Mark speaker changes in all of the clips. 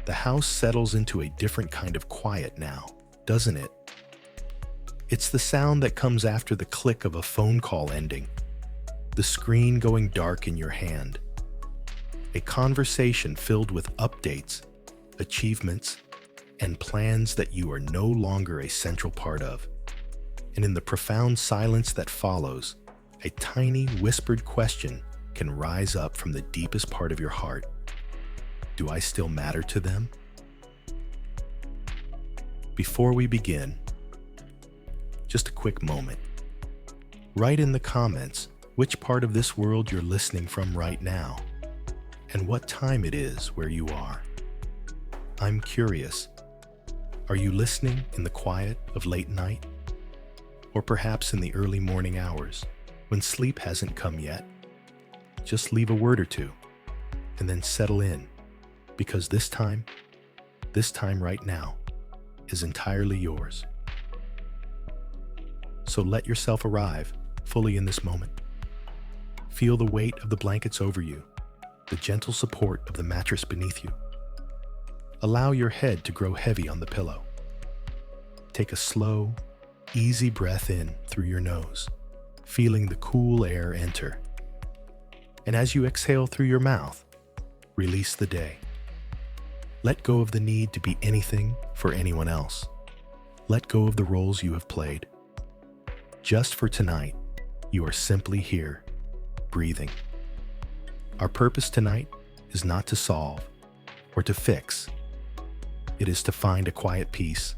Speaker 1: The house settles into a different kind of quiet now, doesn't it? It's the sound that comes after the click of a phone call ending, the screen going dark in your hand, a conversation filled with updates, achievements, and plans that you are no longer a central part of. And in the profound silence that follows, a tiny whispered question can rise up from the deepest part of your heart. Do I still matter to them? Before we begin, just a quick moment. Write in the comments which part of this world you're listening from right now, and what time it is where you are. I'm curious. Are you listening in the quiet of late night? Or perhaps in the early morning hours, when sleep hasn't come yet? Just leave a word or two, and then settle in, because this time right now, is entirely yours. So let yourself arrive fully in this moment. Feel the weight of the blankets over you, the gentle support of the mattress beneath you. Allow your head to grow heavy on the pillow. Take a slow, easy breath in through your nose, feeling the cool air enter. And as you exhale through your mouth, release the day. Let go of the need to be anything for anyone else. Let go of the roles you have played. Just for tonight, you are simply here, breathing. Our purpose tonight is not to solve or to fix. It is to find a quiet peace,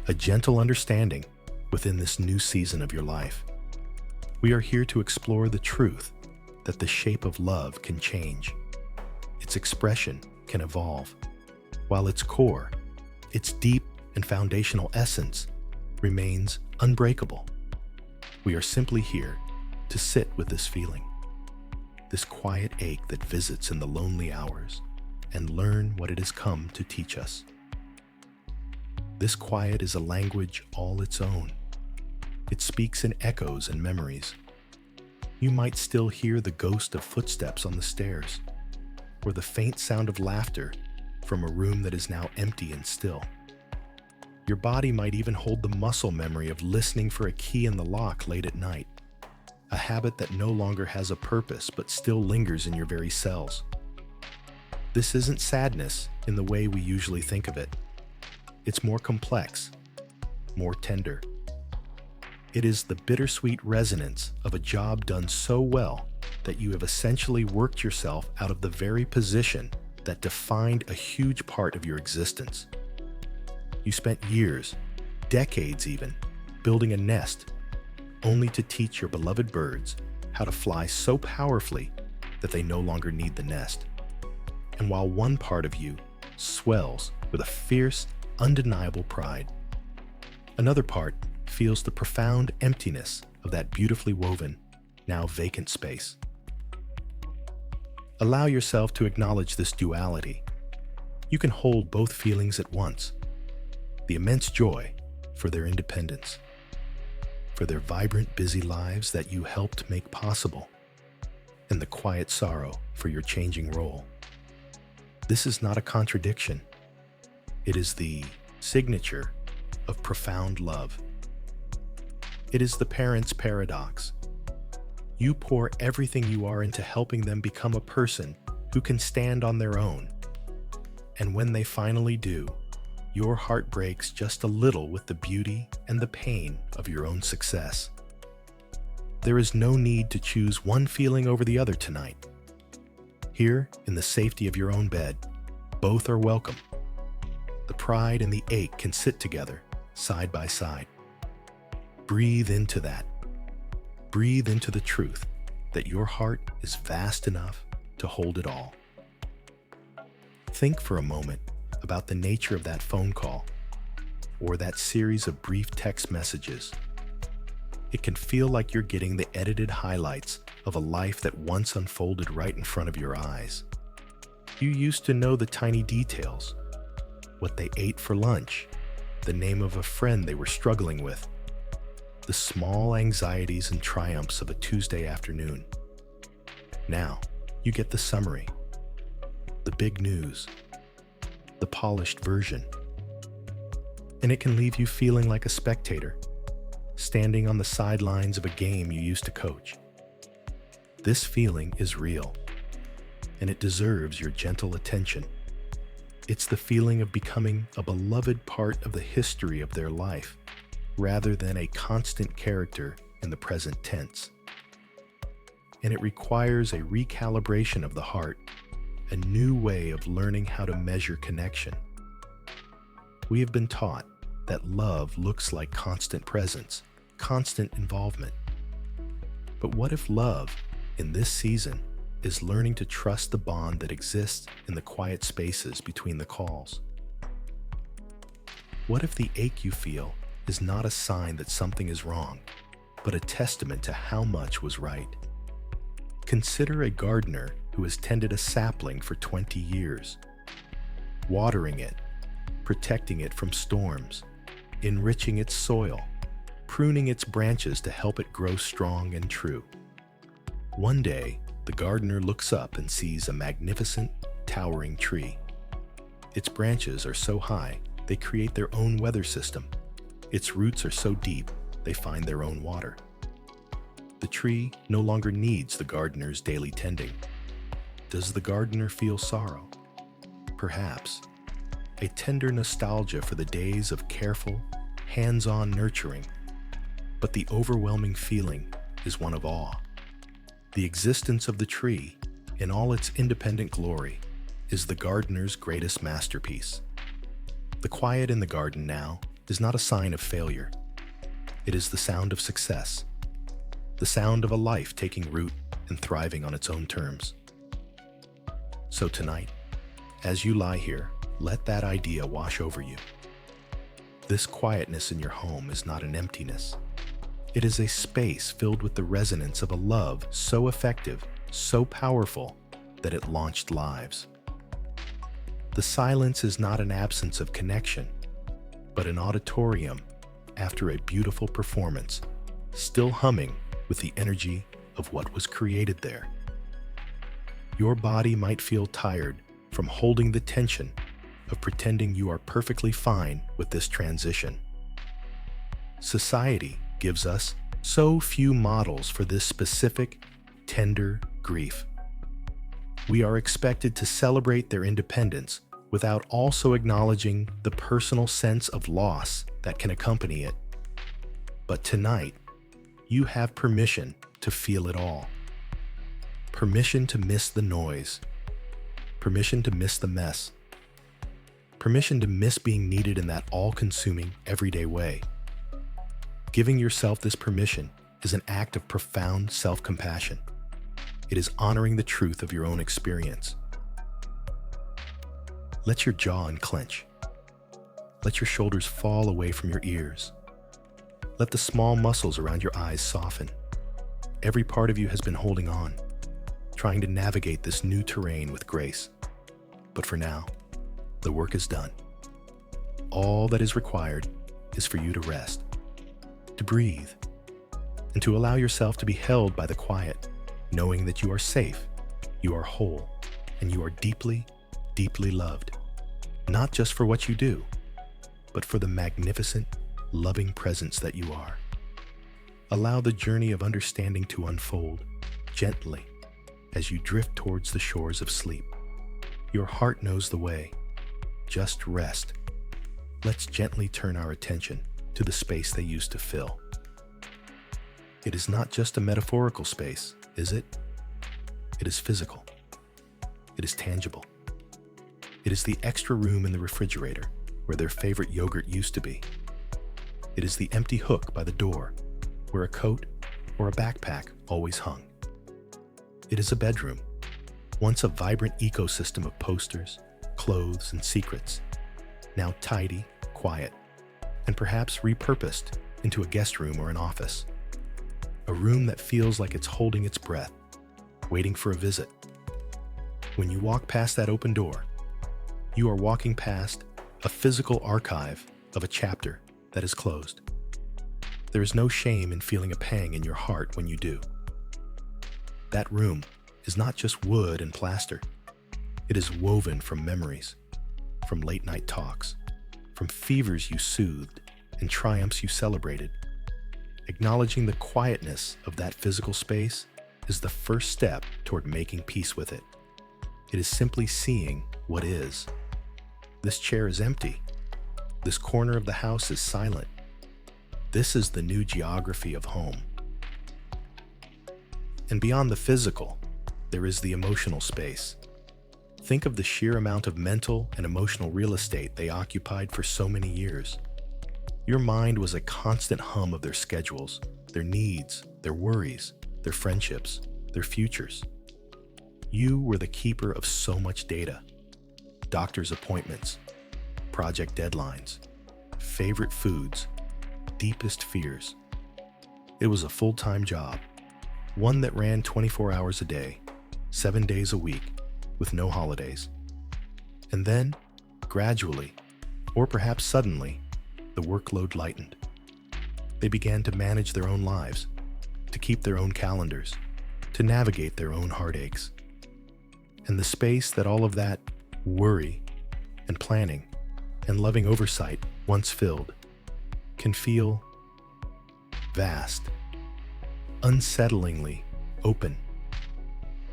Speaker 1: a gentle understanding within this new season of your life. We are here to explore the truth that the shape of love can change. Its expression can evolve, while its core, its deep and foundational essence, remains unbreakable. We are simply here to sit with this feeling, this quiet ache that visits in the lonely hours, and learn what it has come to teach us. This quiet is a language all its own. It speaks in echoes and memories. You might still hear the ghost of footsteps on the stairs, or the faint sound of laughter from a room that is now empty and still. Your body might even hold the muscle memory of listening for a key in the lock late at night, a habit that no longer has a purpose but still lingers in your very cells. This isn't sadness in the way we usually think of it. It's more complex, more tender. It is the bittersweet resonance of a job done so well that you have essentially worked yourself out of the very position that defined a huge part of your existence. You spent years, decades even, building a nest, only to teach your beloved birds how to fly so powerfully that they no longer need the nest. And while one part of you swells with a fierce, undeniable pride, another part feels the profound emptiness of that beautifully woven, now vacant space. Allow yourself to acknowledge this duality. You can hold both feelings at once. The immense joy for their independence, for their vibrant, busy lives that you helped make possible, and the quiet sorrow for your changing role. This is not a contradiction. It is the signature of profound love. It is the parent's paradox. You pour everything you are into helping them become a person who can stand on their own. And when they finally do, your heart breaks just a little with the beauty and the pain of your own success. There is no need to choose one feeling over the other tonight. Here, in the safety of your own bed, both are welcome. The pride and the ache can sit together, side by side. Breathe into that. Breathe into the truth that your heart is vast enough to hold it all. Think for a moment about the nature of that phone call or that series of brief text messages. It can feel like you're getting the edited highlights of a life that once unfolded right in front of your eyes. You used to know the tiny details, what they ate for lunch, the name of a friend they were struggling with, the small anxieties and triumphs of a Tuesday afternoon. Now, you get the summary, the big news, the polished version. And it can leave you feeling like a spectator, standing on the sidelines of a game you used to coach. This feeling is real, and it deserves your gentle attention. It's the feeling of becoming a beloved part of the history of their life, rather than a constant character in the present tense. And it requires a recalibration of the heart, a new way of learning how to measure connection. We have been taught that love looks like constant presence, constant involvement. But what if love, in this season, is learning to trust the bond that exists in the quiet spaces between the calls? What if the ache you feel is not a sign that something is wrong, but a testament to how much was right? Consider a gardener who has tended a sapling for 20 years, watering it, protecting it from storms, enriching its soil, pruning its branches to help it grow strong and true. One day, the gardener looks up and sees a magnificent, towering tree. Its branches are so high, they create their own weather system. Its roots are so deep, they find their own water. The tree no longer needs the gardener's daily tending. Does the gardener feel sorrow? Perhaps. A tender nostalgia for the days of careful, hands-on nurturing. But the overwhelming feeling is one of awe. The existence of the tree, in all its independent glory, is the gardener's greatest masterpiece. The quiet in the garden now is not a sign of failure. It is the sound of success, the sound of a life taking root and thriving on its own terms. So tonight, as you lie here, let that idea wash over you. This quietness in your home is not an emptiness. It is a space filled with the resonance of a love so effective, so powerful, that it launched lives. The silence is not an absence of connection, but an auditorium after a beautiful performance, still humming with the energy of what was created there. Your body might feel tired from holding the tension of pretending you are perfectly fine with this transition. Society gives us so few models for this specific, tender grief. We are expected to celebrate their independence without also acknowledging the personal sense of loss that can accompany it. But tonight, you have permission to feel it all. Permission to miss the noise. Permission to miss the mess. Permission to miss being needed in that all-consuming, everyday way. Giving yourself this permission is an act of profound self-compassion. It is honoring the truth of your own experience. Let your jaw unclench. Let your shoulders fall away from your ears. Let the small muscles around your eyes soften. Every part of you has been holding on, trying to navigate this new terrain with grace. But for now, the work is done. All that is required is for you to rest, to breathe, and to allow yourself to be held by the quiet, knowing that you are safe, you are whole, and you are deeply, deeply loved, not just for what you do, but for the magnificent, loving presence that you are. Allow the journey of understanding to unfold gently as you drift towards the shores of sleep. Your heart knows the way. Just rest. Let's gently turn our attention to the space they used to fill. It is not just a metaphorical space, is it? It is physical. It is tangible. It is the extra room in the refrigerator where their favorite yogurt used to be. It is the empty hook by the door where a coat or a backpack always hung. It is a bedroom, once a vibrant ecosystem of posters, clothes, and secrets, now tidy, quiet, and perhaps repurposed into a guest room or an office. A room that feels like it's holding its breath, waiting for a visit. When you walk past that open door, you are walking past a physical archive of a chapter that is closed. There is no shame in feeling a pang in your heart when you do. That room is not just wood and plaster. It is woven from memories from late-night talks, from fevers you soothed and triumphs you celebrated. Acknowledging the quietness of that physical space is the first step toward making peace with it. It is simply seeing what is. This chair is empty. This corner of the house is silent. This is the new geography of home. And beyond the physical, there is the emotional space. Think of the sheer amount of mental and emotional real estate they occupied for so many years. Your mind was a constant hum of their schedules, their needs, their worries, their friendships, their futures. You were the keeper of so much data. Doctor's appointments, project deadlines, favorite foods, deepest fears. It was a full-time job, one that ran 24 hours a day, 7 days a week, with no holidays. And then, gradually, or perhaps suddenly, the workload lightened. They began to manage their own lives, to keep their own calendars, to navigate their own heartaches. And the space that all of that worry and planning and loving oversight once filled can feel vast, unsettlingly open.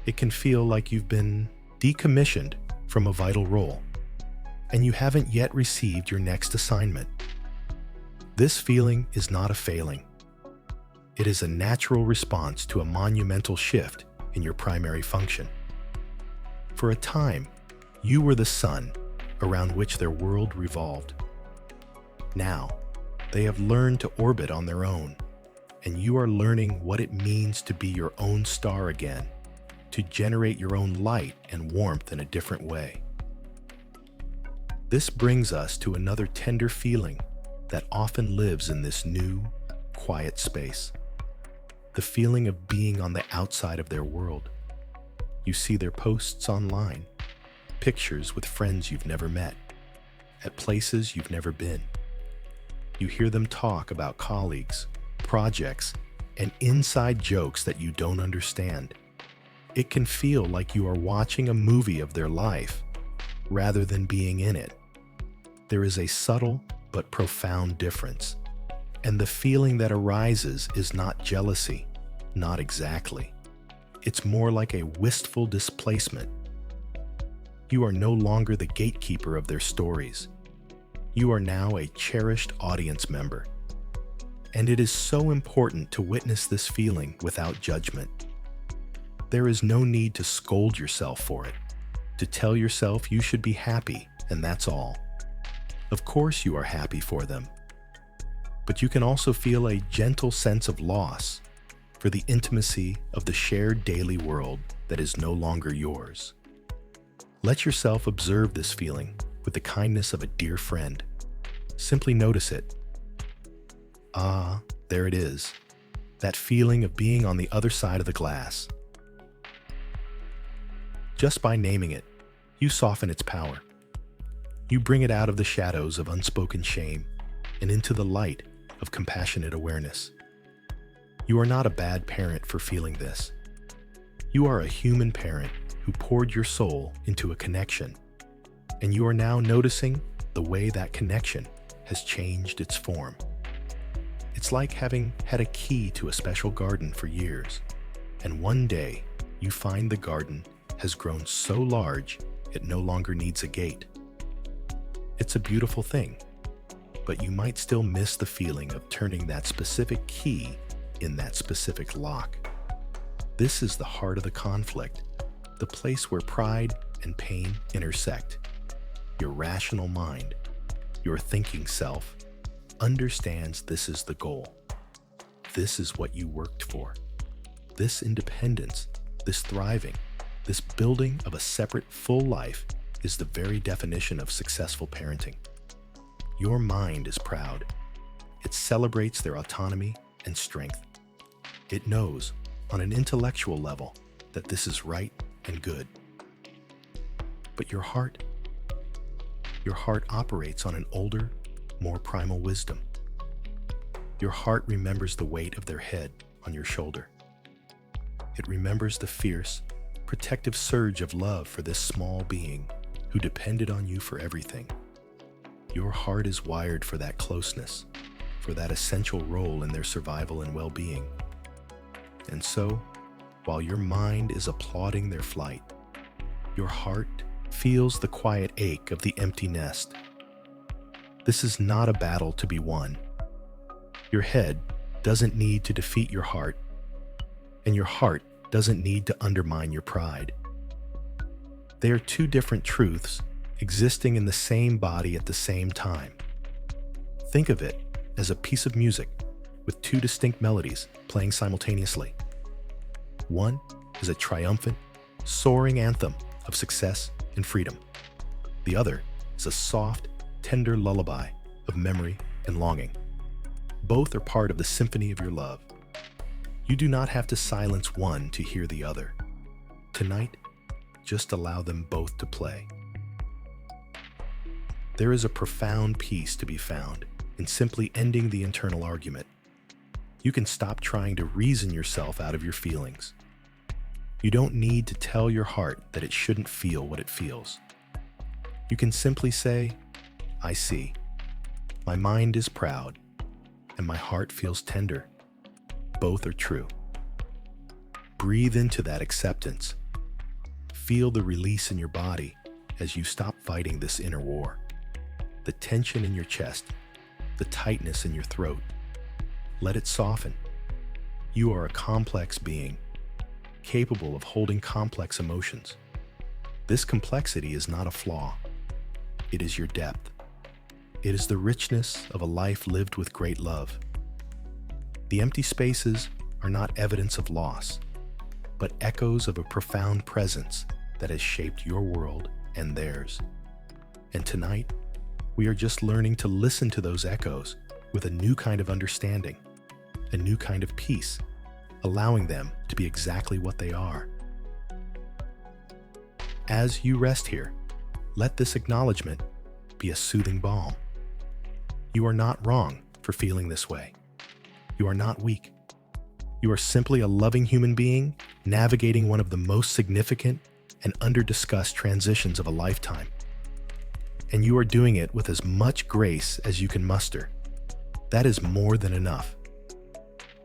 Speaker 1: It can feel like you've been decommissioned from a vital role, and you haven't yet received your next assignment. This feeling is not a failing. It is a natural response to a monumental shift in your primary function. For a time, you were the sun around which their world revolved. Now, they have learned to orbit on their own, and you are learning what it means to be your own star again, to generate your own light and warmth in a different way. This brings us to another tender feeling that often lives in this new, quiet space. The feeling of being on the outside of their world. You see their posts online, pictures with friends you've never met, at places you've never been. You hear them talk about colleagues, projects, and inside jokes that you don't understand. It can feel like you are watching a movie of their life rather than being in it. There is a subtle but profound difference, and the feeling that arises is not jealousy, not exactly. It's more like a wistful displacement. You are no longer the gatekeeper of their stories. You are now a cherished audience member. And it is so important to witness this feeling without judgment. There is no need to scold yourself for it, to tell yourself you should be happy, and that's all. Of course you are happy for them, but you can also feel a gentle sense of loss for the intimacy of the shared daily world that is no longer yours. Let yourself observe this feeling with the kindness of a dear friend. Simply notice it. Ah, there it is, that feeling of being on the other side of the glass. Just by naming it, you soften its power. You bring it out of the shadows of unspoken shame and into the light of compassionate awareness. You are not a bad parent for feeling this. You are a human parent who poured your soul into a connection, and you are now noticing the way that connection has changed its form. It's like having had a key to a special garden for years, and one day you find the garden has grown so large it no longer needs a gate. It's a beautiful thing, but you might still miss the feeling of turning that specific key in that specific lock. This is the heart of the conflict, the place where pride and pain intersect. Your rational mind, your thinking self, understands this is the goal. This is what you worked for. This independence, this thriving, this building of a separate, full life is the very definition of successful parenting. Your mind is proud. It celebrates their autonomy and strength. It knows, on an intellectual level, that this is right and good. But your heart operates on an older, more primal wisdom. Your heart remembers the weight of their head on your shoulder. It remembers the fierce, protective surge of love for this small being who depended on you for everything. Your heart is wired for that closeness, for that essential role in their survival and well-being. And so, while your mind is applauding their flight, your heart feels the quiet ache of the empty nest. This is not a battle to be won. Your head doesn't need to defeat your heart, and your heart doesn't need to undermine your pride. They are two different truths existing in the same body at the same time. Think of it as a piece of music with two distinct melodies playing simultaneously. One is a triumphant, soaring anthem of success and freedom. The other is a soft, tender lullaby of memory and longing. Both are part of the symphony of your love. You do not have to silence one to hear the other. Tonight, just allow them both to play. There is a profound peace to be found in simply ending the internal argument. You can stop trying to reason yourself out of your feelings. You don't need to tell your heart that it shouldn't feel what it feels. You can simply say, I see. My mind is proud, and my heart feels tender. Both are true. Breathe into that acceptance. Feel the release in your body as you stop fighting this inner war. The tension in your chest, the tightness in your throat. Let it soften. You are a complex being, capable of holding complex emotions. This complexity is not a flaw. It is your depth. It is the richness of a life lived with great love. The empty spaces are not evidence of loss, but echoes of a profound presence that has shaped your world and theirs. And tonight, we are just learning to listen to those echoes with a new kind of understanding, a new kind of peace, allowing them to be exactly what they are. As you rest here, let this acknowledgement be a soothing balm. You are not wrong for feeling this way. You are not weak. You are simply a loving human being navigating one of the most significant and under-discussed transitions of a lifetime. And you are doing it with as much grace as you can muster. That is more than enough.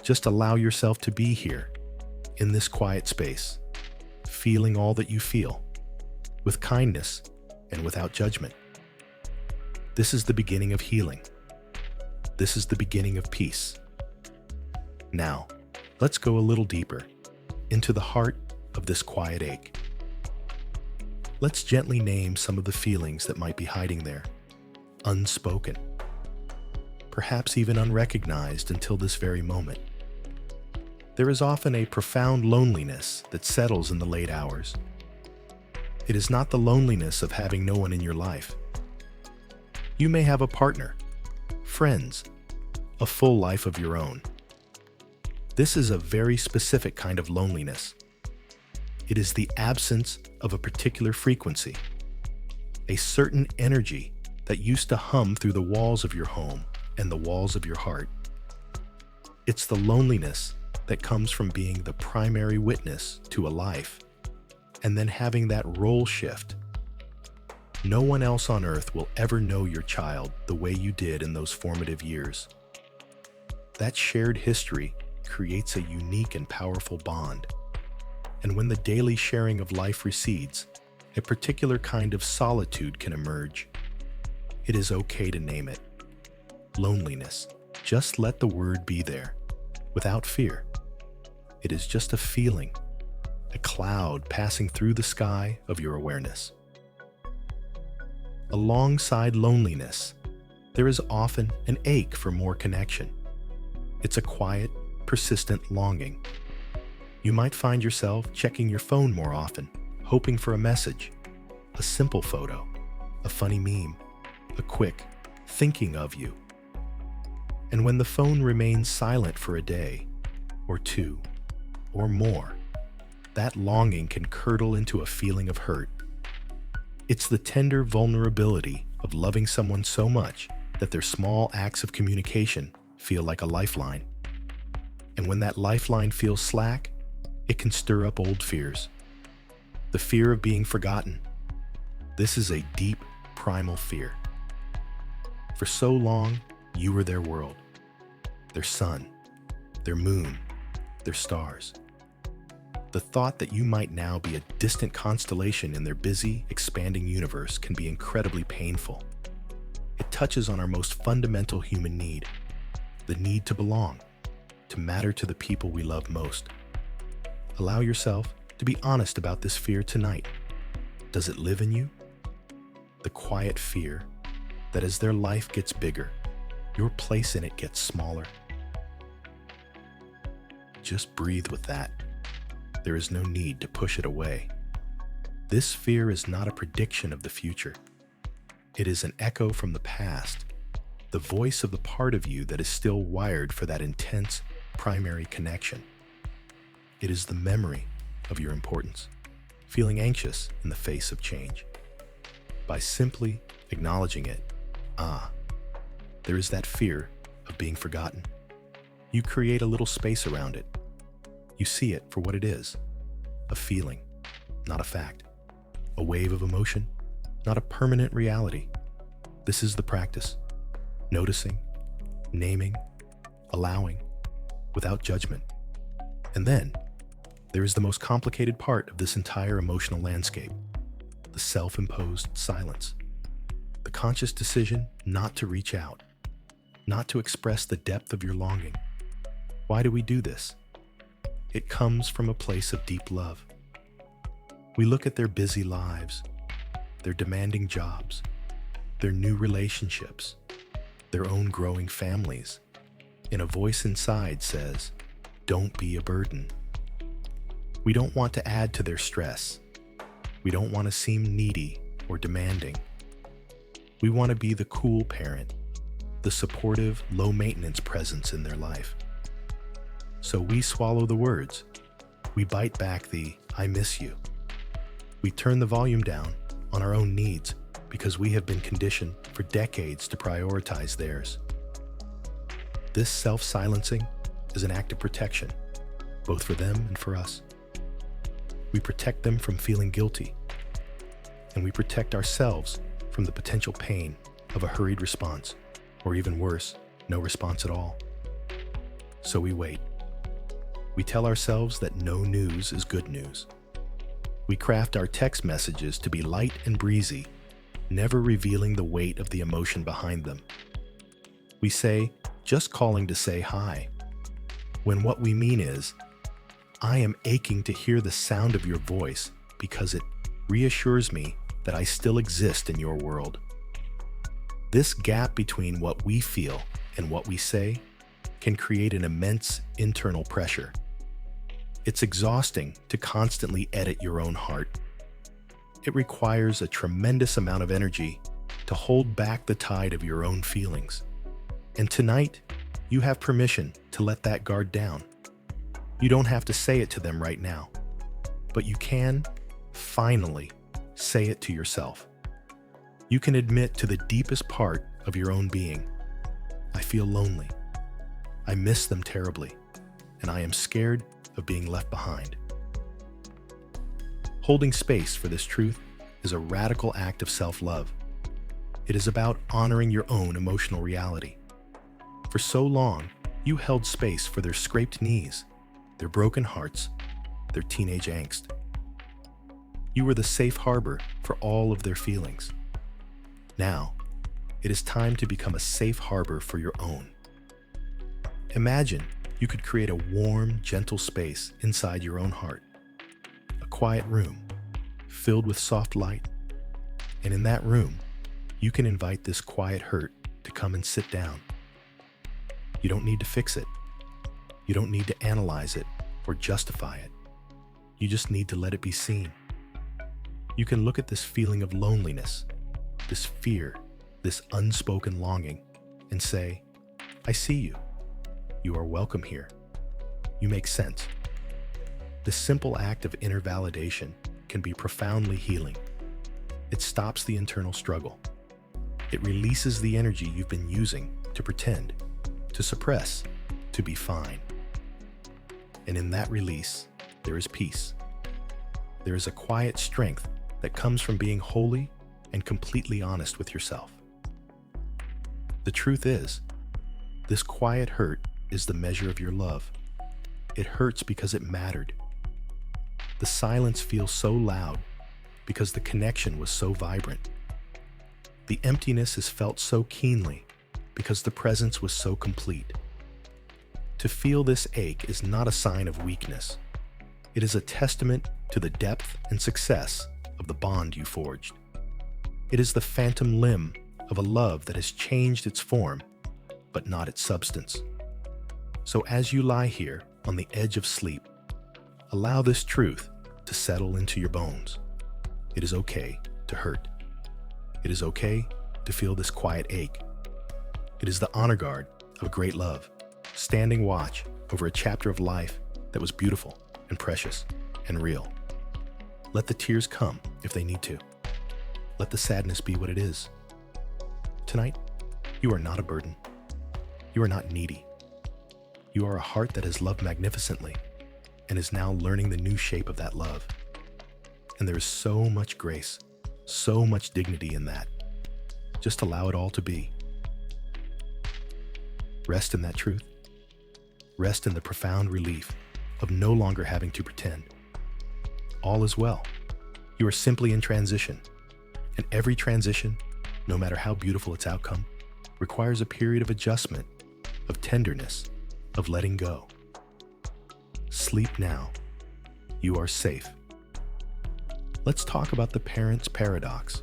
Speaker 1: Just allow yourself to be here, in this quiet space, feeling all that you feel, with kindness and without judgment. This is the beginning of healing. This is the beginning of peace. Now, let's go a little deeper, into the heart of this quiet ache. Let's gently name some of the feelings that might be hiding there, unspoken, perhaps even unrecognized until this very moment. There is often a profound loneliness that settles in the late hours. It is not the loneliness of having no one in your life. You may have a partner, friends, a full life of your own. This is a very specific kind of loneliness. It is the absence of a particular frequency, a certain energy that used to hum through the walls of your home and the walls of your heart. It's the loneliness that comes from being the primary witness to a life, and then having that role shift. No one else on earth will ever know your child the way you did in those formative years. That shared history creates a unique and powerful bond. And when the daily sharing of life recedes, a particular kind of solitude can emerge. It is okay to name it. Loneliness. Just let the word be there, without fear. It is just a feeling, a cloud passing through the sky of your awareness. Alongside loneliness, there is often an ache for more connection. It's a quiet, persistent longing. You might find yourself checking your phone more often, hoping for a message, a simple photo, a funny meme, a quick thinking of you. And when the phone remains silent for a day, or two, or more, that longing can curdle into a feeling of hurt. It's the tender vulnerability of loving someone so much that their small acts of communication feel like a lifeline. And when that lifeline feels slack, it can stir up old fears. The fear of being forgotten, This is a deep, primal fear. For so long, you were their world, their sun, their moon, their stars. The thought that you might now be a distant constellation in their busy, expanding universe can be incredibly painful. It touches on our most fundamental human need, the need to belong, to matter to the people we love most. Allow yourself to be honest about this fear tonight. Does it live in you? The quiet fear that as their life gets bigger, your place in it gets smaller. Just breathe with that. There is no need to push it away. This fear is not a prediction of the future. It is an echo from the past, the voice of the part of you that is still wired for that intense, primary connection. It is the memory of your importance, feeling anxious in the face of change. By simply acknowledging it, there is that fear of being forgotten. You create a little space around it. You see it for what it is, a feeling, not a fact, a wave of emotion, not a permanent reality. This is the practice, noticing, naming, allowing, without judgment. And then, there is the most complicated part of this entire emotional landscape, the self-imposed silence, the conscious decision not to reach out, not to express the depth of your longing. Why do we do this? It comes from a place of deep love. We look at their busy lives, their demanding jobs, their new relationships, their own growing families, and a voice inside says, "Don't be a burden." We don't want to add to their stress. We don't want to seem needy or demanding. We want to be the cool parent, the supportive, low-maintenance presence in their life. So we swallow the words. We bite back the "I miss you." We turn the volume down on our own needs because we have been conditioned for decades to prioritize theirs. This self-silencing is an act of protection, both for them and for us. We protect them from feeling guilty, and we protect ourselves from the potential pain of a hurried response, or even worse, no response at all. So we wait. We tell ourselves that no news is good news. We craft our text messages to be light and breezy, never revealing the weight of the emotion behind them. We say, "Just calling to say hi," when what we mean is, "I am aching to hear the sound of your voice because it reassures me that I still exist in your world." This gap between what we feel and what we say can create an immense internal pressure. It's exhausting to constantly edit your own heart. It requires a tremendous amount of energy to hold back the tide of your own feelings. And tonight, you have permission to let that guard down. You don't have to say it to them right now, but you can, finally, say it to yourself. You can admit to the deepest part of your own being, "I feel lonely. I miss them terribly, and I am scared of being left behind." Holding space for this truth is a radical act of self-love. It is about honoring your own emotional reality. For so long, you held space for their scraped knees, their broken hearts, their teenage angst. You were the safe harbor for all of their feelings. Now, it is time to become a safe harbor for your own. Imagine you could create a warm, gentle space inside your own heart, a quiet room filled with soft light. And in that room, you can invite this quiet hurt to come and sit down. You don't need to fix it. You don't need to analyze it or justify it. You just need to let it be seen. You can look at this feeling of loneliness, this fear, this unspoken longing, and say, "I see you. You are welcome here. You make sense." This simple act of inner validation can be profoundly healing. It stops the internal struggle. It releases the energy you've been using to pretend, to suppress, to be fine. And in that release, there is peace. There is a quiet strength that comes from being wholly and completely honest with yourself. The truth is, this quiet hurt is the measure of your love. It hurts because it mattered. The silence feels so loud because the connection was so vibrant. The emptiness is felt so keenly because the presence was so complete. To feel this ache is not a sign of weakness. It is a testament to the depth and success of the bond you forged. It is the phantom limb of a love that has changed its form, but not its substance. So as you lie here on the edge of sleep, allow this truth to settle into your bones. It is okay to hurt. It is okay to feel this quiet ache. It is the honor guard of a great love, standing watch over a chapter of life that was beautiful and precious and real. Let the tears come if they need to. Let the sadness be what it is. Tonight, you are not a burden. You are not needy. You are a heart that has loved magnificently and is now learning the new shape of that love. And there is so much grace, so much dignity in that. Just allow it all to be. Rest in that truth. Rest in the profound relief of no longer having to pretend. All is well. You are simply in transition. And every transition, no matter how beautiful its outcome, requires a period of adjustment, of tenderness, of letting go. Sleep now. You are safe. Let's talk about the parent's paradox.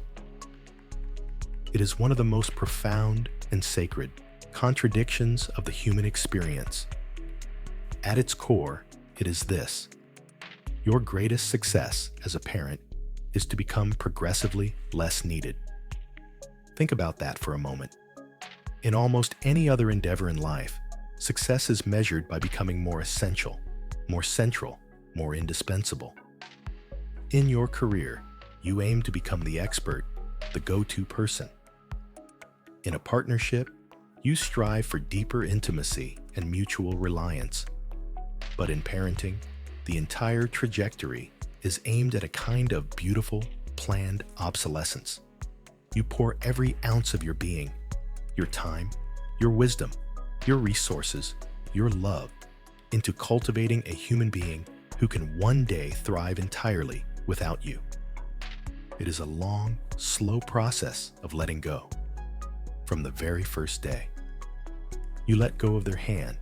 Speaker 1: It is one of the most profound and sacred contradictions of the human experience. At its core, it is this: your greatest success as a parent is to become progressively less needed. Think about that for a moment. In almost any other endeavor in life, success is measured by becoming more essential, more central, more indispensable. In your career, you aim to become the expert, the go-to person. In a partnership, you strive for deeper intimacy and mutual reliance. But in parenting, the entire trajectory is aimed at a kind of beautiful, planned obsolescence. You pour every ounce of your being, your time, your wisdom, your resources, your love into cultivating a human being who can one day thrive entirely without you. It is a long, slow process of letting go. From the very first day, you let go of their hand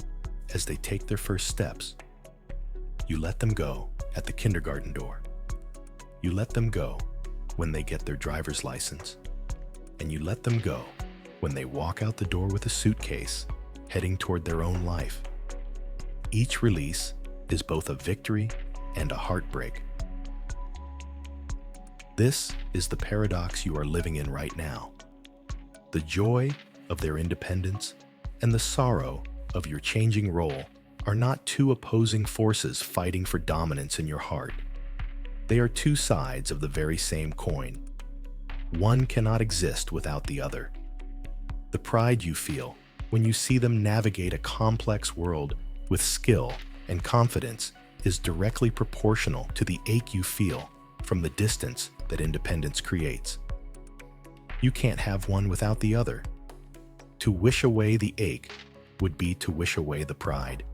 Speaker 1: as they take their first steps. You let them go at the kindergarten door. You let them go when they get their driver's license. And you let them go when they walk out the door with a suitcase, heading toward their own life. Each release is both a victory and a heartbreak. This is the paradox you are living in right now. The joy of their independence and the sorrow of your changing role are not two opposing forces fighting for dominance in your heart. They are two sides of the very same coin. One cannot exist without the other. The pride you feel when you see them navigate a complex world with skill and confidence is directly proportional to the ache you feel from the distance that independence creates. You can't have one without the other. To wish away the ache would be to wish away the pride.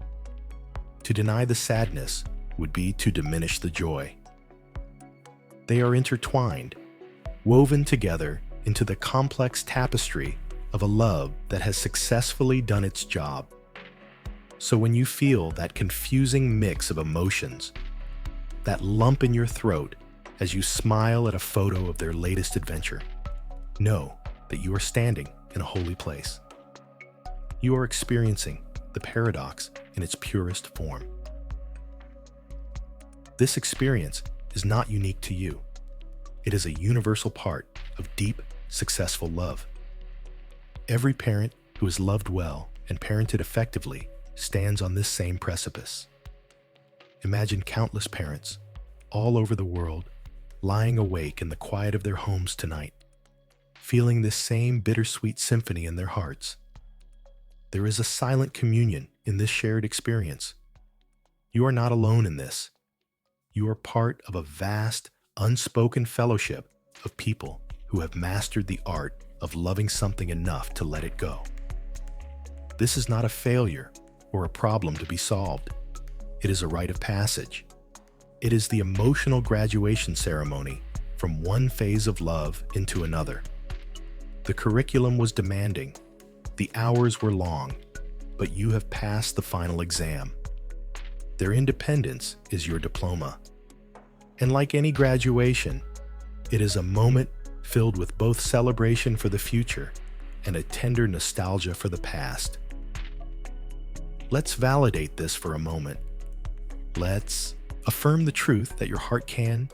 Speaker 1: To deny the sadness would be to diminish the joy. They are intertwined, woven together into the complex tapestry of a love that has successfully done its job. So when you feel that confusing mix of emotions, that lump in your throat as you smile at a photo of their latest adventure, know that you are standing in a holy place. You are experiencing the paradox in its purest form. This experience is not unique to you. It is a universal part of deep, successful love. Every parent who has loved well and parented effectively stands on this same precipice. Imagine countless parents all over the world lying awake in the quiet of their homes tonight, feeling this same bittersweet symphony in their hearts. There is a silent communion in this shared experience. You are not alone in this. You are part of a vast, unspoken fellowship of people who who have mastered the art of loving something enough to let it go. This is not a failure or a problem to be solved. It is a rite of passage. It is the emotional graduation ceremony from one phase of love into another. The curriculum was demanding, the hours were long, but you have passed the final exam. Their independence is your diploma. And like any graduation, it is a moment filled with both celebration for the future and a tender nostalgia for the past. Let's validate this for a moment. Let's affirm the truth that your heart can,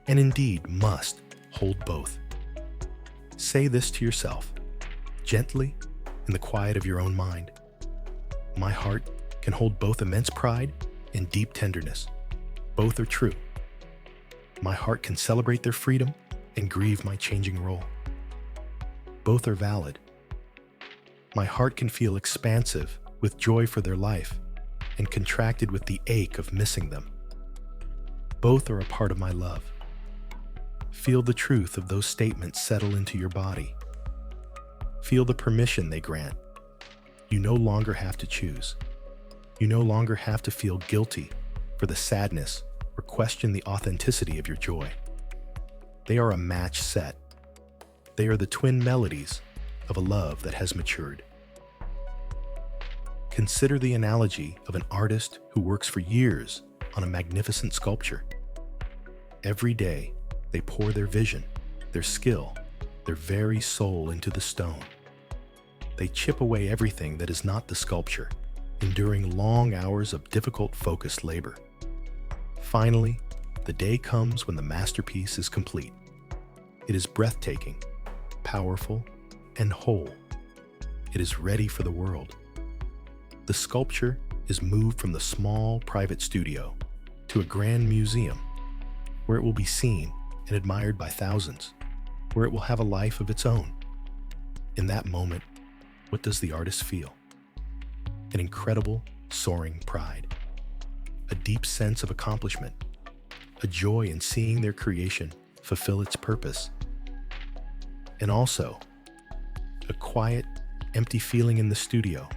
Speaker 1: and indeed must, hold both. Say this to yourself, gently, in the quiet of your own mind. My heart can hold both immense pride and deep tenderness. Both are true. My heart can celebrate their freedom and grieve my changing role. Both are valid. My heart can feel expansive with joy for their life and contracted with the ache of missing them. Both are a part of my love. Feel the truth of those statements settle into your body. Feel the permission they grant. You no longer have to choose. You no longer have to feel guilty for the sadness or question the authenticity of your joy. They are a match set. They are the twin melodies of a love that has matured. Consider the analogy of an artist who works for years on a magnificent sculpture. Every day, they pour their vision, their skill, their very soul into the stone. They chip away everything that is not the sculpture, enduring long hours of difficult, focused labor. Finally, the day comes when the masterpiece is complete. It is breathtaking, powerful, and whole. It is ready for the world. The sculpture is moved from the small private studio to a grand museum, where it will be seen and admired by thousands, where it will have a life of its own. In that moment, what does the artist feel? An incredible, soaring pride, a deep sense of accomplishment, a joy in seeing their creation fulfill its purpose, and also a quiet, empty feeling in the studio,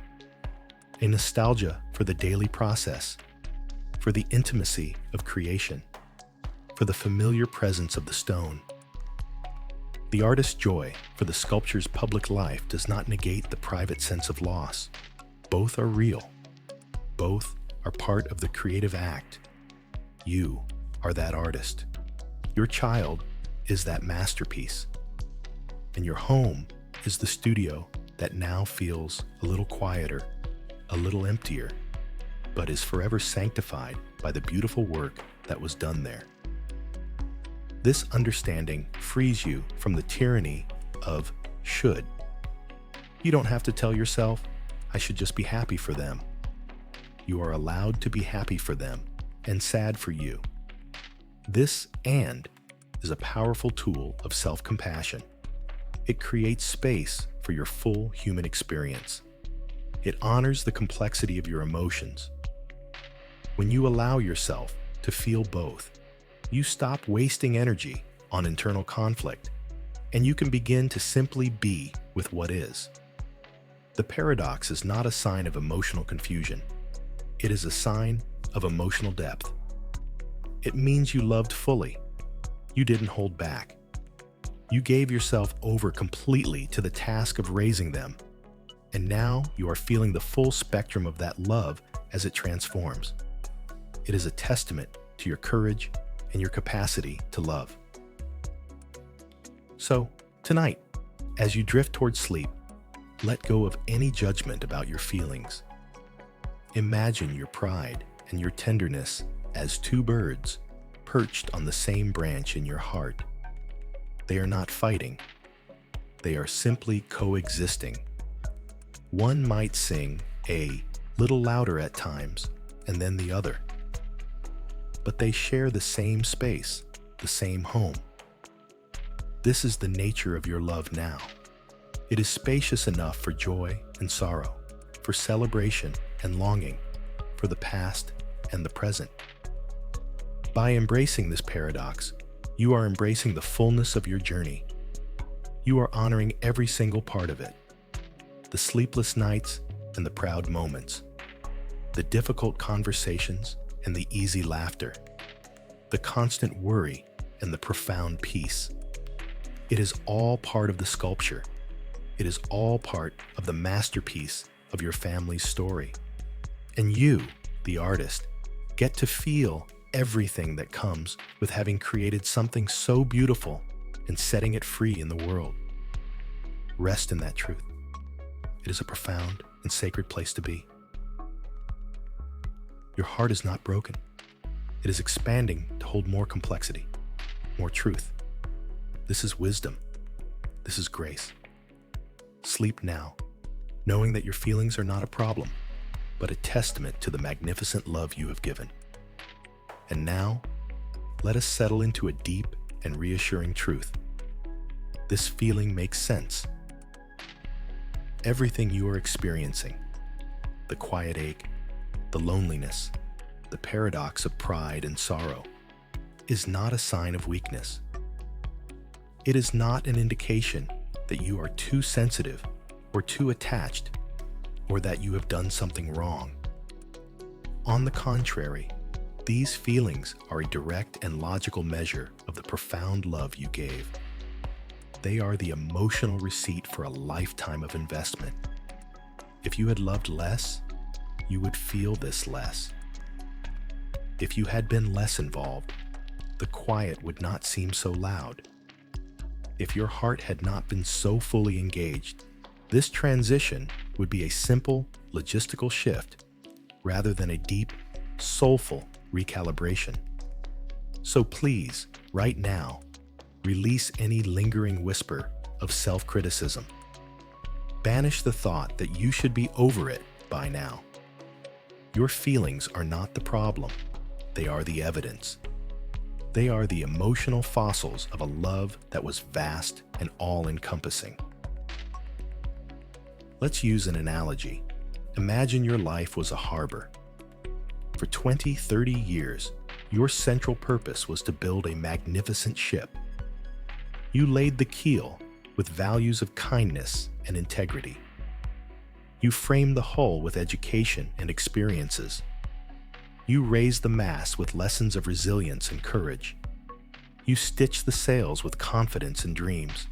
Speaker 1: a nostalgia for the daily process, for the intimacy of creation, for the familiar presence of the stone. The artist's joy for the sculpture's public life does not negate the private sense of loss. Both are real. Both are part of the creative act. You are that artist. Your child is that masterpiece. And your home is the studio that now feels a little quieter, a little emptier, but is forever sanctified by the beautiful work that was done there. This understanding frees you from the tyranny of should. You don't have to tell yourself, I should just be happy for them. You are allowed to be happy for them and sad for you. This "and" is a powerful tool of self-compassion. It creates space for your full human experience. It honors the complexity of your emotions. When you allow yourself to feel both, you stop wasting energy on internal conflict, and you can begin to simply be with what is. The paradox is not a sign of emotional confusion. It is a sign of emotional depth. It means you loved fully. You didn't hold back. You gave yourself over completely to the task of raising them, and now you are feeling the full spectrum of that love as it transforms. It is a testament to your courage and your capacity to love. So, tonight, as you drift towards sleep, let go of any judgment about your feelings. Imagine your pride and your tenderness as two birds perched on the same branch in your heart. They are not fighting. They are simply coexisting. One might sing a little louder at times, and then the other. But they share the same space, the same home. This is the nature of your love now. It is spacious enough for joy and sorrow, for celebration and longing, for the past and the present. By embracing this paradox, you are embracing the fullness of your journey. You are honoring every single part of it. The sleepless nights and the proud moments. The difficult conversations and the easy laughter. The constant worry and the profound peace. It is all part of the sculpture. It is all part of the masterpiece of your family's story. And you, the artist, get to feel everything that comes with having created something so beautiful and setting it free in the world. Rest in that truth. It is a profound and sacred place to be. Your heart is not broken. It is expanding to hold more complexity, more truth. This is wisdom. This is grace. Sleep now, knowing that your feelings are not a problem, but a testament to the magnificent love you have given. And now, let us settle into a deep and reassuring truth. This feeling makes sense. Everything you are experiencing, the quiet ache, the loneliness, the paradox of pride and sorrow, is not a sign of weakness. It is not an indication that you are too sensitive or too attached, or that you have done something wrong. On the contrary, these feelings are a direct and logical measure of the profound love you gave. They are the emotional receipt for a lifetime of investment. If you had loved less, you would feel this less. If you had been less involved, the quiet would not seem so loud. If your heart had not been so fully engaged, this transition would be a simple, logistical shift rather than a deep, soulful recalibration. So please, right now, release any lingering whisper of self-criticism. Banish the thought that you should be over it by now. Your feelings are not the problem. They are the evidence. They are the emotional fossils of a love that was vast and all-encompassing. Let's use an analogy. Imagine your life was a harbor. For 20, 30 years, your central purpose was to build a magnificent ship. You laid the keel with values of kindness and integrity. You framed the hull with education and experiences. You raised the mast with lessons of resilience and courage. You stitched the sails with confidence and dreams.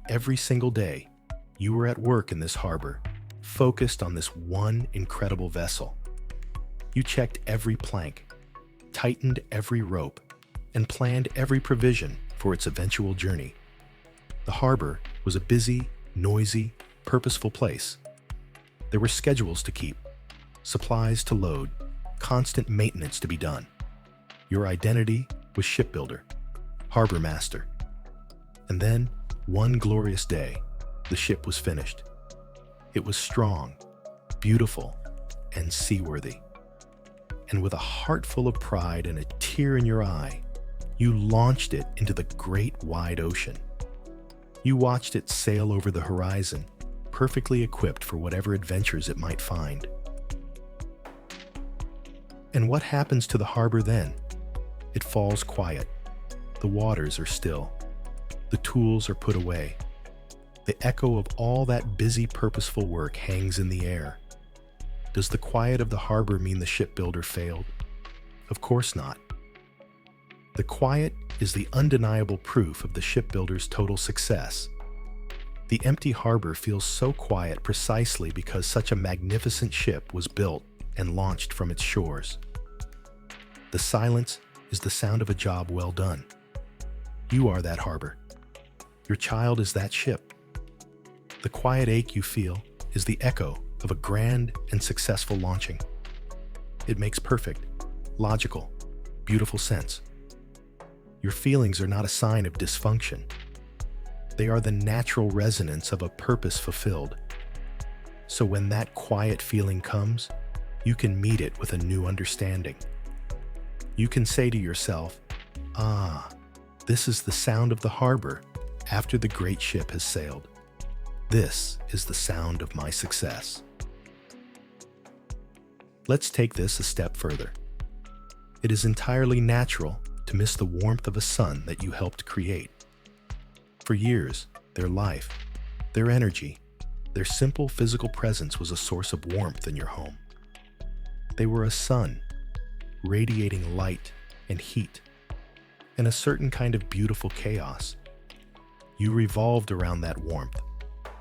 Speaker 1: Every single day, you were at work in this harbor, focused on this one incredible vessel. You checked every plank, tightened every rope, and planned every provision for its eventual journey. The harbor was a busy, noisy, purposeful place. There were schedules to keep, supplies to load, constant maintenance to be done. Your identity was shipbuilder, harbor master. And then, one glorious day, the ship was finished. It was strong, beautiful, and seaworthy. And with a heart full of pride and a tear in your eye, you launched it into the great wide ocean. You watched it sail over the horizon, perfectly equipped for whatever adventures it might find. And what happens to the harbor then? It falls quiet. The waters are still. The tools are put away. The echo of all that busy, purposeful work hangs in the air. Does the quiet of the harbor mean the shipbuilder failed? Of course not. The quiet is the undeniable proof of the shipbuilder's total success. The empty harbor feels so quiet precisely because such a magnificent ship was built and launched from its shores. The silence is the sound of a job well done. You are that harbor. Your child is that ship. The quiet ache you feel is the echo of a grand and successful launching. It makes perfect, logical, beautiful sense. Your feelings are not a sign of dysfunction. They are the natural resonance of a purpose fulfilled. So when that quiet feeling comes, you can meet it with a new understanding. You can say to yourself, this is the sound of the harbor after the great ship has sailed. This is the sound of my success. Let's take this a step further. It is entirely natural to miss the warmth of a sun that you helped create. For years, their life, their energy, their simple physical presence was a source of warmth in your home. They were a sun, radiating light and heat, and a certain kind of beautiful chaos. You revolved around that warmth,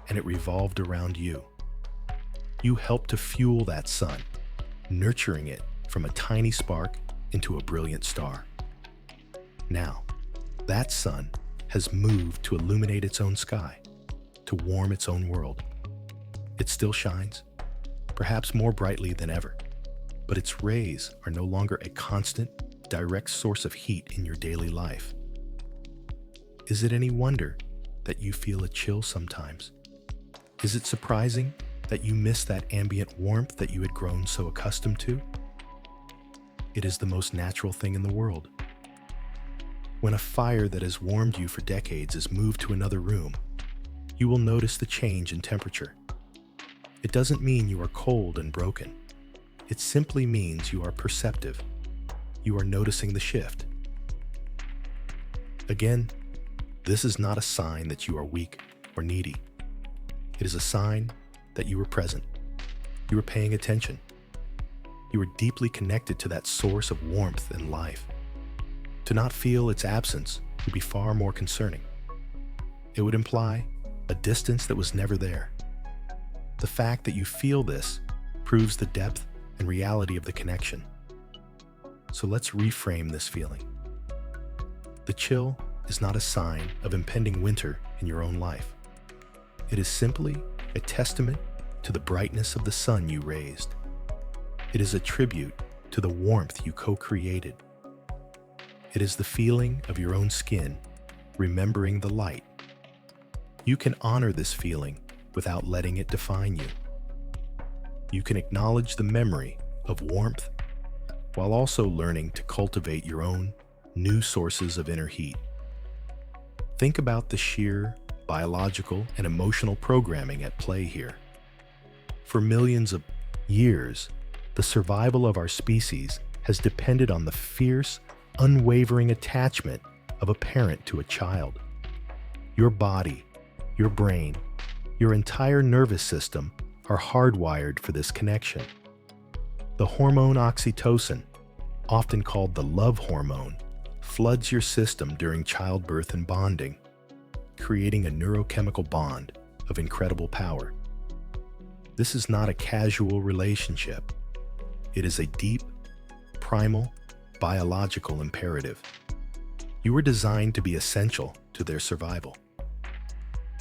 Speaker 1: and it revolved around you. You helped to fuel that sun, nurturing it from a tiny spark into a brilliant star. Now, that sun has moved to illuminate its own sky, to warm its own world. It still shines, perhaps more brightly than ever, but its rays are no longer a constant, direct source of heat in your daily life. Is it any wonder that you feel a chill sometimes? Is it surprising that you miss that ambient warmth that you had grown so accustomed to? It is the most natural thing in the world. When a fire that has warmed you for decades is moved to another room, you will notice the change in temperature. It doesn't mean you are cold and broken. It simply means you are perceptive. You are noticing the shift. Again, this is not a sign that you are weak or needy. It is a sign that you were present. You were paying attention. You were deeply connected to that source of warmth and life. To not feel its absence would be far more concerning. It would imply a distance that was never there. The fact that you feel this proves the depth and reality of the connection. So let's reframe this feeling. The chill is not a sign of impending winter in your own life. It is simply a testament to the brightness of the sun you raised. It is a tribute to the warmth you co-created. It is the feeling of your own skin, remembering the light. You can honor this feeling without letting it define you. You can acknowledge the memory of warmth while also learning to cultivate your own new sources of inner heat. Think about the sheer biological and emotional programming at play here. For millions of years, the survival of our species has depended on the fierce, unwavering attachment of a parent to a child. Your body, your brain, your entire nervous system are hardwired for this connection. The hormone oxytocin, often called the love hormone, floods your system during childbirth and bonding, creating a neurochemical bond of incredible power. This is not a casual relationship. It is a deep, primal, biological imperative. You were designed to be essential to their survival.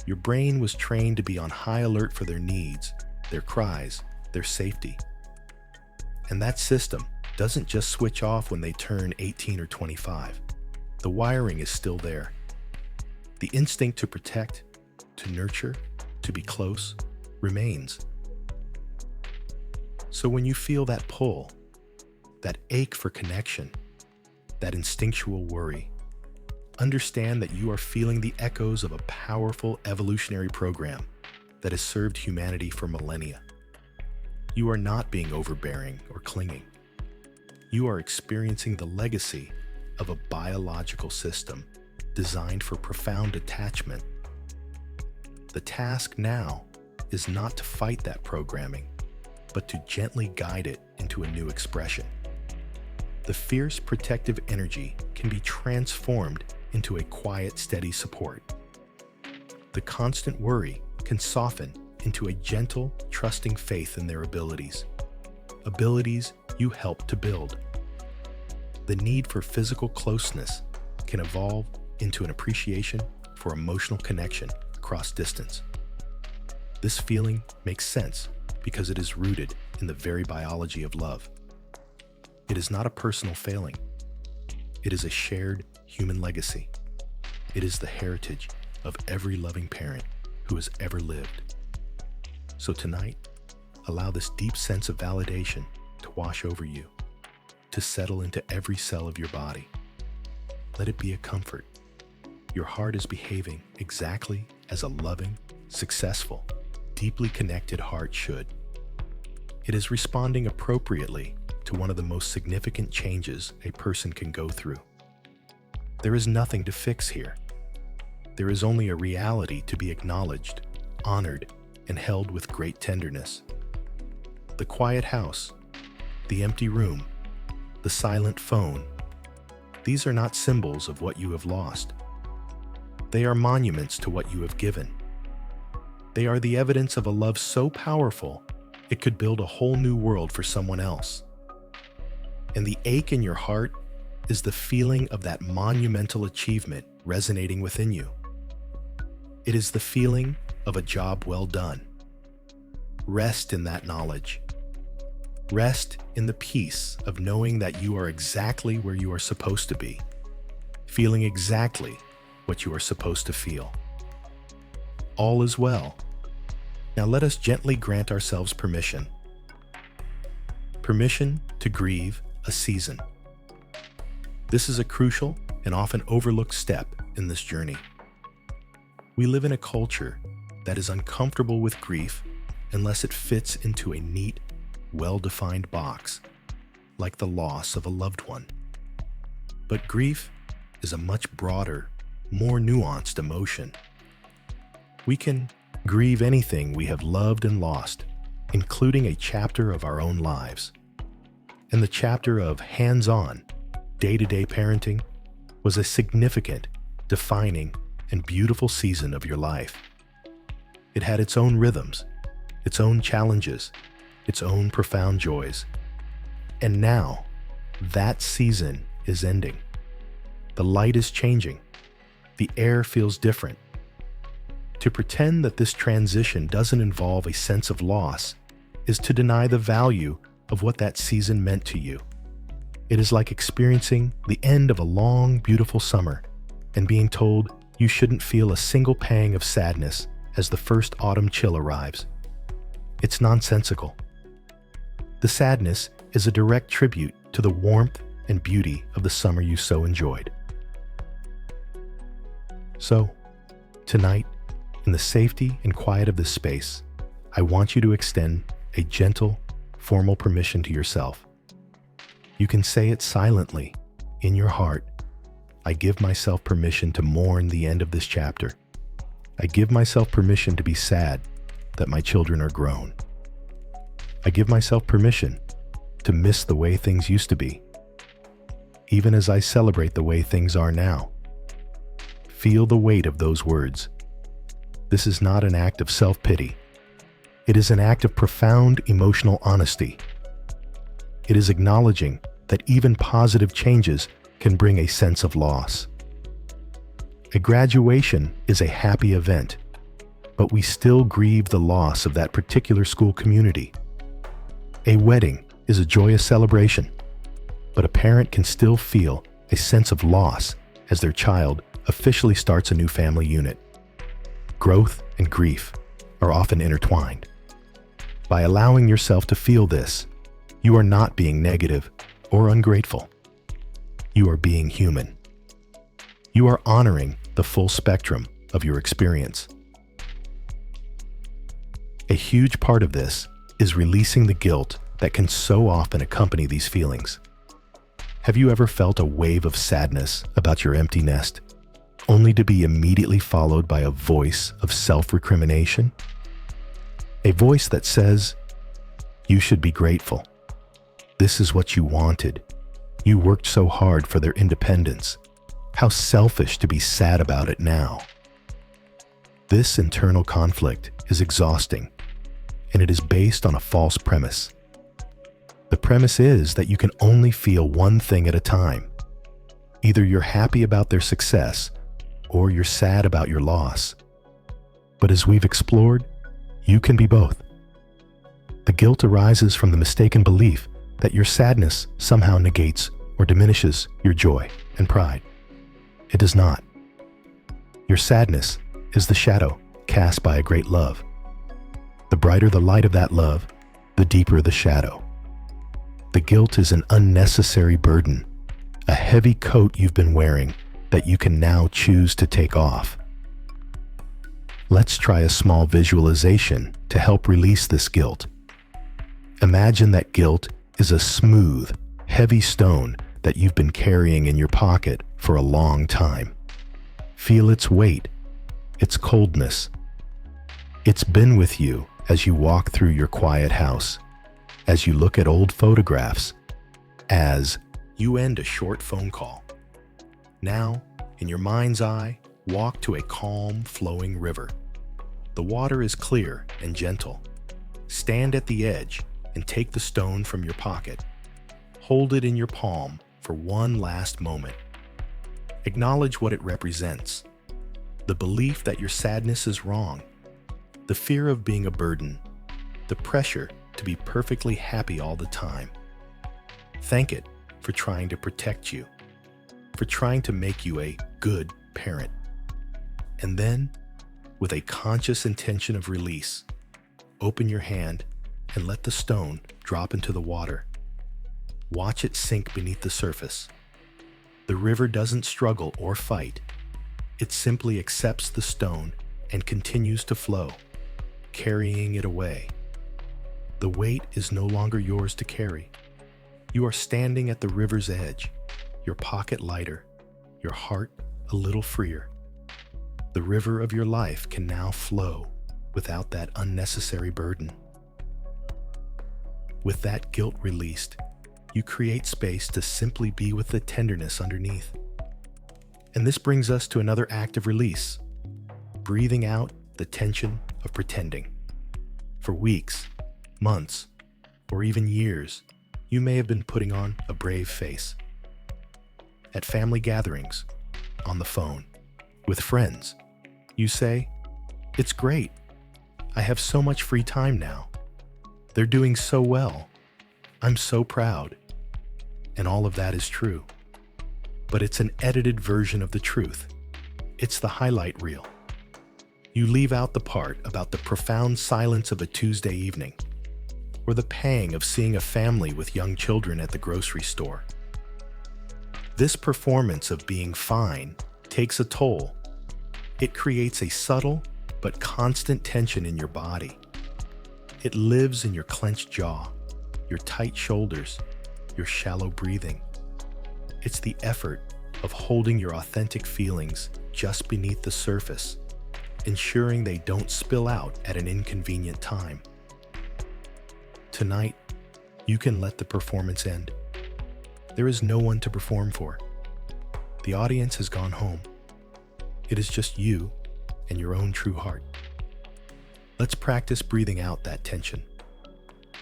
Speaker 1: Your brain was trained to be on high alert for their needs, their cries, their safety. And that system doesn't just switch off when they turn 18 or 25. The wiring is still there. The instinct to protect, to nurture, to be close, remains. So when you feel that pull, that ache for connection, that instinctual worry, understand that you are feeling the echoes of a powerful evolutionary program that has served humanity for millennia. You are not being overbearing or clinging. You are experiencing the legacy of a biological system designed for profound attachment. The task now is not to fight that programming, but to gently guide it into a new expression. The fierce protective energy can be transformed into a quiet, steady support. The constant worry can soften into a gentle, trusting faith in their abilities you help to build. The need for physical closeness can evolve into an appreciation for emotional connection across distance. This feeling makes sense because it is rooted in the very biology of love. It is not a personal failing. It is a shared human legacy. It is the heritage of every loving parent who has ever lived. So tonight, allow this deep sense of validation to wash over you, to settle into every cell of your body. Let it be a comfort. Your heart is behaving exactly as a loving, successful, deeply connected heart should. It is responding appropriately to one of the most significant changes a person can go through. There is nothing to fix here. there is only a reality to be acknowledged, honored, and held with great tenderness. The quiet house, the empty room, the silent phone, these are not symbols of what you have lost. They are monuments to what you have given. They are the evidence of a love so powerful, it could build a whole new world for someone else. And the ache in your heart is the feeling of that monumental achievement resonating within you. It is the feeling of a job well done. Rest in that knowledge. Rest in the peace of knowing that you are exactly where you are supposed to be, feeling exactly what you are supposed to feel. All is well. Now let us gently grant ourselves permission. Permission to grieve a season. This is a crucial and often overlooked step in this journey. We live in a culture that is uncomfortable with grief unless it fits into a neat, well-defined box, like the loss of a loved one. But grief is a much broader, more nuanced emotion. We can grieve anything we have loved and lost, including a chapter of our own lives. And the chapter of hands-on, day-to-day parenting was a significant, defining, and beautiful season of your life. It had its own rhythms, its own challenges, its own profound joys. And now, that season is ending. The light is changing. The air feels different. To pretend that this transition doesn't involve a sense of loss is to deny the value of what that season meant to you. It is like experiencing the end of a long, beautiful summer and being told you shouldn't feel a single pang of sadness as the first autumn chill arrives. It's nonsensical. The sadness is a direct tribute to the warmth and beauty of the summer you so enjoyed. So, tonight, in the safety and quiet of this space, I want you to extend a gentle, formal permission to yourself. You can say it silently, in your heart. I give myself permission to mourn the end of this chapter. I give myself permission to be sad that my children are grown. I give myself permission to miss the way things used to be, even as I celebrate the way things are now. Feel the weight of those words. This is not an act of self-pity. It is an act of profound emotional honesty. It is acknowledging that even positive changes can bring a sense of loss. A graduation is a happy event, but we still grieve the loss of that particular school community. A wedding is a joyous celebration, but a parent can still feel a sense of loss as their child officially starts a new family unit. Growth and grief are often intertwined. By allowing yourself to feel this, you are not being negative or ungrateful. You are being human. You are honoring the full spectrum of your experience. A huge part of this is releasing the guilt that can so often accompany these feelings. Have you ever felt a wave of sadness about your empty nest, only to be immediately followed by a voice of self-recrimination? A voice that says, "You should be grateful. This is what you wanted. You worked so hard for their independence. How selfish to be sad about it now." This internal conflict is exhausting, and it is based on a false premise. The premise is that you can only feel one thing at a time. Either you're happy about their success, or you're sad about your loss. But as we've explored, you can be both. The guilt arises from the mistaken belief that your sadness somehow negates or diminishes your joy and pride. It does not. Your sadness is the shadow cast by a great love. The brighter the light of that love, the deeper the shadow. The guilt is an unnecessary burden, a heavy coat you've been wearing that you can now choose to take off. Let's try a small visualization to help release this guilt. Imagine that guilt is a smooth, heavy stone that you've been carrying in your pocket for a long time. Feel its weight its coldness. It's been with you as you walk through your quiet house, as you look at old photographs, as you end a short phone call. Now, in your mind's eye, walk to a calm, flowing river. The water is clear and gentle. Stand at the edge and take the stone from your pocket. Hold it in your palm for one last moment. Acknowledge what it represents. The belief that your sadness is wrong, the fear of being a burden, the pressure to be perfectly happy all the time. Thank it for trying to protect you, for trying to make you a good parent. And then, with a conscious intention of release, open your hand and let the stone drop into the water. Watch it sink beneath the surface. The river doesn't struggle or fight. It simply accepts the stone and continues to flow, carrying it away. The weight is no longer yours to carry. You are standing at the river's edge, your pocket lighter, your heart a little freer. The river of your life can now flow without that unnecessary burden. With that guilt released, you create space to simply be with the tenderness underneath. And this brings us to another act of release, breathing out the tension of pretending. For weeks, months, or even years, you may have been putting on a brave face. At family gatherings, on the phone, with friends, you say, "It's great. I have so much free time now. They're doing so well. I'm so proud." And all of that is true. But it's an edited version of the truth. It's the highlight reel. You leave out the part about the profound silence of a Tuesday evening, or the pang of seeing a family with young children at the grocery store. This performance of being fine takes a toll. It creates a subtle but constant tension in your body. It lives in your clenched jaw, your tight shoulders, your shallow breathing. It's the effort of holding your authentic feelings just beneath the surface, ensuring they don't spill out at an inconvenient time. Tonight, you can let the performance end. There is no one to perform for. The audience has gone home. It is just you and your own true heart. Let's practice breathing out that tension.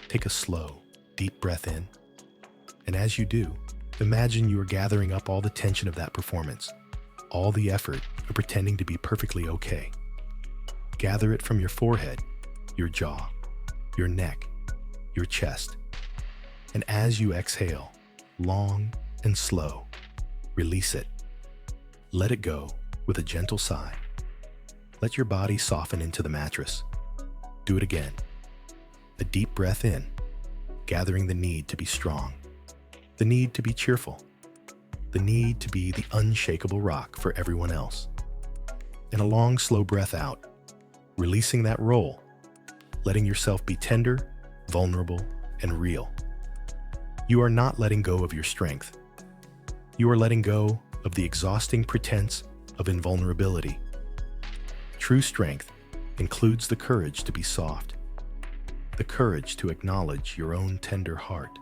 Speaker 1: Take a slow, deep breath in. And as you do, imagine you are gathering up all the tension of that performance, all the effort of pretending to be perfectly okay. Gather it from your forehead, your jaw, your neck, your chest. And as you exhale, long and slow, release it. Let it go with a gentle sigh. Let your body soften into the mattress. Do it again. A deep breath in, gathering the need to be strong, the need to be cheerful, the need to be the unshakable rock for everyone else. And a long, slow breath out, releasing that role, letting yourself be tender, vulnerable, and real. You are not letting go of your strength. You are letting go of the exhausting pretense of invulnerability. True strength includes the courage to be soft, the courage to acknowledge your own tender heart.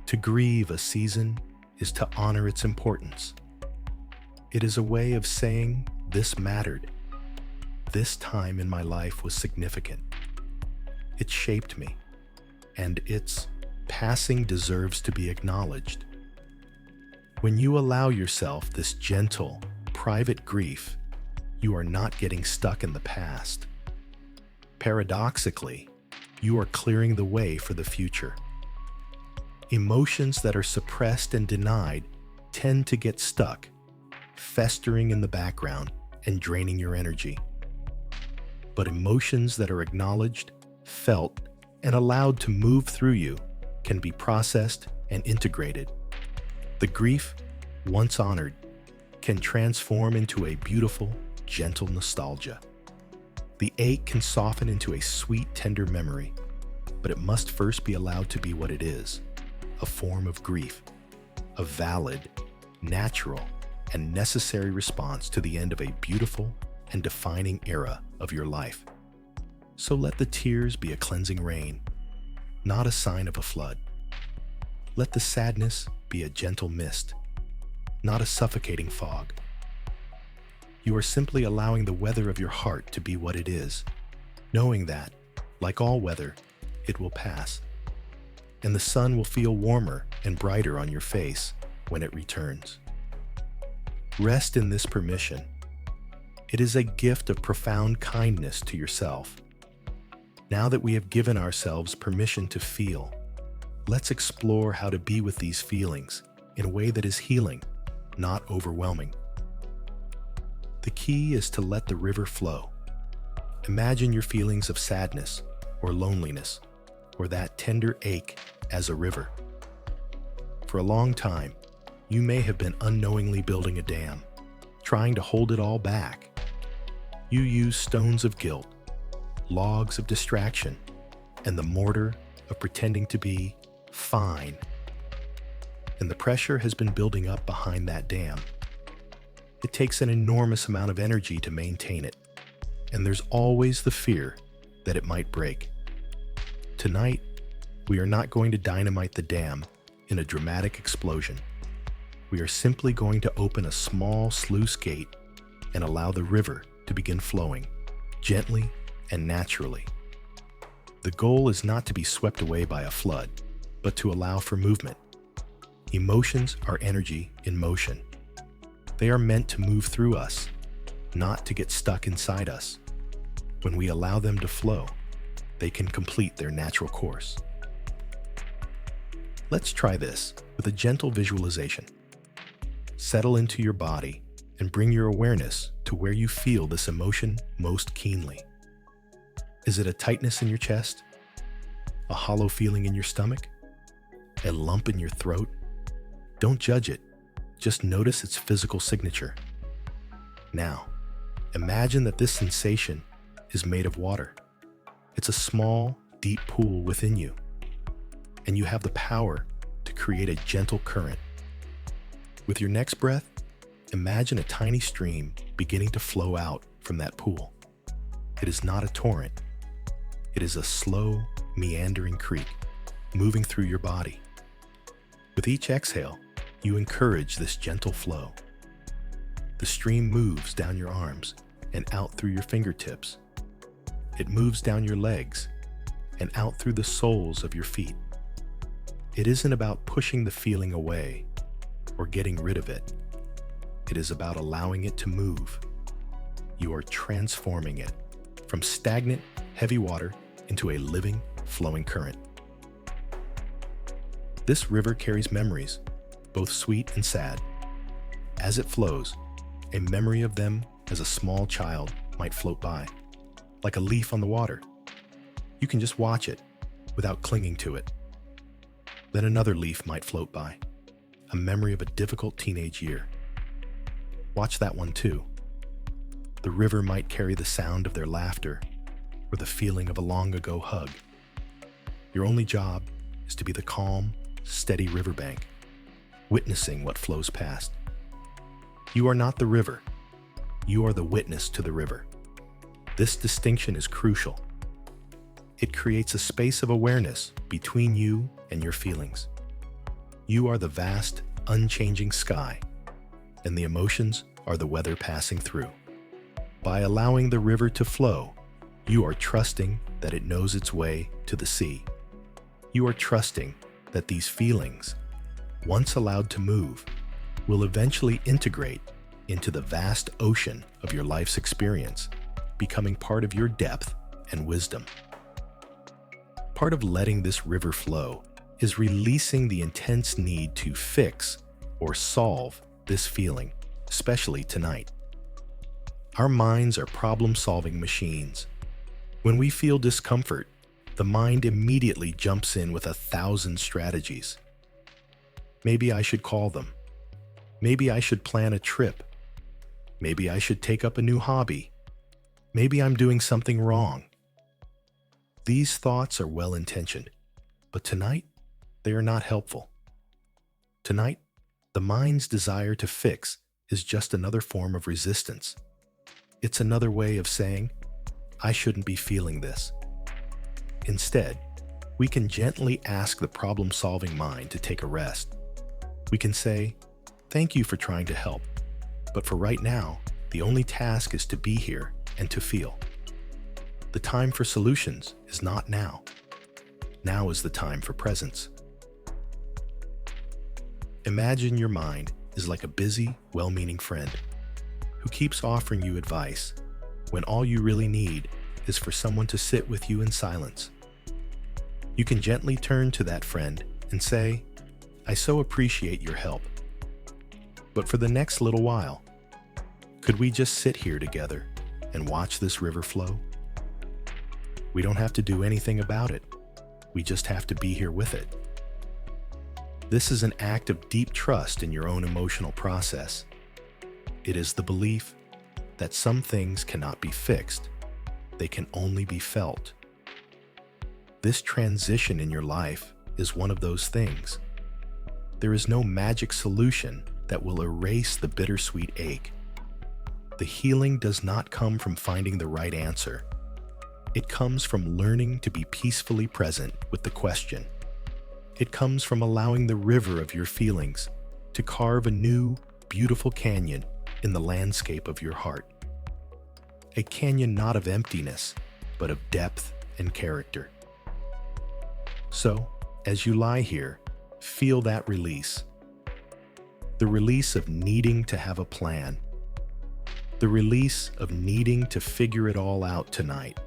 Speaker 1: To grieve a season is to honor its importance. It is a way of saying, "This mattered. This time in my life was significant. It shaped me, and its passing deserves to be acknowledged." When you allow yourself this gentle, private grief, you are not getting stuck in the past. Paradoxically, you are clearing the way for the future. Emotions that are suppressed and denied tend to get stuck, festering in the background and draining your energy. But emotions that are acknowledged, felt, and allowed to move through you can be processed and integrated. The grief, once honored, can transform into a beautiful, gentle nostalgia. The ache can soften into a sweet, tender memory, but it must first be allowed to be what it is, a form of grief, a valid, natural, and necessary response to the end of a beautiful and defining era of your life. So let the tears be a cleansing rain, not a sign of a flood. Let the sadness be a gentle mist, not a suffocating fog. You are simply allowing the weather of your heart to be what it is, knowing that, like all weather, it will pass, and the sun will feel warmer and brighter on your face when it returns. Rest in this permission. It is a gift of profound kindness to yourself. Now that we have given ourselves permission to feel, let's explore how to be with these feelings in a way that is healing, not overwhelming. The key is to let the river flow. Imagine your feelings of sadness or loneliness or that tender ache as a river. For a long time, you may have been unknowingly building a dam, trying to hold it all back. You use stones of guilt, logs of distraction, and the mortar of pretending to be fine. And the pressure has been building up behind that dam. It takes an enormous amount of energy to maintain it, and there's always the fear that it might break. Tonight, we are not going to dynamite the dam in a dramatic explosion. We are simply going to open a small sluice gate and allow the river to begin flowing, gently and naturally. The goal is not to be swept away by a flood, but to allow for movement. Emotions are energy in motion. They are meant to move through us, not to get stuck inside us. When we allow them to flow, they can complete their natural course. Let's try this with a gentle visualization. Settle into your body and bring your awareness to where you feel this emotion most keenly. Is it a tightness in your chest? A hollow feeling in your stomach? A lump in your throat? Don't judge it. Just notice its physical signature. Now, imagine that this sensation is made of water. It's a small, deep pool within you, and you have the power to create a gentle current. With your next breath, imagine a tiny stream beginning to flow out from that pool. It is not a torrent. It is a slow, meandering creek moving through your body. With each exhale, you encourage this gentle flow. The stream moves down your arms and out through your fingertips. It moves down your legs and out through the soles of your feet. It isn't about pushing the feeling away or getting rid of it. It is about allowing it to move. You are transforming it from stagnant, heavy water into a living, flowing current. This river carries memories, both sweet and sad. As it flows, a memory of them as a small child might float by, like a leaf on the water. You can just watch it without clinging to it. Then another leaf might float by, a memory of a difficult teenage year. Watch that one too. The river might carry the sound of their laughter or the feeling of a long ago hug. Your only job is to be the calm, steady riverbank, witnessing what flows past. You are not the river. You are the witness to the river. This distinction is crucial. It creates a space of awareness between you and your feelings. You are the vast, unchanging sky, and the emotions are the weather passing through. By allowing the river to flow, you are trusting that it knows its way to the sea. You are trusting that these feelings, once allowed to move, will eventually integrate into the vast ocean of your life's experience, becoming part of your depth and wisdom. Part of letting this river flow is releasing the intense need to fix or solve this feeling, especially tonight. Our minds are problem-solving machines. When we feel discomfort, the mind immediately jumps in with 1,000 strategies. Maybe I should call them. Maybe I should plan a trip. Maybe I should take up a new hobby. Maybe I'm doing something wrong. These thoughts are well-intentioned, but tonight, they are not helpful. Tonight, the mind's desire to fix is just another form of resistance. It's another way of saying, I shouldn't be feeling this. Instead, we can gently ask the problem-solving mind to take a rest. We can say, thank you for trying to help, but for right now, the only task is to be here and to feel. The time for solutions is not now. Now is the time for presence. Imagine your mind is like a busy, well-meaning friend who keeps offering you advice when all you really need is for someone to sit with you in silence. You can gently turn to that friend and say, I so appreciate your help. But for the next little while, could we just sit here together and watch this river flow? We don't have to do anything about it. We just have to be here with it. This is an act of deep trust in your own emotional process. It is the belief that some things cannot be fixed. They can only be felt. This transition in your life is one of those things. There is no magic solution that will erase the bittersweet ache. The healing does not come from finding the right answer. It comes from learning to be peacefully present with the question. It comes from allowing the river of your feelings to carve a new, beautiful canyon in the landscape of your heart. A canyon not of emptiness, but of depth and character. So, as you lie here, feel that release. The release of needing to have a plan. The release of needing to figure it all out tonight.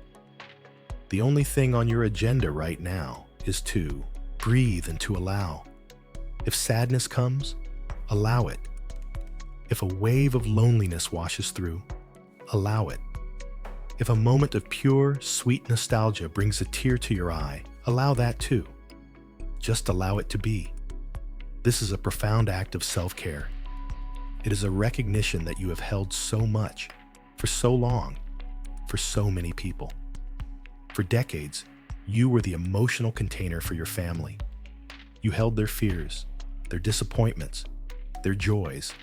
Speaker 1: The only thing on your agenda right now is to breathe and to allow. If sadness comes, allow it. If a wave of loneliness washes through, allow it. If a moment of pure, sweet nostalgia brings a tear to your eye, allow that too. Just allow it to be. This is a profound act of self-care. It is a recognition that you have held so much, for so long, for so many people. For decades, you were the emotional container for your family. You held their fears, their disappointments, their joys,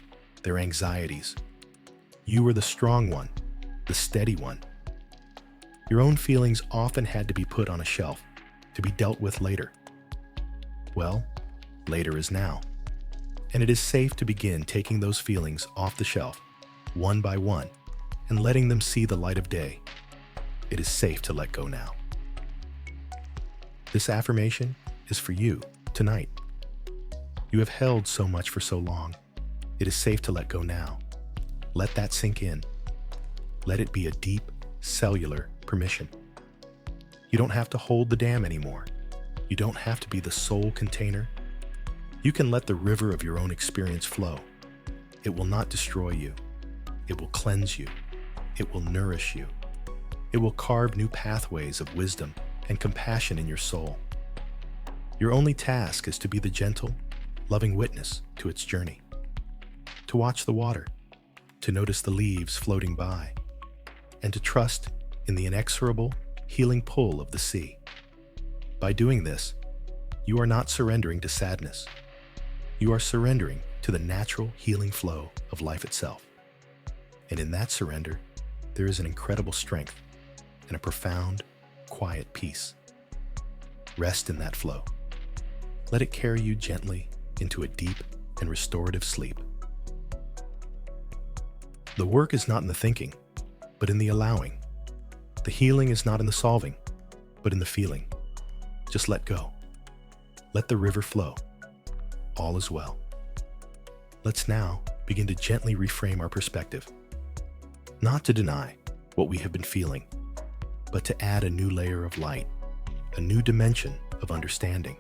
Speaker 1: their anxieties. You were the strong one, the steady one. Your own feelings often had to be put on a shelf, to be dealt with later. Well, later is now. And it is safe to begin taking those feelings off the shelf, one by one, and letting them see the light of day. It is safe to let go now. This affirmation is for you tonight. You have held so much for so long. It is safe to let go now. Let that sink in. Let it be a deep, cellular permission. You don't have to hold the dam anymore. You don't have to be the sole container. You can let the river of your own experience flow. It will not destroy you. It will cleanse you. It will nourish you. It will carve new pathways of wisdom and compassion in your soul. Your only task is to be the gentle, loving witness to its journey. To watch the water, to notice the leaves floating by, and to trust in the inexorable, healing pull of the sea. By doing this, you are not surrendering to sadness. You are surrendering to the natural healing flow of life itself. And in that surrender, there is an incredible strength and a profound, quiet peace. Rest in that flow. Let it carry you gently into a deep and restorative sleep. The work is not in the thinking, but in the allowing. The healing is not in the solving, but in the feeling. Just let go. Let the river flow. All is well. Let's now begin to gently reframe our perspective. Not to deny what we have been feeling, but to add a new layer of light, a new dimension of understanding.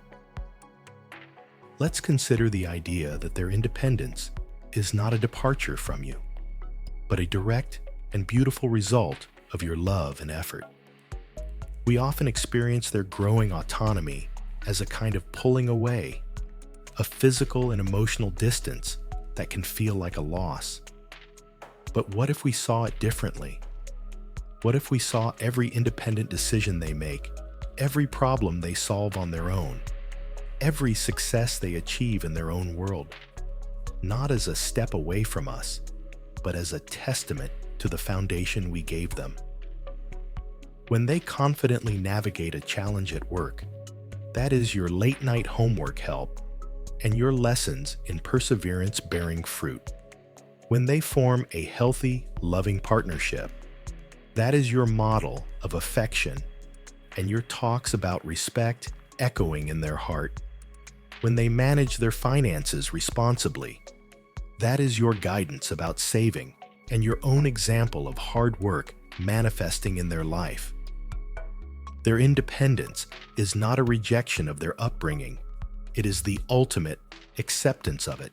Speaker 1: Let's consider the idea that their independence is not a departure from you, but a direct and beautiful result of your love and effort. We often experience their growing autonomy as a kind of pulling away, a physical and emotional distance that can feel like a loss. But what if we saw it differently? What if we saw every independent decision they make, every problem they solve on their own, every success they achieve in their own world, not as a step away from us, but as a testament to the foundation we gave them. When they confidently navigate a challenge at work, that is your late-night homework help and your lessons in perseverance bearing fruit. When they form a healthy, loving partnership, that is your model of affection and your talks about respect echoing in their heart. When they manage their finances responsibly, that is your guidance about saving and your own example of hard work manifesting in their life. Their independence is not a rejection of their upbringing. It is the ultimate acceptance of it.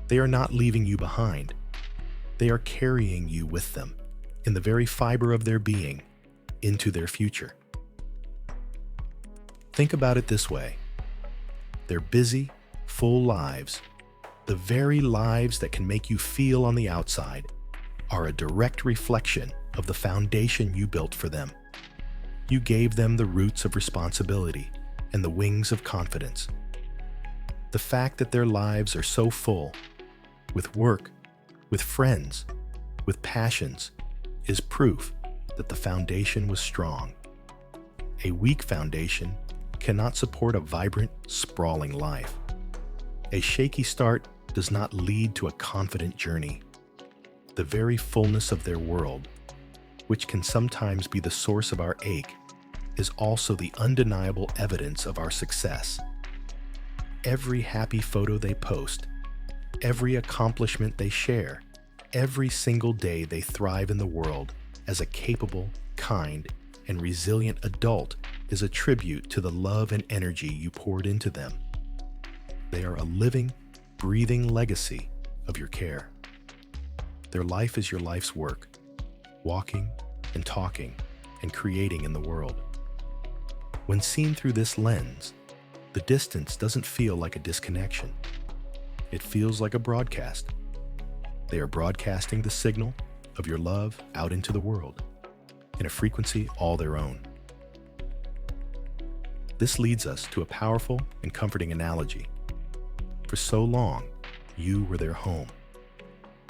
Speaker 1: They are not leaving you behind. They are carrying you with them in the very fiber of their being into their future. Think about it this way. Their busy, full lives, the very lives that can make you feel on the outside, are a direct reflection of the foundation you built for them. You gave them the roots of responsibility and the wings of confidence. The fact that their lives are so full, with work, with friends, with passions, is proof that the foundation was strong. A weak foundation cannot support a vibrant, sprawling life. A shaky start does not lead to a confident journey. The very fullness of their world, which can sometimes be the source of our ache, is also the undeniable evidence of our success. Every happy photo they post, every accomplishment they share, every single day they thrive in the world as a capable, kind, and resilient adult is a tribute to the love and energy you poured into them. They are a living, breathing legacy of your care. Their life is your life's work, walking and talking and creating in the world. When seen through this lens, the distance doesn't feel like a disconnection. It feels like a broadcast. They are broadcasting the signal of your love out into the world in a frequency all their own. This leads us to a powerful and comforting analogy. For so long, you were their home.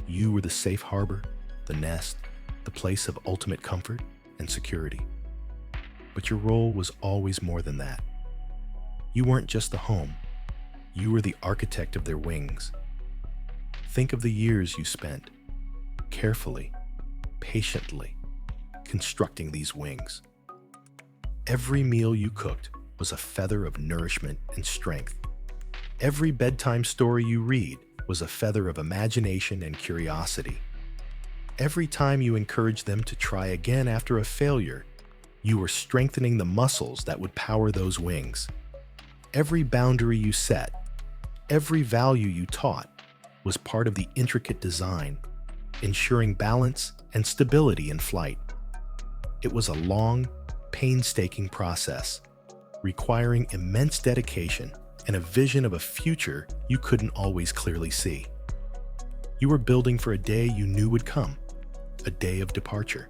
Speaker 1: You were the safe harbor, the nest, the place of ultimate comfort and security. But your role was always more than that. You weren't just the home. You were the architect of their wings. Think of the years you spent, carefully, patiently, constructing these wings. Every meal you cooked was a feather of nourishment and strength. Every bedtime story you read was a feather of imagination and curiosity. Every time you encouraged them to try again after a failure, you were strengthening the muscles that would power those wings. Every boundary you set, every value you taught, was part of the intricate design, ensuring balance and stability in flight. It was a long, painstaking process, requiring immense dedication and a vision of a future you couldn't always clearly see. You were building for a day you knew would come, a day of departure.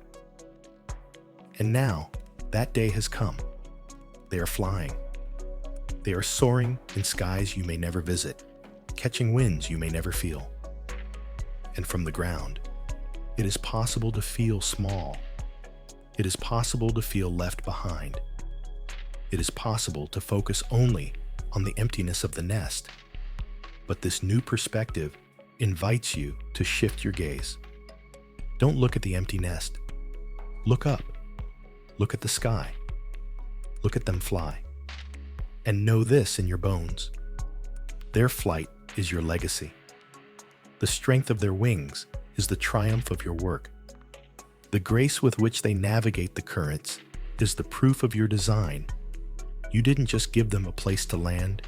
Speaker 1: And now, that day has come. They are flying. They are soaring in skies you may never visit, catching winds you may never feel. And from the ground, it is possible to feel small. It is possible to feel left behind. It is possible to focus only on the emptiness of the nest. But this new perspective invites you to shift your gaze. Don't look at the empty nest. Look up. Look at the sky. Look at them fly. And know this in your bones. Their flight is your legacy. The strength of their wings is the triumph of your work. The grace with which they navigate the currents is the proof of your design. You didn't just give them a place to land,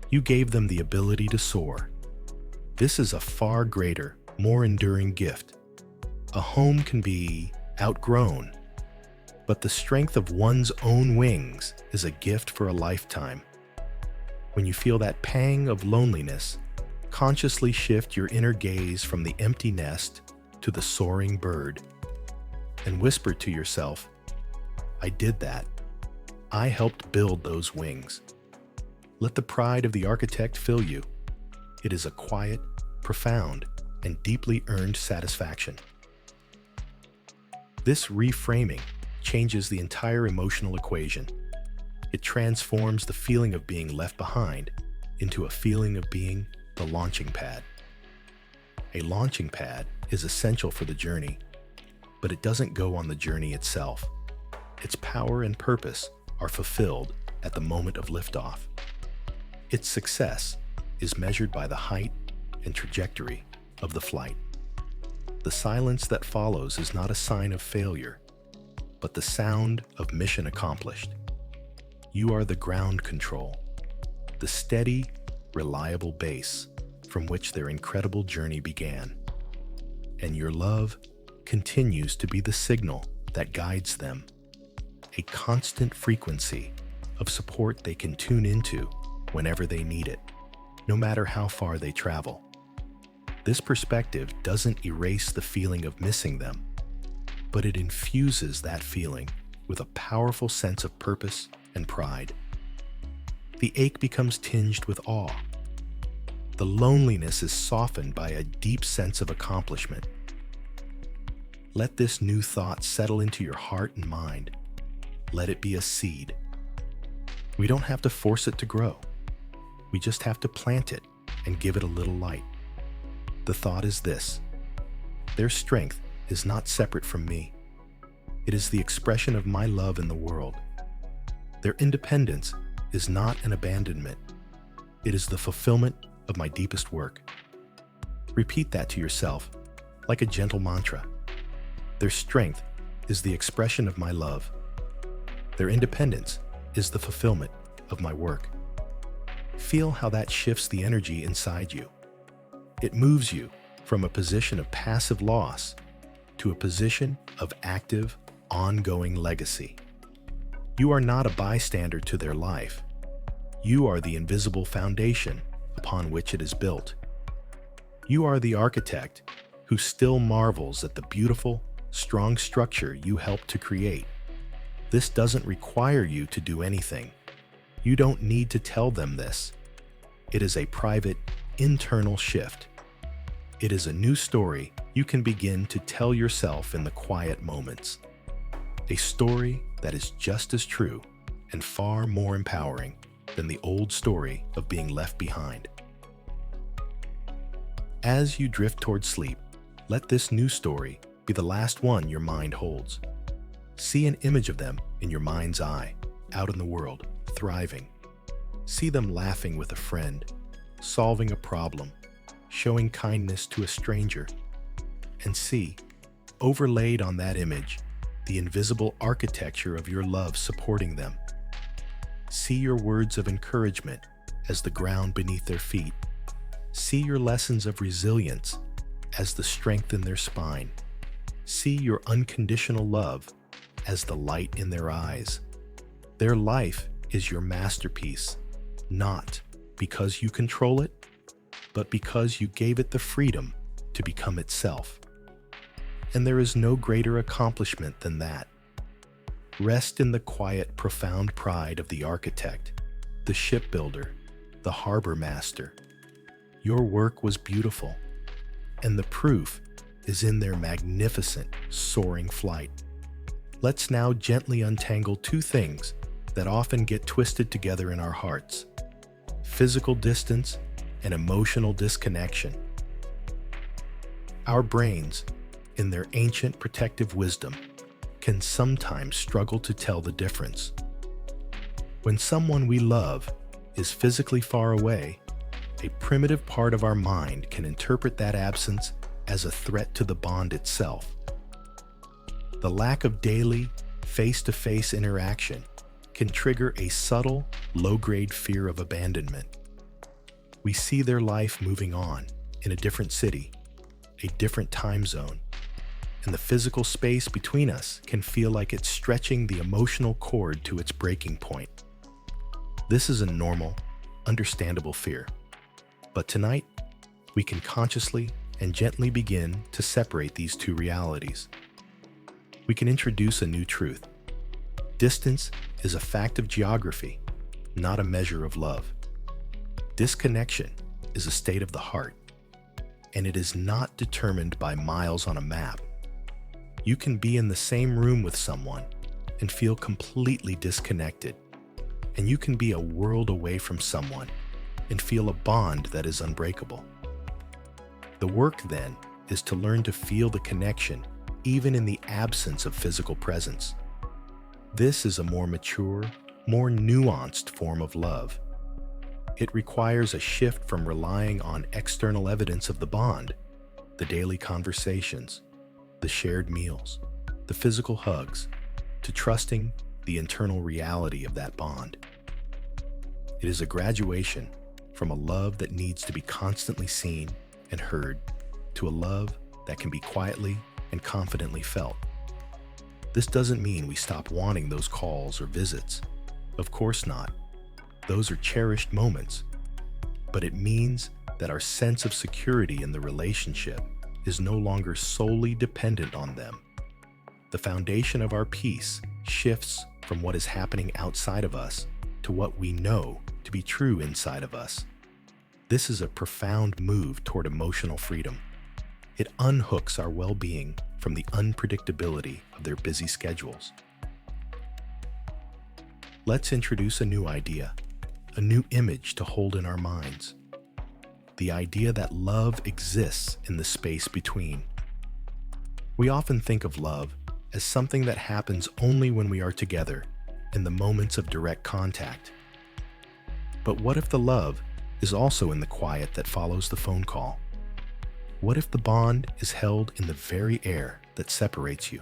Speaker 1: you gave them the ability to soar. This is a far greater, more enduring gift. A home can be outgrown, but the strength of one's own wings is a gift for a lifetime. When you feel that pang of loneliness, consciously shift your inner gaze from the empty nest to the soaring bird, and whisper to yourself, I did that. I helped build those wings. Let the pride of the architect fill you. It is a quiet, profound and deeply earned satisfaction. This reframing changes the entire emotional equation. It transforms the feeling of being left behind into a feeling of being the launching pad. A launching pad is essential for the journey, but it doesn't go on the journey itself. Its power and purpose are fulfilled at the moment of liftoff. Its success is measured by the height and trajectory of the flight. The silence that follows is not a sign of failure, but the sound of mission accomplished. You are the ground control, the steady, reliable base from which their incredible journey began. And your love continues to be the signal that guides them, a constant frequency of support they can tune into whenever they need it, no matter how far they travel. This perspective doesn't erase the feeling of missing them, but it infuses that feeling with a powerful sense of purpose and pride. The ache becomes tinged with awe. The loneliness is softened by a deep sense of accomplishment. Let this new thought settle into your heart and mind. Let it be a seed. We don't have to force it to grow. We just have to plant it and give it a little light. The thought is this: their strength is not separate from me. It is the expression of my love in the world. Their independence is not an abandonment. It is the fulfillment of my deepest work. Repeat that to yourself like a gentle mantra. Their strength is the expression of my love. Their independence is the fulfillment of my work. Feel how that shifts the energy inside you. It moves you from a position of passive loss to a position of active, ongoing legacy. You are not a bystander to their life. You are the invisible foundation upon which it is built. You are the architect who still marvels at the beautiful, strong structure you helped to create. This doesn't require you to do anything. You don't need to tell them this. It is a private, internal shift. It is a new story you can begin to tell yourself in the quiet moments. A story that is just as true and far more empowering than the old story of being left behind. As you drift towards sleep, let this new story be the last one your mind holds. See an image of them in your mind's eye, out in the world, thriving. See them laughing with a friend, solving a problem, showing kindness to a stranger. And see, overlaid on that image, the invisible architecture of your love supporting them. See your words of encouragement as the ground beneath their feet. See your lessons of resilience as the strength in their spine. See your unconditional love as the light in their eyes. Their life is your masterpiece, not because you control it, but because you gave it the freedom to become itself. And there is no greater accomplishment than that. Rest in the quiet, profound pride of the architect, the shipbuilder, the harbor master. Your work was beautiful, and the proof is in their magnificent, soaring flight. Let's now gently untangle two things that often get twisted together in our hearts: physical distance and emotional disconnection. Our brains, in their ancient protective wisdom, can sometimes struggle to tell the difference. When someone we love is physically far away, a primitive part of our mind can interpret that absence as a threat to the bond itself. The lack of daily, face-to-face interaction can trigger a subtle, low-grade fear of abandonment. We see their life moving on in a different city, a different time zone, and the physical space between us can feel like it's stretching the emotional cord to its breaking point. This is a normal, understandable fear. But tonight, we can consciously and gently begin to separate these two realities. We can introduce a new truth. Distance is a fact of geography, not a measure of love. Disconnection is a state of the heart. and it is not determined by miles on a map. You can be in the same room with someone and feel completely disconnected, and you can be a world away from someone and feel a bond that is unbreakable. The work, then, is to learn to feel the connection even in the absence of physical presence. This is a more mature, more nuanced form of love. It requires a shift from relying on external evidence of the bond, the daily conversations, the shared meals, the physical hugs, to trusting the internal reality of that bond. It is a graduation from a love that needs to be constantly seen and heard to a love that can be quietly and confidently felt. This doesn't mean we stop wanting those calls or visits. Of course not. Those are cherished moments. But it means that our sense of security in the relationship is no longer solely dependent on them. The foundation of our peace shifts from what is happening outside of us to what we know to be true inside of us. This is a profound move toward emotional freedom. It unhooks our well-being from the unpredictability of their busy schedules. Let's introduce a new idea, a new image to hold in our minds. The idea that love exists in the space between. We often think of love as something that happens only when we are together, in the moments of direct contact. But what if the love is also in the quiet that follows the phone call? What if the bond is held in the very air that separates you?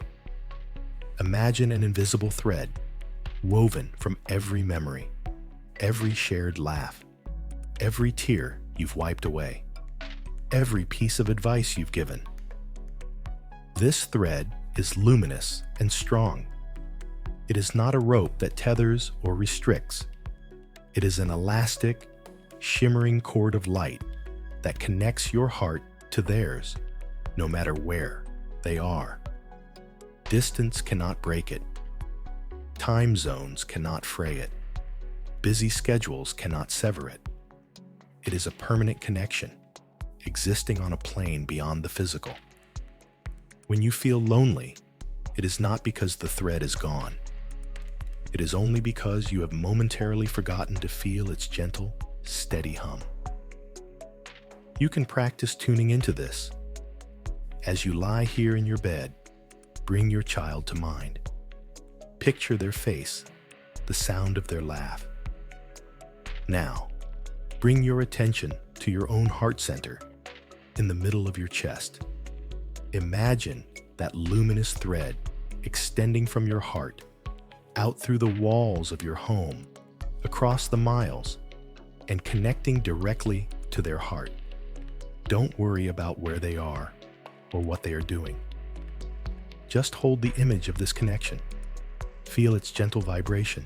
Speaker 1: Imagine an invisible thread, woven from every memory, every shared laugh, every tear you've wiped away, every piece of advice you've given. This thread is luminous and strong. It is not a rope that tethers or restricts. It is an elastic, shimmering cord of light that connects your heart to theirs, no matter where they are. Distance cannot break it. Time zones cannot fray it. Busy schedules cannot sever it. It is a permanent connection, existing on a plane beyond the physical. When you feel lonely, it is not because the thread is gone. It is only because you have momentarily forgotten to feel its gentle, steady hum. You can practice tuning into this. As you lie here in your bed, bring your child to mind. Picture their face, the sound of their laugh. Now, bring your attention to your own heart center, in the middle of your chest. Imagine that luminous thread extending from your heart, out through the walls of your home, across the miles, and connecting directly to their heart. Don't worry about where they are or what they are doing. Just hold the image of this connection. Feel its gentle vibration.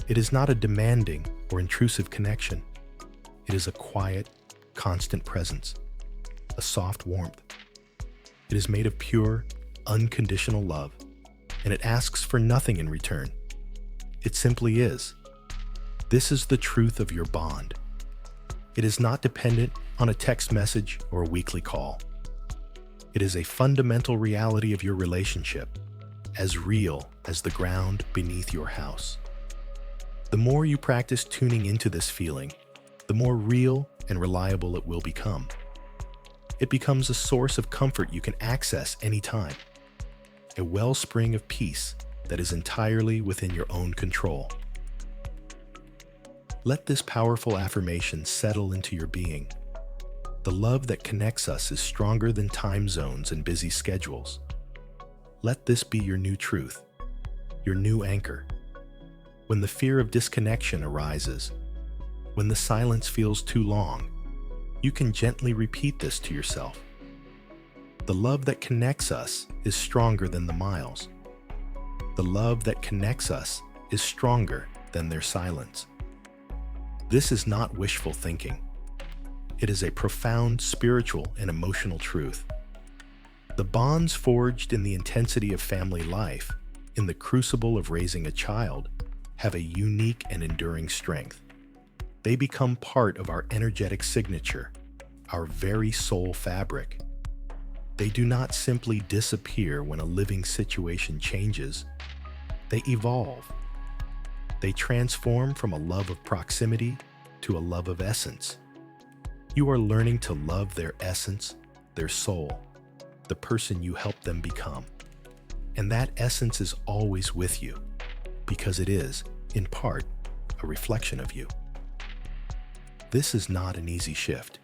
Speaker 1: It is not a demanding or intrusive connection. It is a quiet, constant presence, a soft warmth. It is made of pure, unconditional love, and it asks for nothing in return. It simply is. This is the truth of your bond. It is not dependent on a text message or a weekly call. It is a fundamental reality of your relationship, as real as the ground beneath your house. The more you practice tuning into this feeling, the more real and reliable it will become. It becomes a source of comfort you can access anytime, a wellspring of peace that is entirely within your own control. Let this powerful affirmation settle into your being. The love that connects us is stronger than time zones and busy schedules. Let this be your new truth, your new anchor. When the fear of disconnection arises, when the silence feels too long, you can gently repeat this to yourself. The love that connects us is stronger than the miles. The love that connects us is stronger than their silence. This is not wishful thinking. It is a profound spiritual and emotional truth. The bonds forged in the intensity of family life, in the crucible of raising a child, have a unique and enduring strength. They become part of our energetic signature, our very soul fabric. They do not simply disappear when a living situation changes. They evolve. They transform from a love of proximity to a love of essence. You are learning to love their essence, their soul, the person you help them become. And that essence is always with you, because it is, in part, a reflection of you. This is not an easy shift.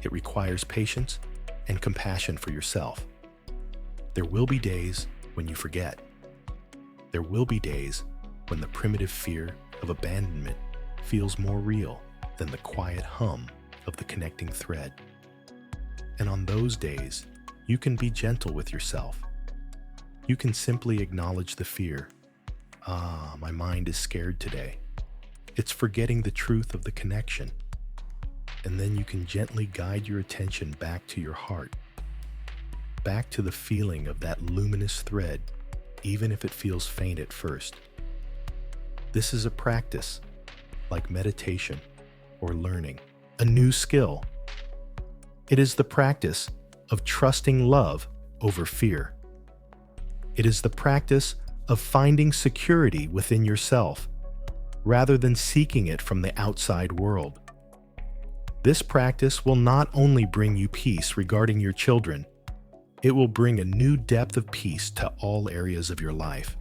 Speaker 1: It requires patience and compassion for yourself. There will be days when you forget. There will be days when the primitive fear of abandonment feels more real than the quiet hum of the connecting thread. And on those days, you can be gentle with yourself. You can simply acknowledge the fear. My mind is scared today. It's forgetting the truth of the connection. And then you can gently guide your attention back to your heart, back to the feeling of that luminous thread, even if it feels faint at first. This is a practice, like meditation or learning a new skill. It is the practice of trusting love over fear. It is the practice of finding security within yourself, rather than seeking it from the outside world. This practice will not only bring you peace regarding your children, it will bring a new depth of peace to all areas of your life.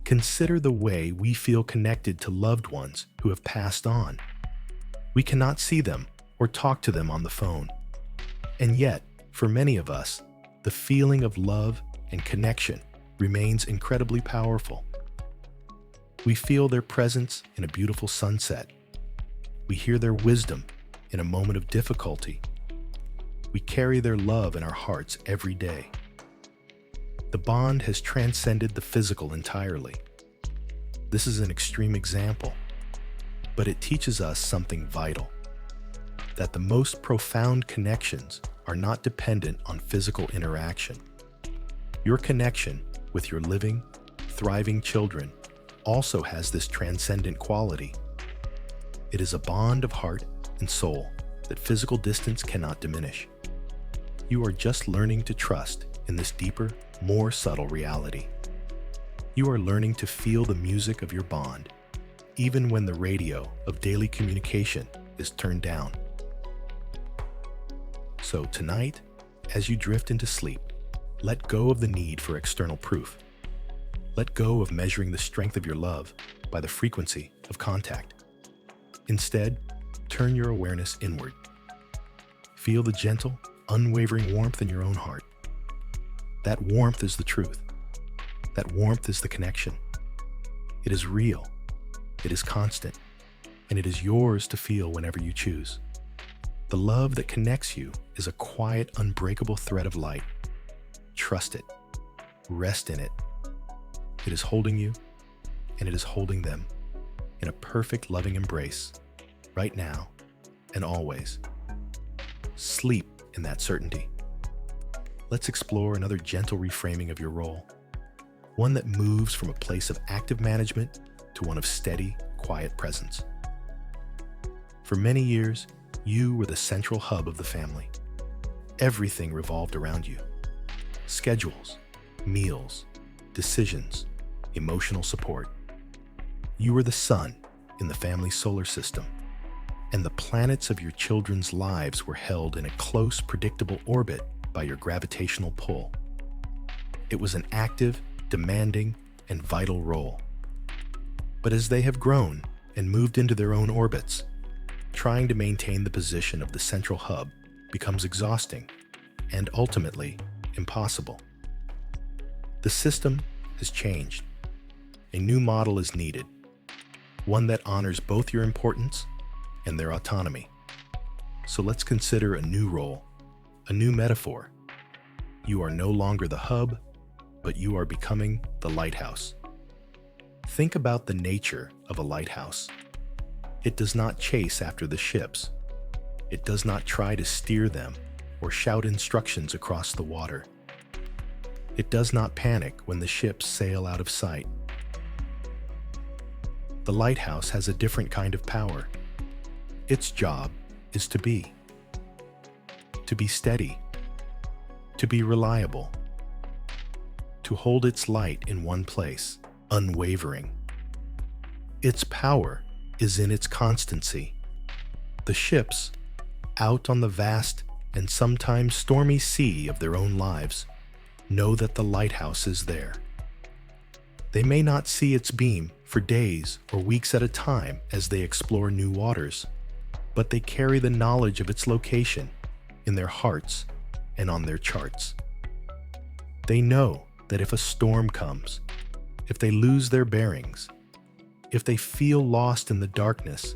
Speaker 1: Consider the way we feel connected to loved ones who have passed on. We cannot see them or talk to them on the phone. And yet, for many of us, the feeling of love and connection remains incredibly powerful. We feel their presence in a beautiful sunset. We hear their wisdom in a moment of difficulty. We carry their love in our hearts every day. The bond has transcended the physical entirely. This is an extreme example, but it teaches us something vital, that the most profound connections are not dependent on physical interaction. Your connection with your living, thriving children also has this transcendent quality. It is a bond of heart and soul that physical distance cannot diminish. You are just learning to trust in this deeper, more subtle reality. You are learning to feel the music of your bond, even when the radio of daily communication is turned down. So tonight, as you drift into sleep, let go of the need for external proof. Let go of measuring the strength of your love by the frequency of contact. Instead, turn your awareness inward. Feel the gentle, unwavering warmth in your own heart. That warmth is the truth. That warmth is the connection. It is real. It is constant. And it is yours to feel whenever you choose. The love that connects you is a quiet, unbreakable thread of light. Trust it. Rest in it. It is holding you, and it is holding them in a perfect, loving embrace, right now and always. Sleep in that certainty. Let's explore another gentle reframing of your role, one that moves from a place of active management to one of steady, quiet presence. For many years, you were the central hub of the family. Everything revolved around you. Schedules, meals, decisions, emotional support. You were the sun in the family solar system, and the planets of your children's lives were held in a close, predictable orbit by your gravitational pull. It was an active, demanding, and vital role. But as they have grown and moved into their own orbits, trying to maintain the position of the central hub becomes exhausting and ultimately impossible. The system has changed. A new model is needed, one that honors both your importance and their autonomy. So let's consider a new role, a new metaphor. You are no longer the hub, but you are becoming the lighthouse. Think about the nature of a lighthouse. It does not chase after the ships. It does not try to steer them or shout instructions across the water. It does not panic when the ships sail out of sight. The lighthouse has a different kind of power. Its job is to be steady, to be reliable, to hold its light in one place, unwavering. Its power is in its constancy. The ships, out on the vast and sometimes stormy sea of their own lives, know that the lighthouse is there. They may not see its beam for days or weeks at a time as they explore new waters, but they carry the knowledge of its location in their hearts and on their charts. They know that if a storm comes, if they lose their bearings, if they feel lost in the darkness,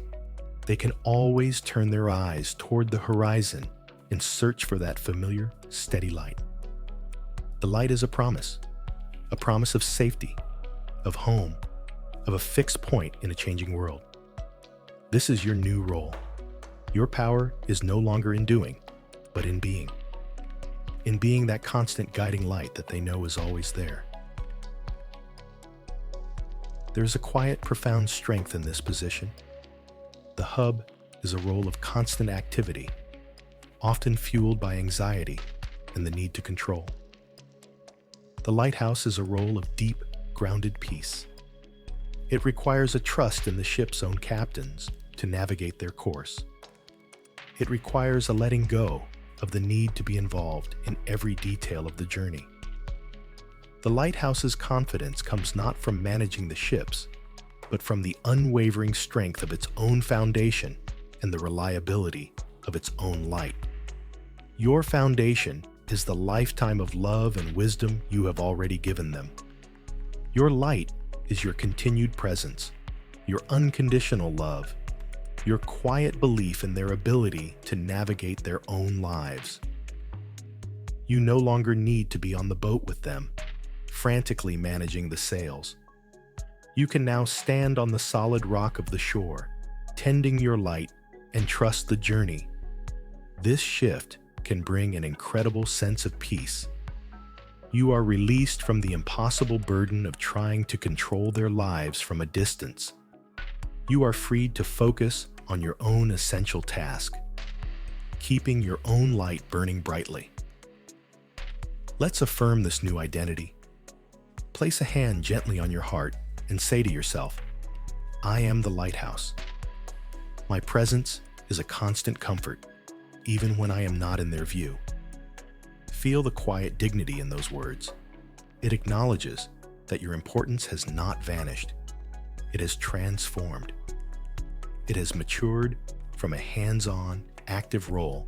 Speaker 1: they can always turn their eyes toward the horizon and search for that familiar, steady light. The light is a promise of safety, of home, of a fixed point in a changing world. This is your new role. Your power is no longer in doing, but in being that constant guiding light that they know is always there. There's a quiet, profound strength in this position. The hub is a role of constant activity, often fueled by anxiety and the need to control. The lighthouse is a role of deep, grounded peace. It requires a trust in the ship's own captains to navigate their course. It requires a letting go of the need to be involved in every detail of the journey. The lighthouse's confidence comes not from managing the ships, but from the unwavering strength of its own foundation and the reliability of its own light. Your foundation is the lifetime of love and wisdom you have already given them. Your light is your continued presence, your unconditional love, your quiet belief in their ability to navigate their own lives. You no longer need to be on the boat with them, frantically managing the sails. You can now stand on the solid rock of the shore, tending your light, and trust the journey. This shift can bring an incredible sense of peace. You are released from the impossible burden of trying to control their lives from a distance. You are freed to focus on your own essential task, keeping your own light burning brightly. Let's affirm this new identity. Place a hand gently on your heart and say to yourself, I am the lighthouse. My presence is a constant comfort, even when I am not in their view. Feel the quiet dignity in those words. It acknowledges that your importance has not vanished. It has transformed. It has matured from a hands-on, active role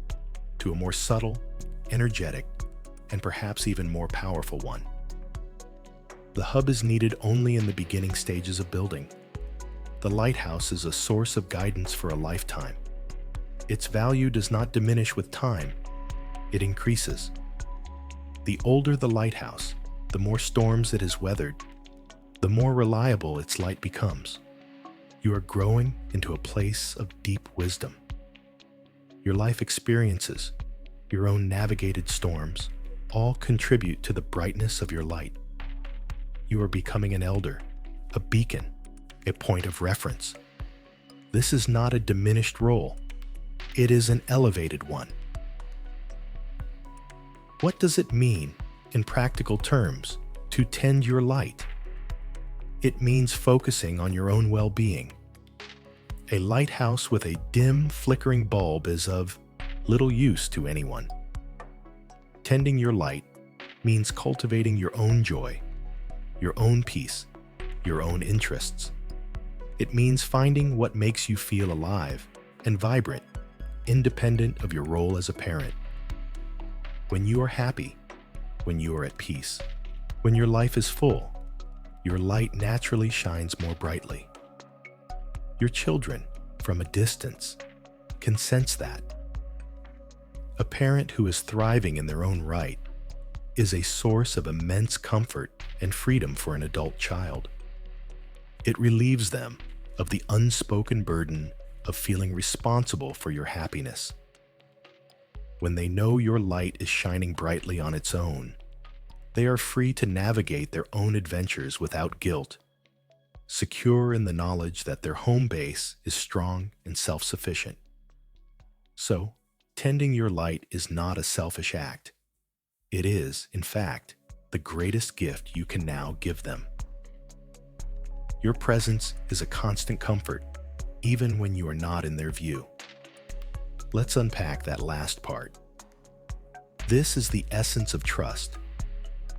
Speaker 1: to a more subtle, energetic, and perhaps even more powerful one. The hub is needed only in the beginning stages of building. The lighthouse is a source of guidance for a lifetime. Its value does not diminish with time, it increases. The older the lighthouse, the more storms it has weathered, the more reliable its light becomes. You are growing into a place of deep wisdom. Your life experiences, your own navigated storms, all contribute to the brightness of your light. You are becoming an elder, a beacon, a point of reference. This is not a diminished role. It is an elevated one. What does it mean, in practical terms, to tend your light? It means focusing on your own well-being. A lighthouse with a dim, flickering bulb is of little use to anyone. Tending your light means cultivating your own joy, your own peace, your own interests. It means finding what makes you feel alive and vibrant, independent of your role as a parent. When you are happy, when you are at peace, when your life is full, your light naturally shines more brightly. Your children, from a distance, can sense that. A parent who is thriving in their own right is a source of immense comfort and freedom for an adult child. It relieves them of the unspoken burden of feeling responsible for your happiness. When they know your light is shining brightly on its own, they are free to navigate their own adventures without guilt, secure in the knowledge that their home base is strong and self-sufficient. So, tending your light is not a selfish act. It is, in fact, the greatest gift you can now give them. Your presence is a constant comfort, even when you are not in their view. Let's unpack that last part. This is the essence of trust.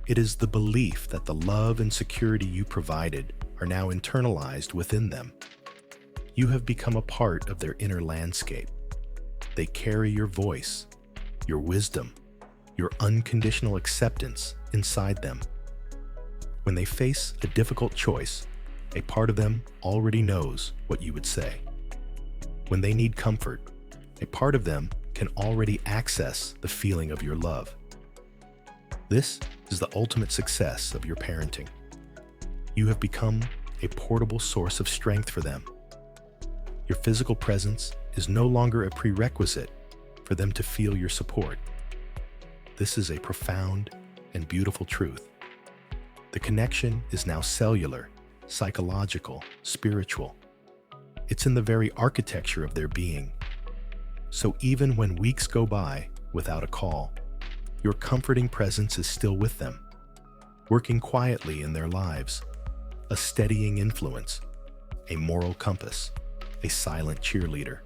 Speaker 1: It is the belief that the love and security you provided are now internalized within them. You have become a part of their inner landscape. They carry your voice, your wisdom, your unconditional acceptance inside them. When they face a difficult choice, a part of them already knows what you would say. When they need comfort, a part of them can already access the feeling of your love. This is the ultimate success of your parenting. You have become a portable source of strength for them. Your physical presence is no longer a prerequisite for them to feel your support. This is a profound and beautiful truth. The connection is now cellular, psychological, spiritual. It's in the very architecture of their being. So even when weeks go by without a call, your comforting presence is still with them, working quietly in their lives, a steadying influence, a moral compass, a silent cheerleader.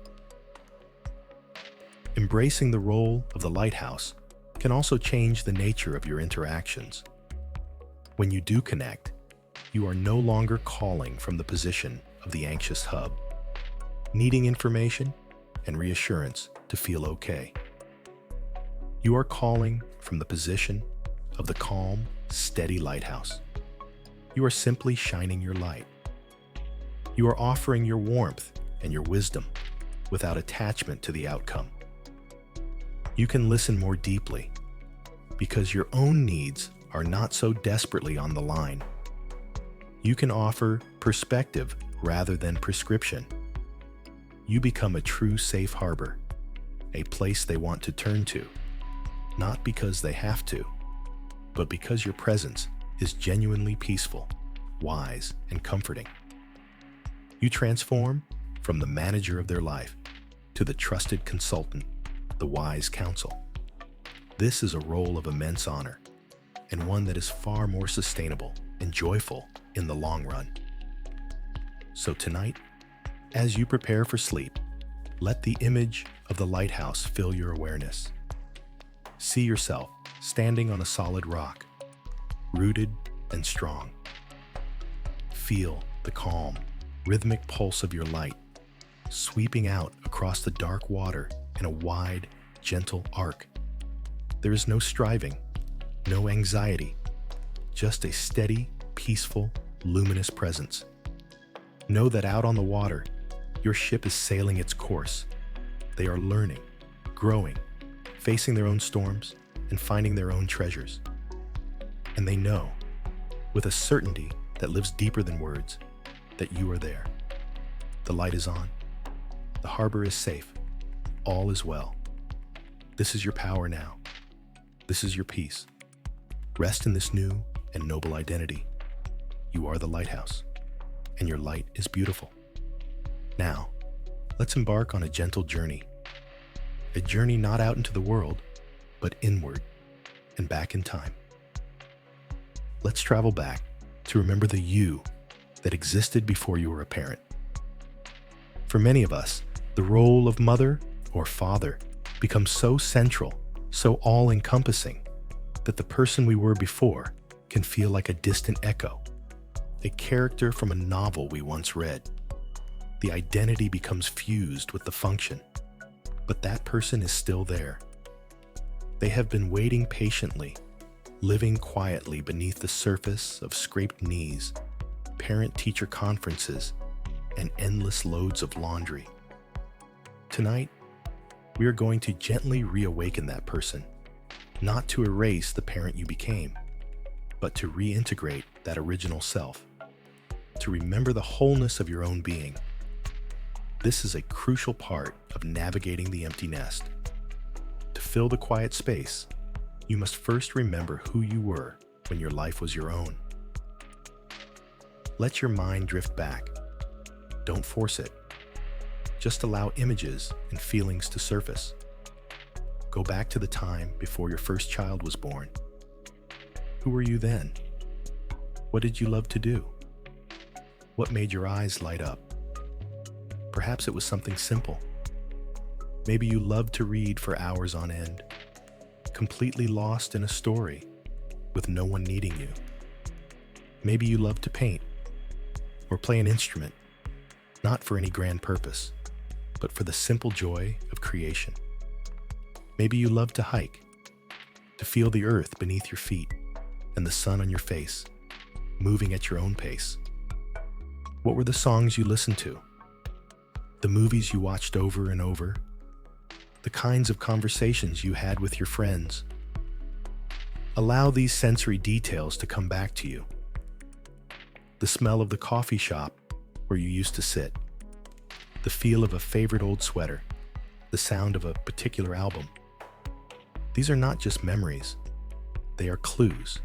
Speaker 1: Embracing the role of the lighthouse can also change the nature of your interactions. When you do connect, you are no longer calling from the position of the anxious hub, needing information and reassurance to feel okay. You are calling from the position of the calm, steady lighthouse. You are simply shining your light. You are offering your warmth and your wisdom without attachment to the outcome. You can listen more deeply because your own needs are not so desperately on the line. You can offer perspective rather than prescription. You become a true safe harbor, a place they want to turn to, not because they have to, but because your presence is genuinely peaceful, wise, and comforting. You transform from the manager of their life to the trusted consultant, the wise counsel. This is a role of immense honor, and one that is far more sustainable and joyful in the long run. So tonight, as you prepare for sleep, let the image of the lighthouse fill your awareness. See yourself standing on a solid rock, rooted and strong. Feel the calm, rhythmic pulse of your light, sweeping out across the dark water in a wide, gentle arc. There is no striving, no anxiety, just a steady, peaceful, luminous presence. Know that out on the water, your ship is sailing its course. They are learning, growing, facing their own storms, and finding their own treasures. And they know, with a certainty that lives deeper than words, that you are there. The light is on. The harbor is safe. All is well. This is your power now. This is your peace. Rest in this new and noble identity. You are the lighthouse, and your light is beautiful. Now, let's embark on a gentle journey. A journey not out into the world, but inward and back in time. Let's travel back to remember the you that existed before you were a parent. For many of us, the role of mother or father becomes so central, so all-encompassing, that the person we were before can feel like a distant echo, a character from a novel we once read. The identity becomes fused with the function, but that person is still there. They have been waiting patiently, living quietly beneath the surface of scraped knees, parent-teacher conferences, and endless loads of laundry. Tonight, we are going to gently reawaken that person, not to erase the parent you became, but to reintegrate that original self, to remember the wholeness of your own being. This is a crucial part of navigating the empty nest. To fill the quiet space, you must first remember who you were when your life was your own. Let your mind drift back. Don't force it. Just allow images and feelings to surface. Go back to the time before your first child was born. Who were you then? What did you love to do? What made your eyes light up? Perhaps it was something simple. Maybe you loved to read for hours on end, completely lost in a story with no one needing you. Maybe you loved to paint or play an instrument, not for any grand purpose, but for the simple joy of creation. Maybe you loved to hike, to feel the earth beneath your feet and the sun on your face, moving at your own pace. What were the songs you listened to? The movies you watched over and over? The kinds of conversations you had with your friends? Allow these sensory details to come back to you. The smell of the coffee shop where you used to sit, the feel of a favorite old sweater, the sound of a particular album. These are not just memories, they are clues.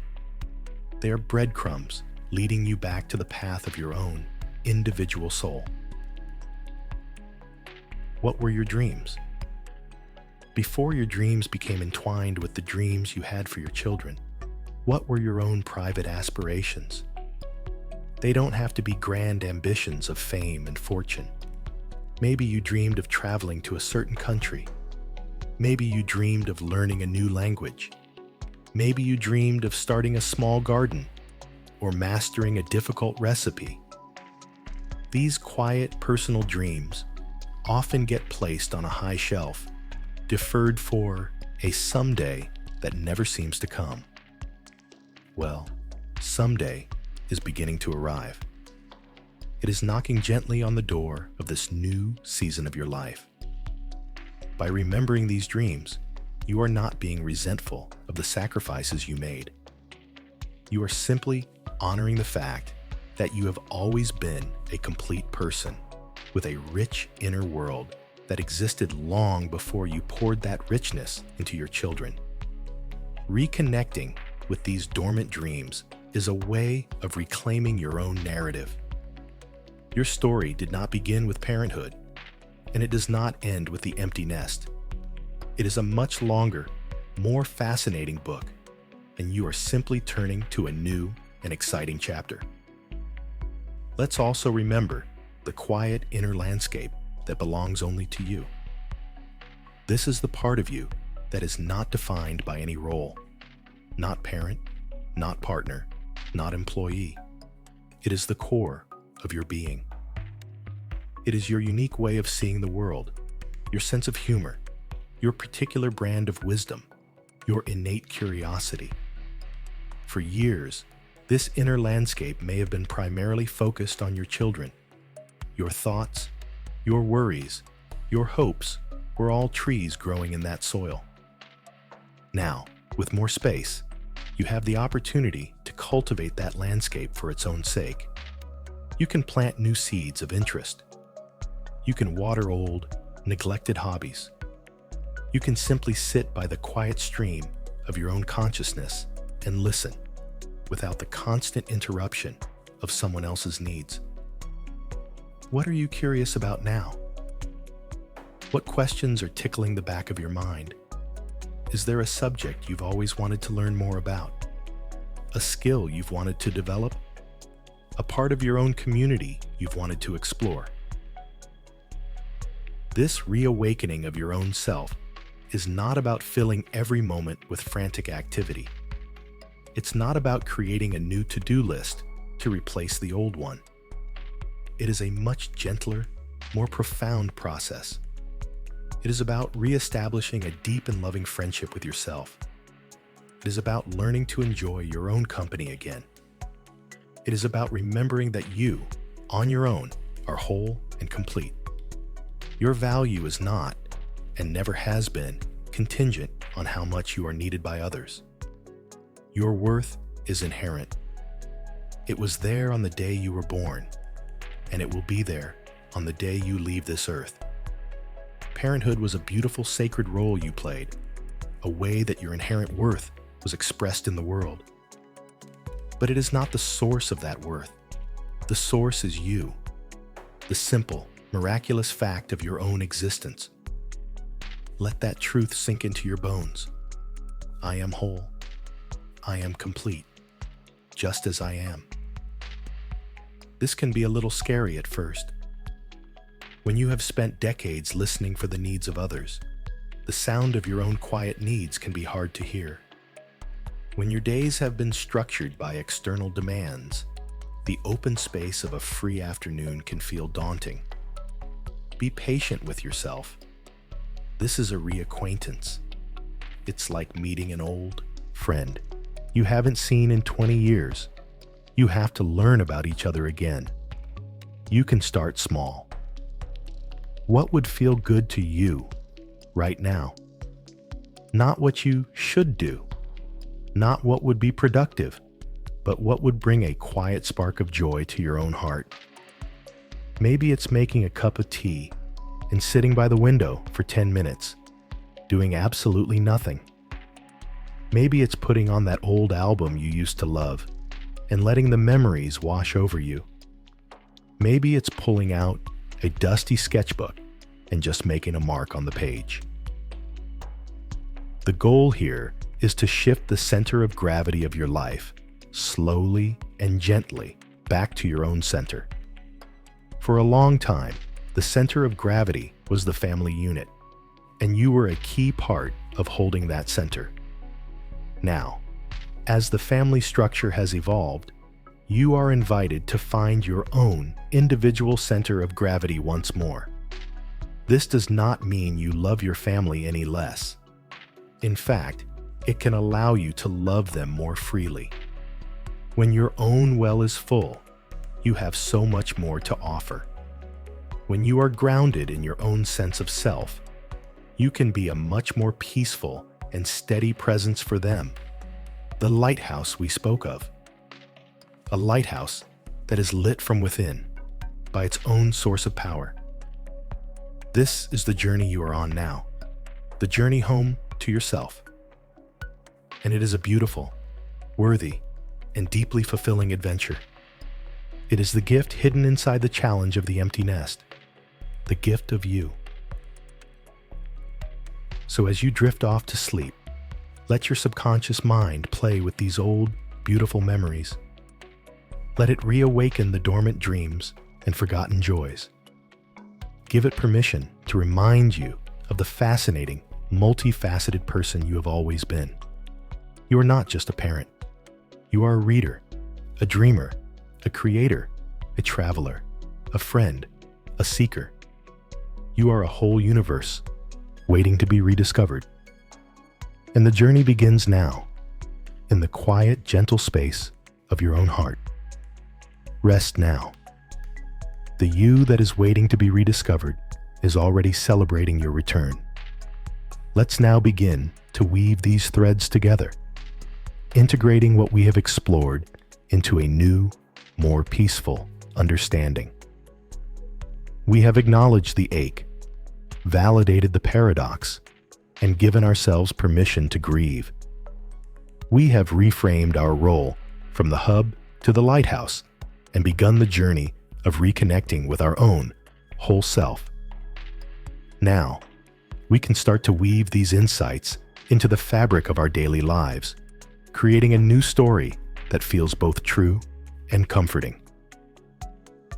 Speaker 1: They are breadcrumbs leading you back to the path of your own individual soul. What were your dreams? Before your dreams became entwined with the dreams you had for your children, what were your own private aspirations? They don't have to be grand ambitions of fame and fortune. Maybe you dreamed of traveling to a certain country. Maybe you dreamed of learning a new language. Maybe you dreamed of starting a small garden or mastering a difficult recipe. These quiet, personal dreams often get placed on a high shelf, deferred for a someday that never seems to come. Well, someday is beginning to arrive. It is knocking gently on the door of this new season of your life. By remembering these dreams, you are not being resentful of the sacrifices you made. You are simply honoring the fact that you have always been a complete person with a rich inner world that existed long before you poured that richness into your children. Reconnecting with these dormant dreams is a way of reclaiming your own narrative. Your story did not begin with parenthood, and it does not end with the empty nest. It is a much longer, more fascinating book, and you are simply turning to a new and exciting chapter. Let's also remember the quiet inner landscape that belongs only to you. This is the part of you that is not defined by any role, not parent, not partner, not employee. It is the core of your being. It is your unique way of seeing the world, your sense of humor, your particular brand of wisdom, your innate curiosity. For years, this inner landscape may have been primarily focused on your children. Your thoughts, your worries, your hopes were all trees growing in that soil. Now, with more space, you have the opportunity to cultivate that landscape for its own sake. You can plant new seeds of interest. You can water old, neglected hobbies. You can simply sit by the quiet stream of your own consciousness and listen without the constant interruption of someone else's needs. What are you curious about now? What questions are tickling the back of your mind? Is there a subject you've always wanted to learn more about? A skill you've wanted to develop? A part of your own community you've wanted to explore? This reawakening of your own self is not about filling every moment with frantic activity. It's not about creating a new to-do list to replace the old one. It is a much gentler, more profound process. It is about reestablishing a deep and loving friendship with yourself. It is about learning to enjoy your own company again. It is about remembering that you, on your own, are whole and complete. Your value is not, and never has been, contingent on how much you are needed by others. Your worth is inherent. It was there on the day you were born, and it will be there on the day you leave this earth. Parenthood was a beautiful sacred role you played, a way that your inherent worth was expressed in the world. But it is not the source of that worth. The source is you, the simple, miraculous fact of your own existence. Let that truth sink into your bones. I am whole. I am complete, just as I am. This can be a little scary at first. When you have spent decades listening for the needs of others, the sound of your own quiet needs can be hard to hear. When your days have been structured by external demands, the open space of a free afternoon can feel daunting. Be patient with yourself. This is a reacquaintance. It's like meeting an old friend you haven't seen in 20 years. You have to learn about each other again. You can start small. What would feel good to you right now? Not what you should do, not what would be productive, but what would bring a quiet spark of joy to your own heart. Maybe it's making a cup of tea and sitting by the window for 10 minutes, doing absolutely nothing. Maybe it's putting on that old album you used to love and letting the memories wash over you. Maybe it's pulling out a dusty sketchbook and just making a mark on the page. The goal here is to shift the center of gravity of your life slowly and gently back to your own center. For a long time, the center of gravity was the family unit, and you were a key part of holding that center. Now, as the family structure has evolved, you are invited to find your own individual center of gravity once more. This does not mean you love your family any less. In fact, it can allow you to love them more freely. When your own well is full, you have so much more to offer. When you are grounded in your own sense of self, you can be a much more peaceful and steady presence for them. The lighthouse we spoke of. A lighthouse that is lit from within by its own source of power. This is the journey you are on now, the journey home to yourself. And it is a beautiful, worthy, and deeply fulfilling adventure. It is the gift hidden inside the challenge of the empty nest, the gift of you. So as you drift off to sleep, let your subconscious mind play with these old, beautiful memories. Let it reawaken the dormant dreams and forgotten joys. Give it permission to remind you of the fascinating, multifaceted person you have always been. You are not just a parent. You are a reader, a dreamer, a creator, a traveler, a friend, a seeker. You are a whole universe, waiting to be rediscovered. And the journey begins now, in the quiet, gentle space of your own heart. Rest now. The you that is waiting to be rediscovered is already celebrating your return. Let's now begin to weave these threads together, integrating what we have explored into a new, more peaceful understanding. We have acknowledged the ache, validated the paradox, and given ourselves permission to grieve. We have reframed our role from the hub to the lighthouse and begun the journey of reconnecting with our own whole self. Now, we can start to weave these insights into the fabric of our daily lives, creating a new story that feels both true and comforting.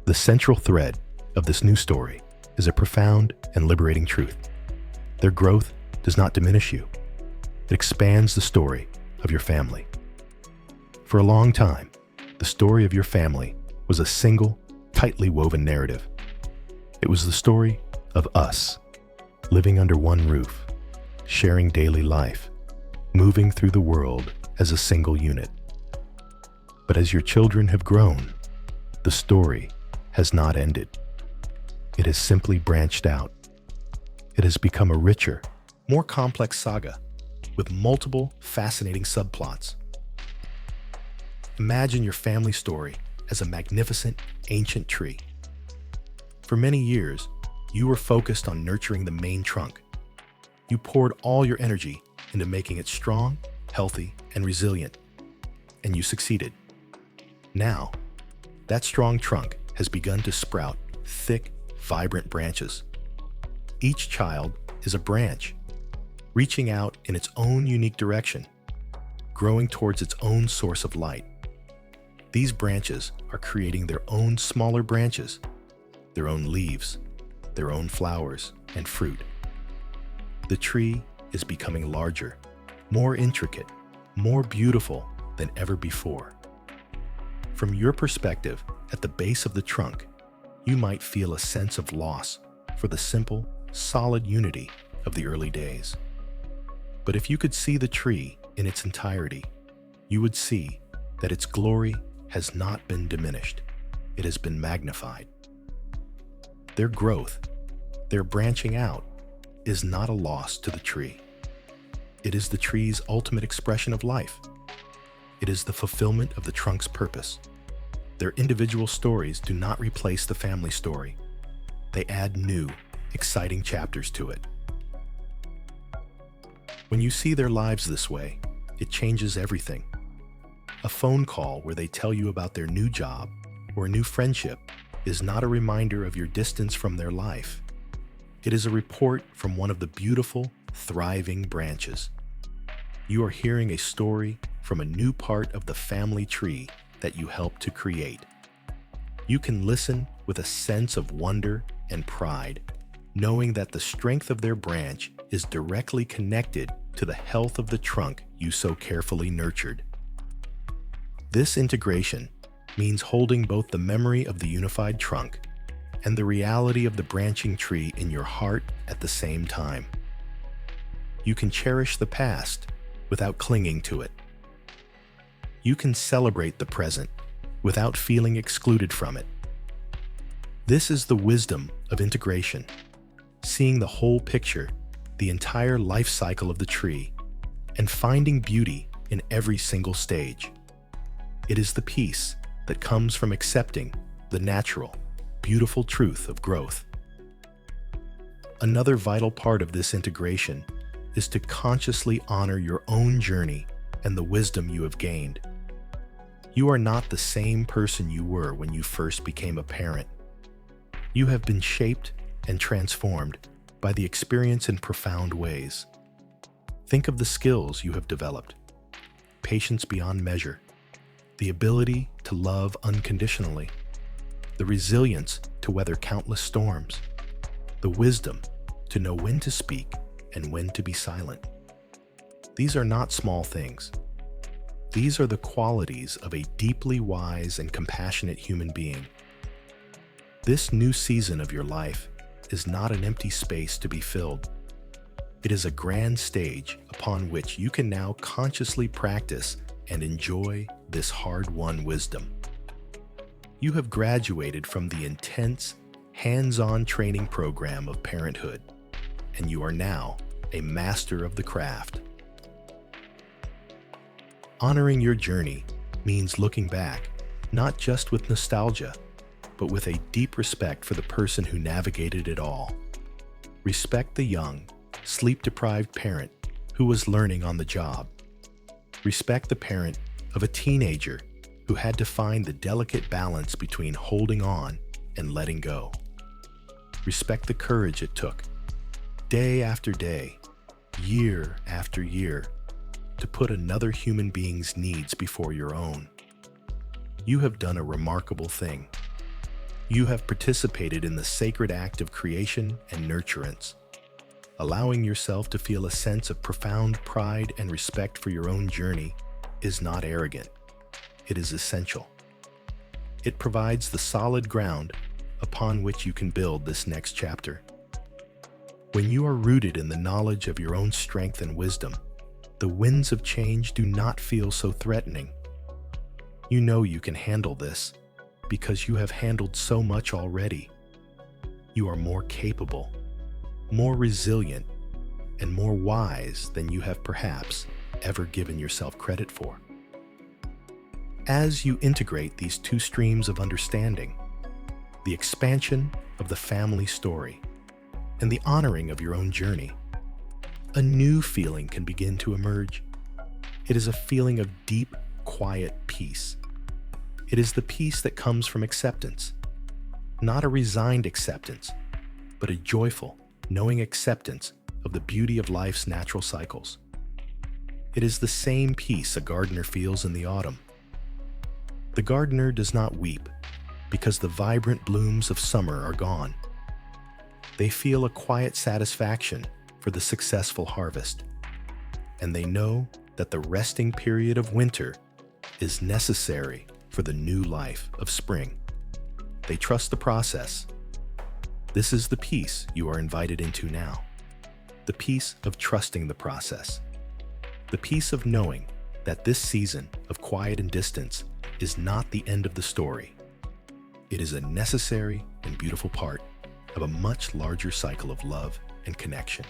Speaker 1: The central thread of this new story is a profound and liberating truth. Their growth does not diminish you. It expands the story of your family. For a long time, the story of your family was a single, tightly woven narrative. It was the story of us, living under one roof, sharing daily life, moving through the world as a single unit. But as your children have grown, the story has not ended. It has simply branched out. It has become a richer, more complex saga with multiple fascinating subplots. Imagine your family story as a magnificent, ancient tree. For many years, you were focused on nurturing the main trunk. You poured all your energy into making it strong, healthy, and resilient, and you succeeded. Now, that strong trunk has begun to sprout thick, vibrant branches. Each child is a branch, reaching out in its own unique direction, growing towards its own source of light. These branches are creating their own smaller branches, their own leaves, their own flowers and fruit. The tree is becoming larger, more intricate, more beautiful than ever before. From your perspective, at the base of the trunk, you might feel a sense of loss for the simple, solid unity of the early days. But if you could see the tree in its entirety, you would see that its glory has not been diminished. It has been magnified. Their growth, their branching out, is not a loss to the tree. It is the tree's ultimate expression of life. It is the fulfillment of the trunk's purpose. Their individual stories do not replace the family story. They add new, exciting chapters to it. When you see their lives this way, it changes everything. A phone call where they tell you about their new job or a new friendship is not a reminder of your distance from their life. It is a report from one of the beautiful, thriving branches. You are hearing a story from a new part of the family tree that you helped to create. You can listen with a sense of wonder and pride, knowing that the strength of their branch is directly connected to the health of the trunk you so carefully nurtured. This integration means holding both the memory of the unified trunk and the reality of the branching tree in your heart at the same time. You can cherish the past without clinging to it. You can celebrate the present without feeling excluded from it. This is the wisdom of integration, seeing the whole picture, the entire life cycle of the tree, and finding beauty in every single stage. It is the peace that comes from accepting the natural, beautiful truth of growth. Another vital part of this integration is to consciously honor your own journey and the wisdom you have gained. You are not the same person you were when you first became a parent. You have been shaped and transformed by the experience in profound ways. Think of the skills you have developed: patience beyond measure, the ability to love unconditionally, the resilience to weather countless storms, the wisdom to know when to speak and when to be silent. These are not small things. These are the qualities of a deeply wise and compassionate human being. This new season of your life is not an empty space to be filled. It is a grand stage upon which you can now consciously practice and enjoy this hard-won wisdom. You have graduated from the intense, hands-on training program of parenthood, and you are now a master of the craft. Honoring your journey means looking back, not just with nostalgia, but with a deep respect for the person who navigated it all. Respect the young, sleep-deprived parent who was learning on the job. Respect the parent of a teenager who had to find the delicate balance between holding on and letting go. Respect the courage it took, day after day, year after year, to put another human being's needs before your own. You have done a remarkable thing. You have participated in the sacred act of creation and nurturance. Allowing yourself to feel a sense of profound pride and respect for your own journey is not arrogant. It is essential. It provides the solid ground upon which you can build this next chapter. When you are rooted in the knowledge of your own strength and wisdom, the winds of change do not feel so threatening. You know you can handle this because you have handled so much already. You are more capable, more resilient, and more wise than you have perhaps ever given yourself credit for. As you integrate these two streams of understanding, the expansion of the family story and the honoring of your own journey, a new feeling can begin to emerge. It is a feeling of deep, quiet peace. It is the peace that comes from acceptance, not a resigned acceptance, but a joyful, knowing acceptance of the beauty of life's natural cycles. It is the same peace a gardener feels in the autumn. The gardener does not weep because the vibrant blooms of summer are gone. They feel a quiet satisfaction for the successful harvest, and they know that the resting period of winter is necessary for the new life of spring. They trust the process. This is the peace you are invited into now. The peace of trusting the process. The peace of knowing that this season of quiet and distance is not the end of the story. It is a necessary and beautiful part of a much larger cycle of love and connection.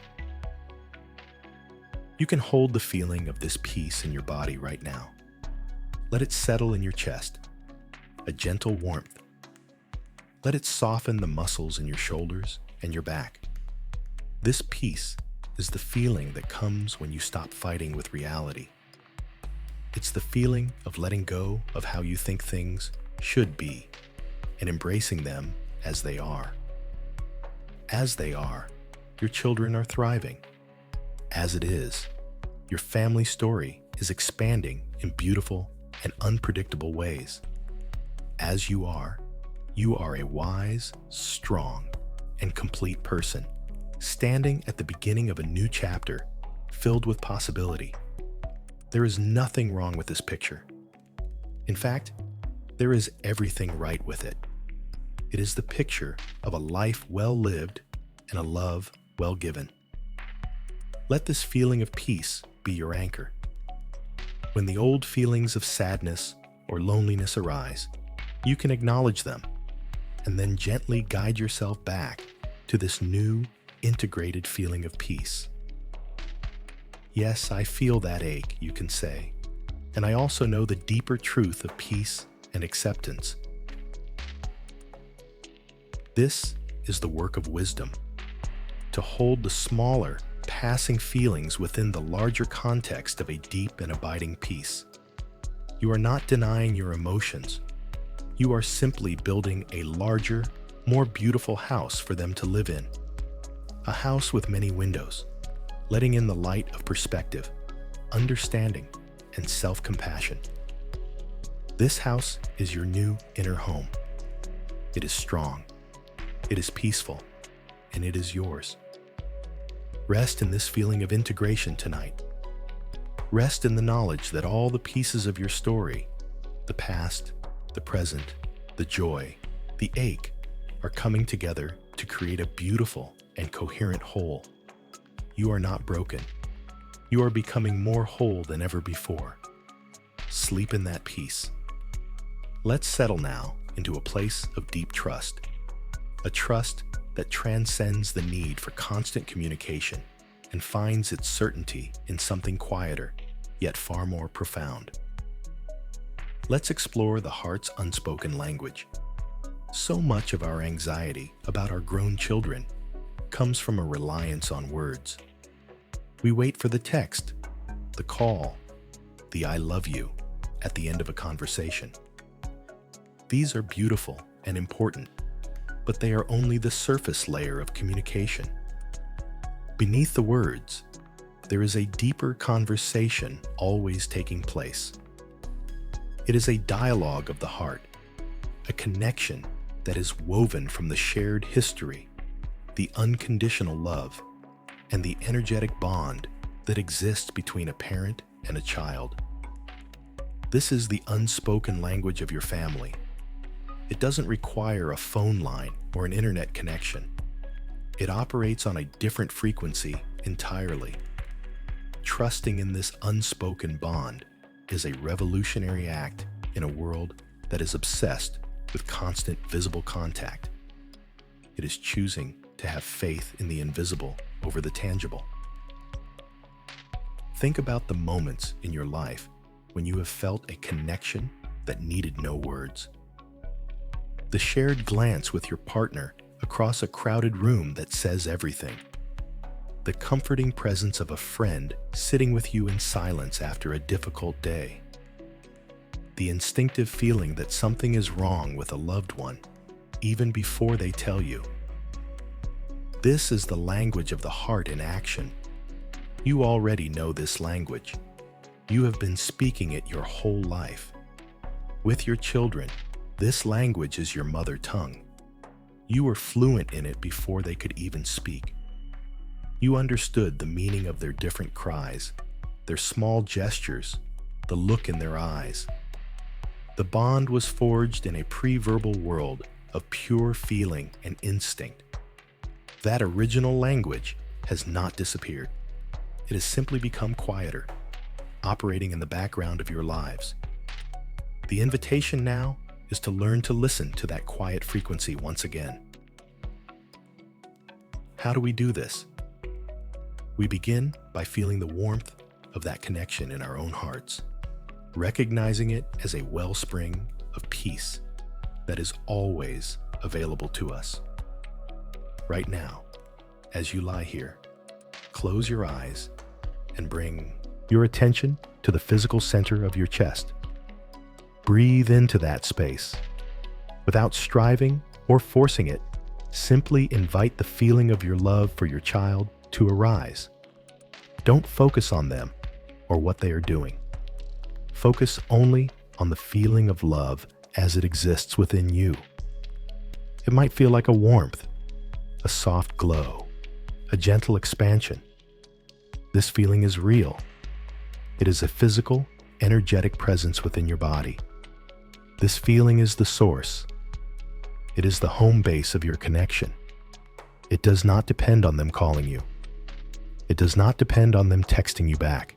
Speaker 1: You can hold the feeling of this peace in your body right now. Let it settle in your chest, a gentle warmth. Let it soften the muscles in your shoulders and your back. This peace is the feeling that comes when you stop fighting with reality. It's the feeling of letting go of how you think things should be and embracing them as they are. As they are, your children are thriving. As it is, your family story is expanding in beautiful and unpredictable ways. As you are a wise, strong, and complete person, standing at the beginning of a new chapter filled with possibility. There is nothing wrong with this picture. In fact, there is everything right with it. It is the picture of a life well lived and a love well given. Let this feeling of peace be your anchor. When the old feelings of sadness or loneliness arise, you can acknowledge them and then gently guide yourself back to this new, integrated feeling of peace. Yes, I feel that ache, you can say, and I also know the deeper truth of peace and acceptance. This is the work of wisdom, to hold the smaller, passing feelings within the larger context of a deep and abiding peace. You are not denying your emotions. You are simply building a larger, more beautiful house for them to live in. A house with many windows, letting in the light of perspective, understanding, and self-compassion. This house is your new inner home. It is strong, it is peaceful, and it is yours. Rest in this feeling of integration tonight. Rest in the knowledge that all the pieces of your story, the past, the present, the joy, the ache, are coming together to create a beautiful and coherent whole. You are not broken. You are becoming more whole than ever before. Sleep in that peace. Let's settle now into a place of deep trust. A trust that transcends the need for constant communication and finds its certainty in something quieter, yet far more profound. Let's explore the heart's unspoken language. So much of our anxiety about our grown children comes from a reliance on words. We wait for the text, the call, the I love you at the end of a conversation. These are beautiful and important, but they are only the surface layer of communication. Beneath the words, there is a deeper conversation always taking place. It is a dialogue of the heart, a connection that is woven from the shared history, the unconditional love, and the energetic bond that exists between a parent and a child. This is the unspoken language of your family. It doesn't require a phone line or an internet connection. It operates on a different frequency entirely. Trusting in this unspoken bond is a revolutionary act in a world that is obsessed with constant visible contact. It is choosing to have faith in the invisible over the tangible. Think about the moments in your life when you have felt a connection that needed no words. The shared glance with your partner across a crowded room that says everything. The comforting presence of a friend sitting with you in silence after a difficult day. The instinctive feeling that something is wrong with a loved one, even before they tell you. This is the language of the heart in action. You already know this language. You have been speaking it your whole life. With your children, this language is your mother tongue. You were fluent in it before they could even speak. You understood the meaning of their different cries, their small gestures, the look in their eyes. The bond was forged in a pre-verbal world of pure feeling and instinct. That original language has not disappeared. It has simply become quieter, operating in the background of your lives. The invitation now is to learn to listen to that quiet frequency once again. How do we do this? We begin by feeling the warmth of that connection in our own hearts, recognizing it as a wellspring of peace that is always available to us. Right now, as you lie here, close your eyes and bring your attention to the physical center of your chest. Breathe into that space. Without striving or forcing it, simply invite the feeling of your love for your child to arise. Don't focus on them or what they are doing. Focus only on the feeling of love as it exists within you. It might feel like a warmth, a soft glow, a gentle expansion. This feeling is real. It is a physical, energetic presence within your body. This feeling is the source. It is the home base of your connection. It does not depend on them calling you. It does not depend on them texting you back.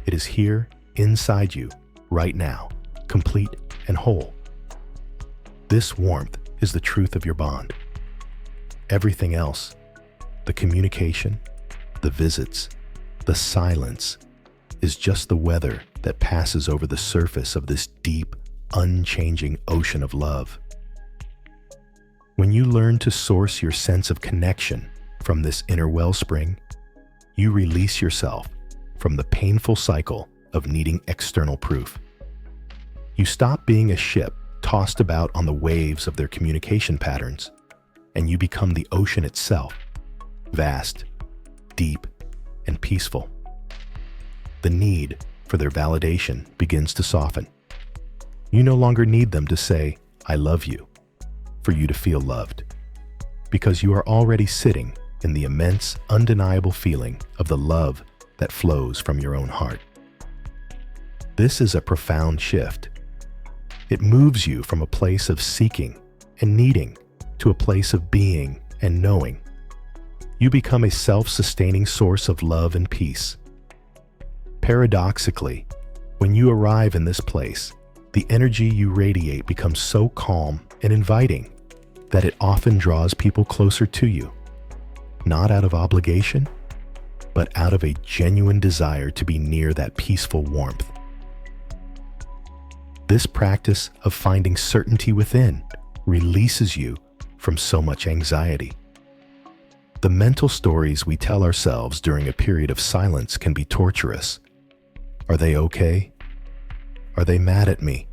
Speaker 1: It is here, inside you, right now, complete and whole. This warmth is the truth of your bond. Everything else, the communication, the visits, the silence, is just the weather that passes over the surface of this deep, unchanging ocean of love. When you learn to source your sense of connection from this inner wellspring, you release yourself from the painful cycle of needing external proof. You stop being a ship tossed about on the waves of their communication patterns, and you become the ocean itself, vast, deep, and peaceful. The need for their validation begins to soften. You no longer need them to say, "I love you," for you to feel loved, because you are already sitting in the immense, undeniable feeling of the love that flows from your own heart. This is a profound shift. It moves you from a place of seeking and needing to a place of being and knowing. You become a self-sustaining source of love and peace. Paradoxically, when you arrive in this place, the energy you radiate becomes so calm and inviting that it often draws people closer to you, not out of obligation, but out of a genuine desire to be near that peaceful warmth. This practice of finding certainty within releases you from so much anxiety. The mental stories we tell ourselves during a period of silence can be torturous. Are they okay? Are they mad at me?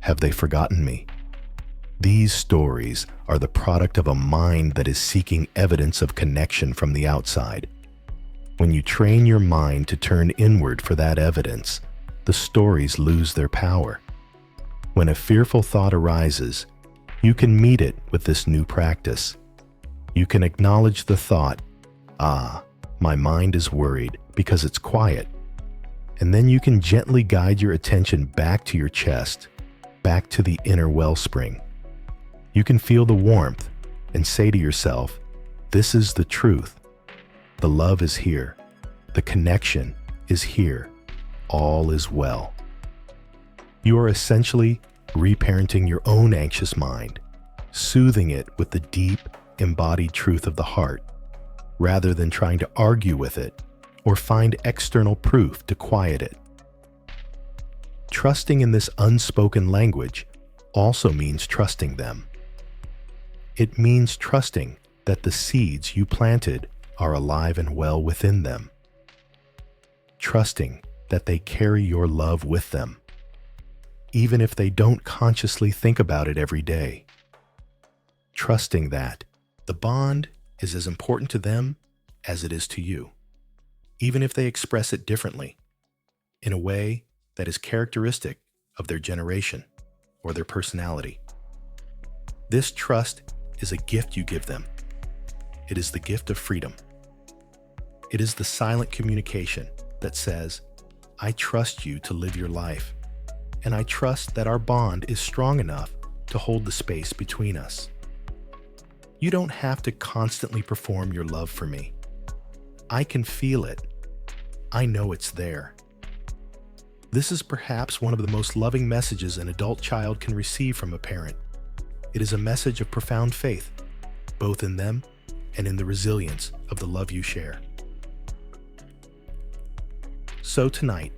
Speaker 1: Have they forgotten me? These stories are the product of a mind that is seeking evidence of connection from the outside. When you train your mind to turn inward for that evidence, the stories lose their power. When a fearful thought arises, you can meet it with this new practice. You can acknowledge the thought, my mind is worried because it's quiet. And then you can gently guide your attention back to your chest, back to the inner wellspring. You can feel the warmth and say to yourself, this is the truth. The love is here. The connection is here. All is well. You are essentially reparenting your own anxious mind, soothing it with the deep, embodied truth of the heart, rather than trying to argue with it or find external proof to quiet it. Trusting in this unspoken language also means trusting them. It means trusting that the seeds you planted are alive and well within them. Trusting that they carry your love with them, even if they don't consciously think about it every day. trusting that the bond is as important to them as it is to you, even if they express it differently, in a way that is characteristic of their generation or their personality. This trust is a gift you give them. It is the gift of freedom. It is the silent communication that says, I trust you to live your life, and I trust that our bond is strong enough to hold the space between us. You don't have to constantly perform your love for me. I can feel it. I know it's there. This is perhaps one of the most loving messages an adult child can receive from a parent. It is a message of profound faith, both in them and in the resilience of the love you share. So tonight,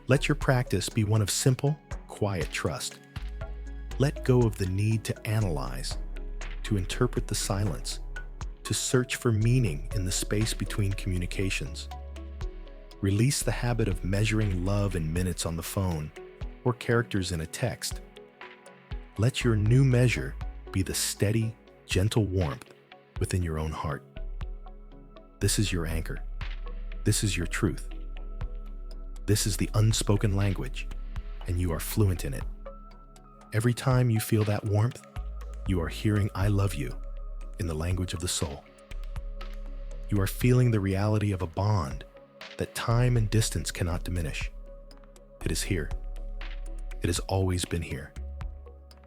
Speaker 1: let your practice be one of simple, quiet trust. Let go of the need to analyze, to interpret the silence, to search for meaning in the space between communications. Release the habit of measuring love in minutes on the phone or characters in a text. Let your new measure be the steady, gentle warmth within your own heart. This is your anchor. This is your truth. This is the unspoken language, and you are fluent in it. Every time you feel that warmth, you are hearing I love you in the language of the soul. You are feeling the reality of a bond that time and distance cannot diminish. It is here. It has always been here,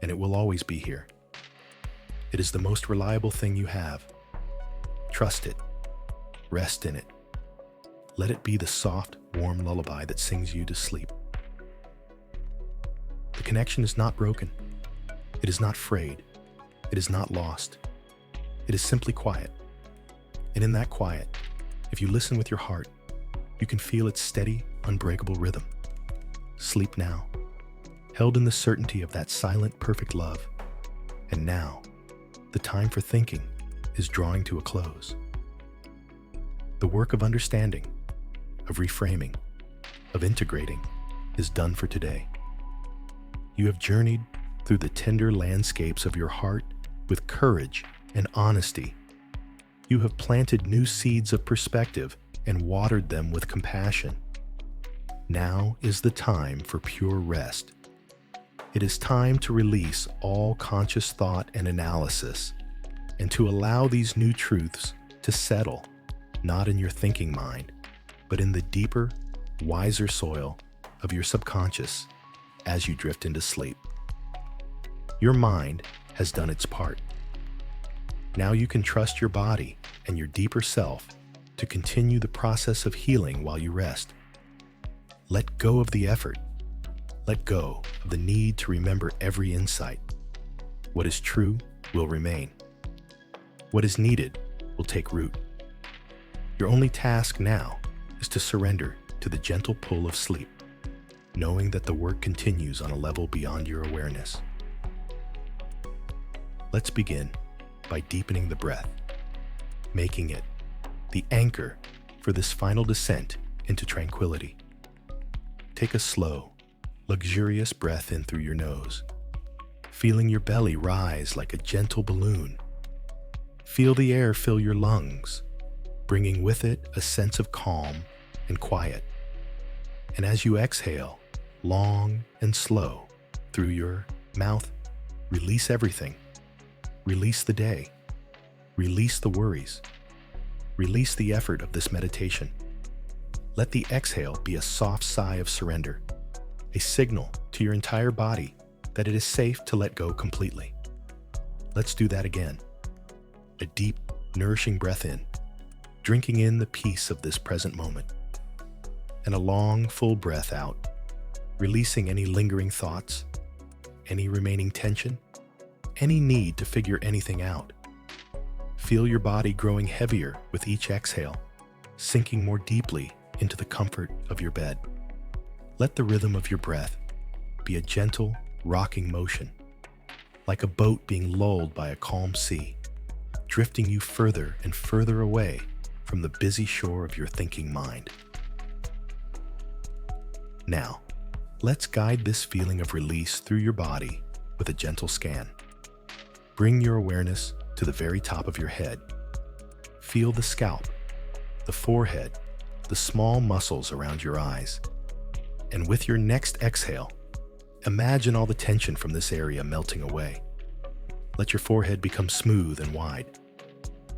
Speaker 1: and it will always be here. It is the most reliable thing you have. Trust it. Rest in it. Let it be the soft, warm lullaby that sings you to sleep. The connection is not broken. It is not frayed. It is not lost. It is simply quiet. And in that quiet, if you listen with your heart, you can feel its steady, unbreakable rhythm. Sleep now, held in the certainty of that silent, perfect love. And now, the time for thinking is drawing to a close. The work of understanding, of reframing, of integrating is done for today. You have journeyed through the tender landscapes of your heart with courage and honesty. You have planted new seeds of perspective and watered them with compassion. Now is the time for pure rest. It is time to release all conscious thought and analysis, and to allow these new truths to settle, not in your thinking mind, but in the deeper, wiser soil of your subconscious as you drift into sleep. Your mind has done its part. Now you can trust your body and your deeper self to continue the process of healing while you rest. Let go of the effort. Let go of the need to remember every insight. What is true will remain. What is needed will take root. Your only task now is to surrender to the gentle pull of sleep, knowing that the work continues on a level beyond your awareness. Let's begin by deepening the breath, making it the anchor for this final descent into tranquility. Take a slow, luxurious breath in through your nose, feeling your belly rise like a gentle balloon. Feel the air fill your lungs, bringing with it a sense of calm and quiet. And as you exhale, long and slow, through your mouth, release everything. Release the day. Release the worries. Release the effort of this meditation. Let the exhale be a soft sigh of surrender, a signal to your entire body that it is safe to let go completely. Let's do that again. A deep, nourishing breath in, drinking in the peace of this present moment. And a long, full breath out, releasing any lingering thoughts, any remaining tension, any need to figure anything out. Feel your body growing heavier with each exhale, sinking more deeply into the comfort of your bed. Let the rhythm of your breath be a gentle, rocking motion, like a boat being lulled by a calm sea, drifting you further and further away from the busy shore of your thinking mind. Now, let's guide this feeling of release through your body with a gentle scan. Bring your awareness to the very top of your head. Feel the scalp, the forehead, the small muscles around your eyes. And with your next exhale, imagine all the tension from this area melting away. Let your forehead become smooth and wide.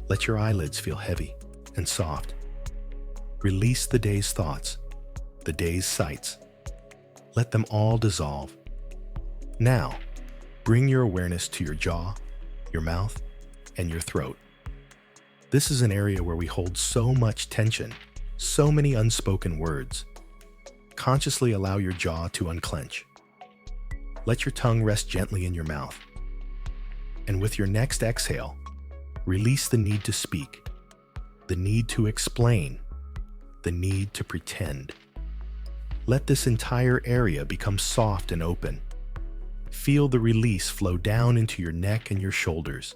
Speaker 1: Let your eyelids feel heavy and soft. Release the day's thoughts, the day's sights. Let them all dissolve. Now, bring your awareness to your jaw, your mouth, and your throat. This is an area where we hold so much tension, so many unspoken words. Consciously allow your jaw to unclench. Let your tongue rest gently in your mouth. And with your next exhale, release the need to speak, the need to explain, the need to pretend. Let this entire area become soft and open. Feel the release flow down into your neck and your shoulders,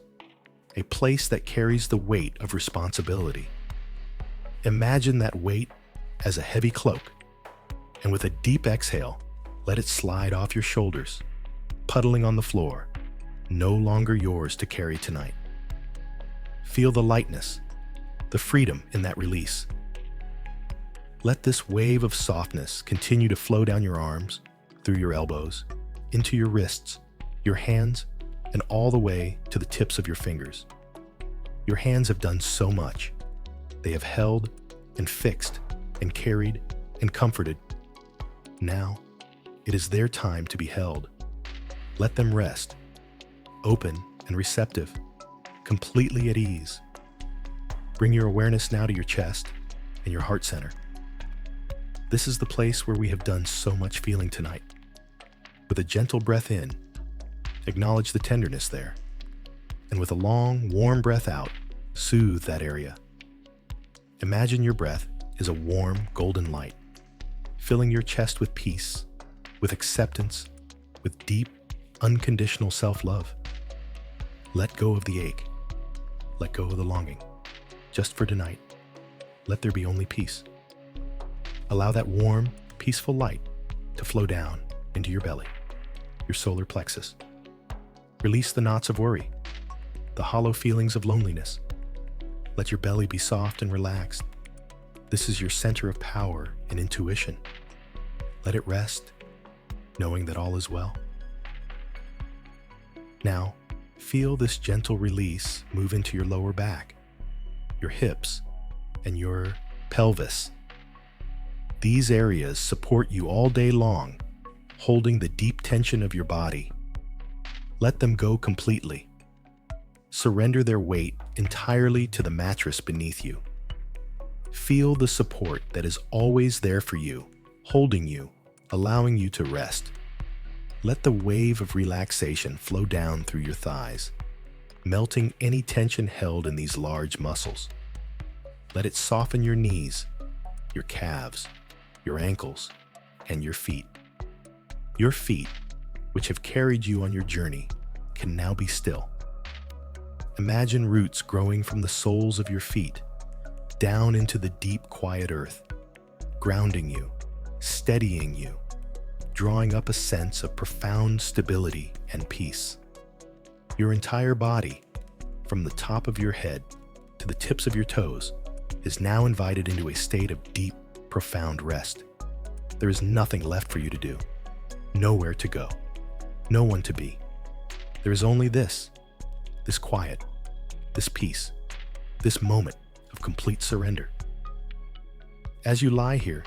Speaker 1: a place that carries the weight of responsibility. Imagine that weight as a heavy cloak, and with a deep exhale, let it slide off your shoulders, puddling on the floor, no longer yours to carry tonight. Feel the lightness, the freedom in that release. Let this wave of softness continue to flow down your arms, through your elbows, into your wrists, your hands, and all the way to the tips of your fingers. Your hands have done so much. They have held and fixed and carried and comforted. Now, it is their time to be held. Let them rest, open and receptive, completely at ease. Bring your awareness now to your chest and your heart center. This is the place where we have done so much feeling tonight. With a gentle breath in, acknowledge the tenderness there. And with a long, warm breath out, soothe that area. Imagine your breath is a warm, golden light, filling your chest with peace, with acceptance, with deep, unconditional self-love. Let go of the ache. Let go of the longing. Just for tonight, let there be only peace. Allow that warm, peaceful light to flow down into your belly, your solar plexus. Release the knots of worry, the hollow feelings of loneliness. Let your belly be soft and relaxed. This is your center of power and intuition. Let it rest, knowing that all is well. Now, feel this gentle release move into your lower back, your hips, and your pelvis. These areas support you all day long, holding the deep tension of your body. Let them go completely. Surrender their weight entirely to the mattress beneath you. Feel the support that is always there for you, holding you, allowing you to rest. Let the wave of relaxation flow down through your thighs, melting any tension held in these large muscles. Let it soften your knees, your calves, your ankles, and your feet. Your feet, which have carried you on your journey, can now be still. Imagine roots growing from the soles of your feet down into the deep, quiet earth, grounding you, steadying you, drawing up a sense of profound stability and peace. Your entire body, from the top of your head to the tips of your toes, is now invited into a state of deep, profound rest. There is nothing left for you to do, nowhere to go, no one to be. There is only this quiet, this peace, this moment of complete surrender. As you lie here,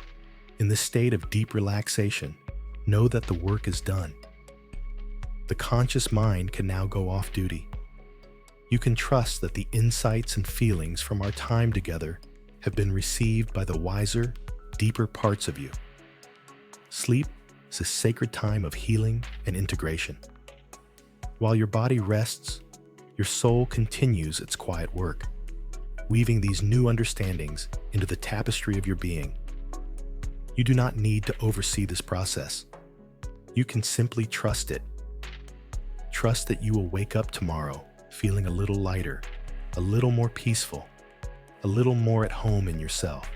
Speaker 1: in this state of deep relaxation, know that the work is done. The conscious mind can now go off duty. You can trust that the insights and feelings from our time together have been received by the wiser, deeper parts of you. Sleep is a sacred time of healing and integration. While your body rests, your soul continues its quiet work, weaving these new understandings into the tapestry of your being. You do not need to oversee this process. You can simply trust it. Trust that you will wake up tomorrow feeling a little lighter, a little more peaceful, a little more at home in yourself.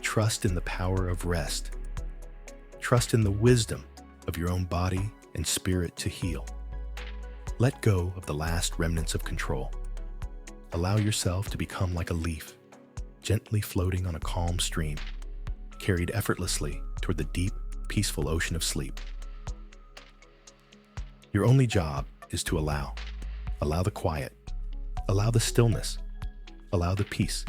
Speaker 1: Trust in the power of rest. Trust in the wisdom of your own body and spirit to heal. Let go of the last remnants of control. Allow yourself to become like a leaf, gently floating on a calm stream, carried effortlessly toward the deep, peaceful ocean of sleep. Your only job is to allow. Allow the quiet, allow the stillness, allow the peace,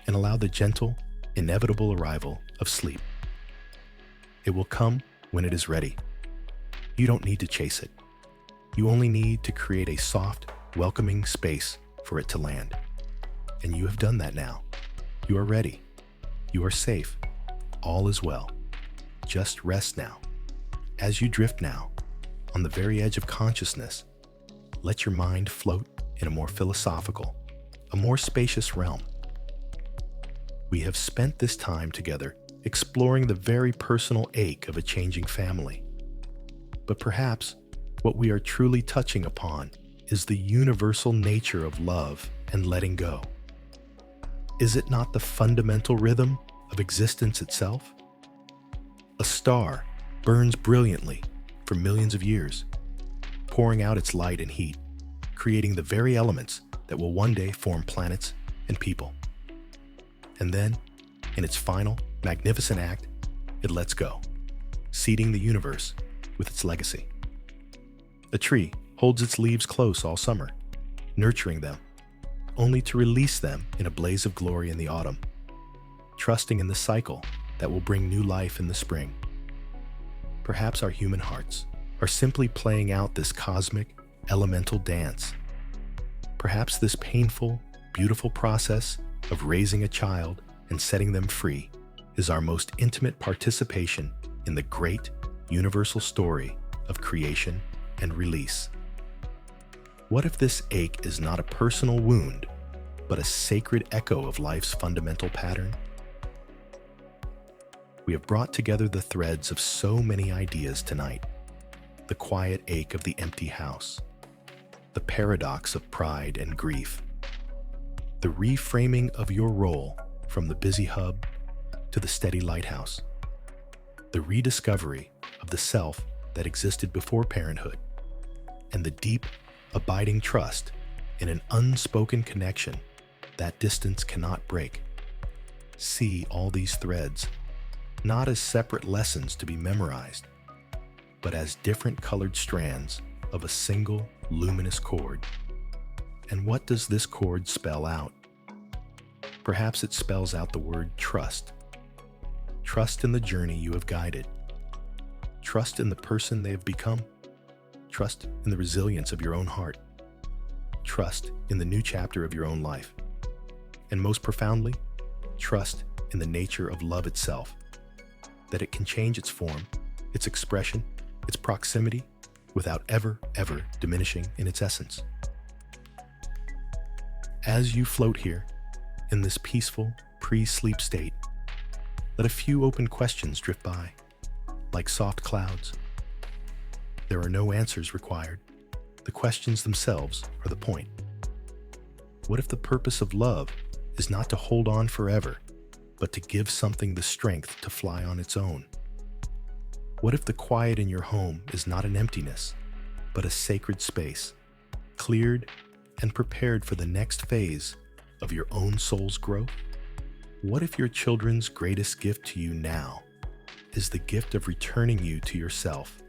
Speaker 1: and allow the gentle, inevitable arrival of sleep. It will come when it is ready. You don't need to chase it. You only need to create a soft, welcoming space for it to land. And you have done that now. You are ready. You are safe. All is well. Just rest now. As you drift now, on the very edge of consciousness, let your mind float in a more philosophical, a more spacious realm. We have spent this time together exploring the very personal ache of a changing family. But perhaps what we are truly touching upon is the universal nature of love and letting go. Is it not the fundamental rhythm of existence itself? A star burns brilliantly for millions of years, pouring out its light and heat, creating the very elements that will one day form planets and people. And then, in its final, magnificent act, it lets go, seeding the universe with its legacy. A tree holds its leaves close all summer, nurturing them, only to release them in a blaze of glory in the autumn, trusting in the cycle that will bring new life in the spring. Perhaps our human hearts are simply playing out this cosmic, elemental dance. Perhaps this painful, beautiful process of raising a child and setting them free is our most intimate participation in the great, universal story of creation and release. What if this ache is not a personal wound, but a sacred echo of life's fundamental pattern? We have brought together the threads of so many ideas tonight. The quiet ache of the empty house, the paradox of pride and grief, the reframing of your role from the busy hub to the steady lighthouse, the rediscovery of the self that existed before parenthood, and the deep, abiding trust in an unspoken connection that distance cannot break. See all these threads, not as separate lessons to be memorized, but as different colored strands of a single luminous cord. And what does this cord spell out? Perhaps it spells out the word trust. Trust in the journey you have guided. Trust in the person they have become. Trust in the resilience of your own heart. Trust in the new chapter of your own life. And most profoundly, trust in the nature of love itself, that it can change its form, its expression, its proximity, without ever diminishing in its essence. As you float here, in this peaceful, pre-sleep state, let a few open questions drift by, like soft clouds. There are no answers required. The questions themselves are the point. What if the purpose of love is not to hold on forever, but to give something the strength to fly on its own? What if the quiet in your home is not an emptiness, but a sacred space, cleared and prepared for the next phase of your own soul's growth? What if your children's greatest gift to you now is the gift of returning you to yourself,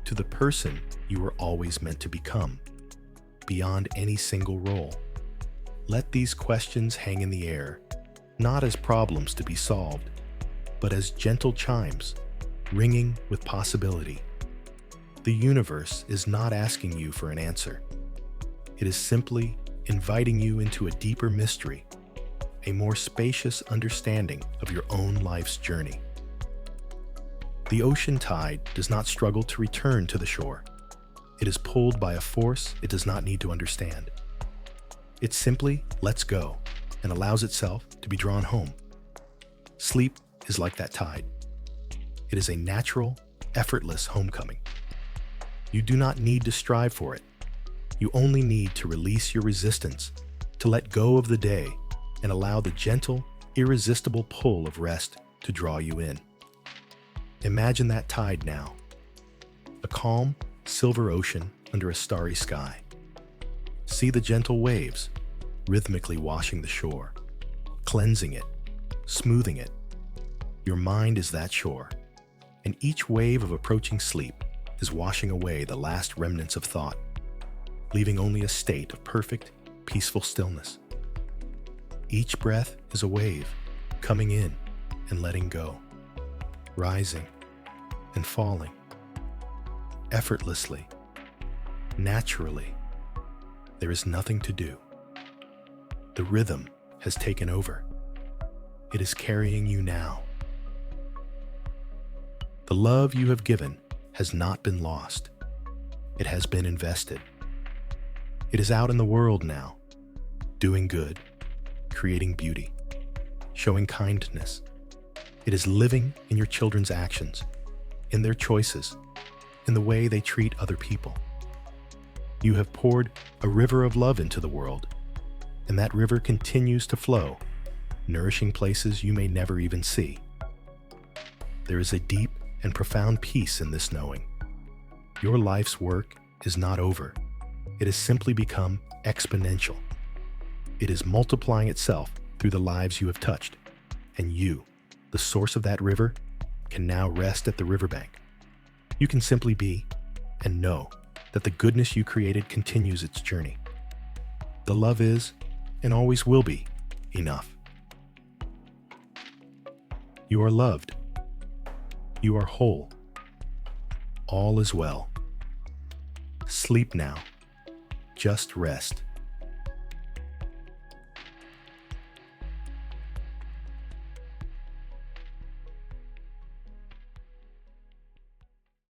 Speaker 1: to the person you were always meant to become, beyond any single role? Let these questions hang in the air, not as problems to be solved, but as gentle chimes, ringing with possibility. The universe is not asking you for an answer. It is simply inviting you into a deeper mystery, a more spacious understanding of your own life's journey. The ocean tide does not struggle to return to the shore. It is pulled by a force it does not need to understand. It simply lets go and allows itself to be drawn home. Sleep is like that tide. It is a natural, effortless homecoming. You do not need to strive for it. You only need to release your resistance, to let go of the day and allow the gentle, irresistible pull of rest to draw you in. Imagine that tide now, a calm, silver ocean under a starry sky. See the gentle waves rhythmically washing the shore, cleansing it, smoothing it. Your mind is that shore, and each wave of approaching sleep is washing away the last remnants of thought, leaving only a state of perfect, peaceful stillness. Each breath is a wave, coming in and letting go, rising and falling, effortlessly, naturally. There is nothing to do. The rhythm has taken over. It is carrying you now. The love you have given has not been lost. It has been invested. It is out in the world now, doing good, creating beauty, showing kindness. It is living in your children's actions, in their choices, in the way they treat other people. You have poured a river of love into the world, and that river continues to flow, nourishing places you may never even see. There is a deep and profound peace in this knowing. Your life's work is not over. It has simply become exponential. It is multiplying itself through the lives you have touched, and you, the source of that river, can now rest at the riverbank. You can simply be and know that the goodness you created continues its journey. The love is, and always will be, enough. You are loved. You are whole. All is well. Sleep now. Just rest.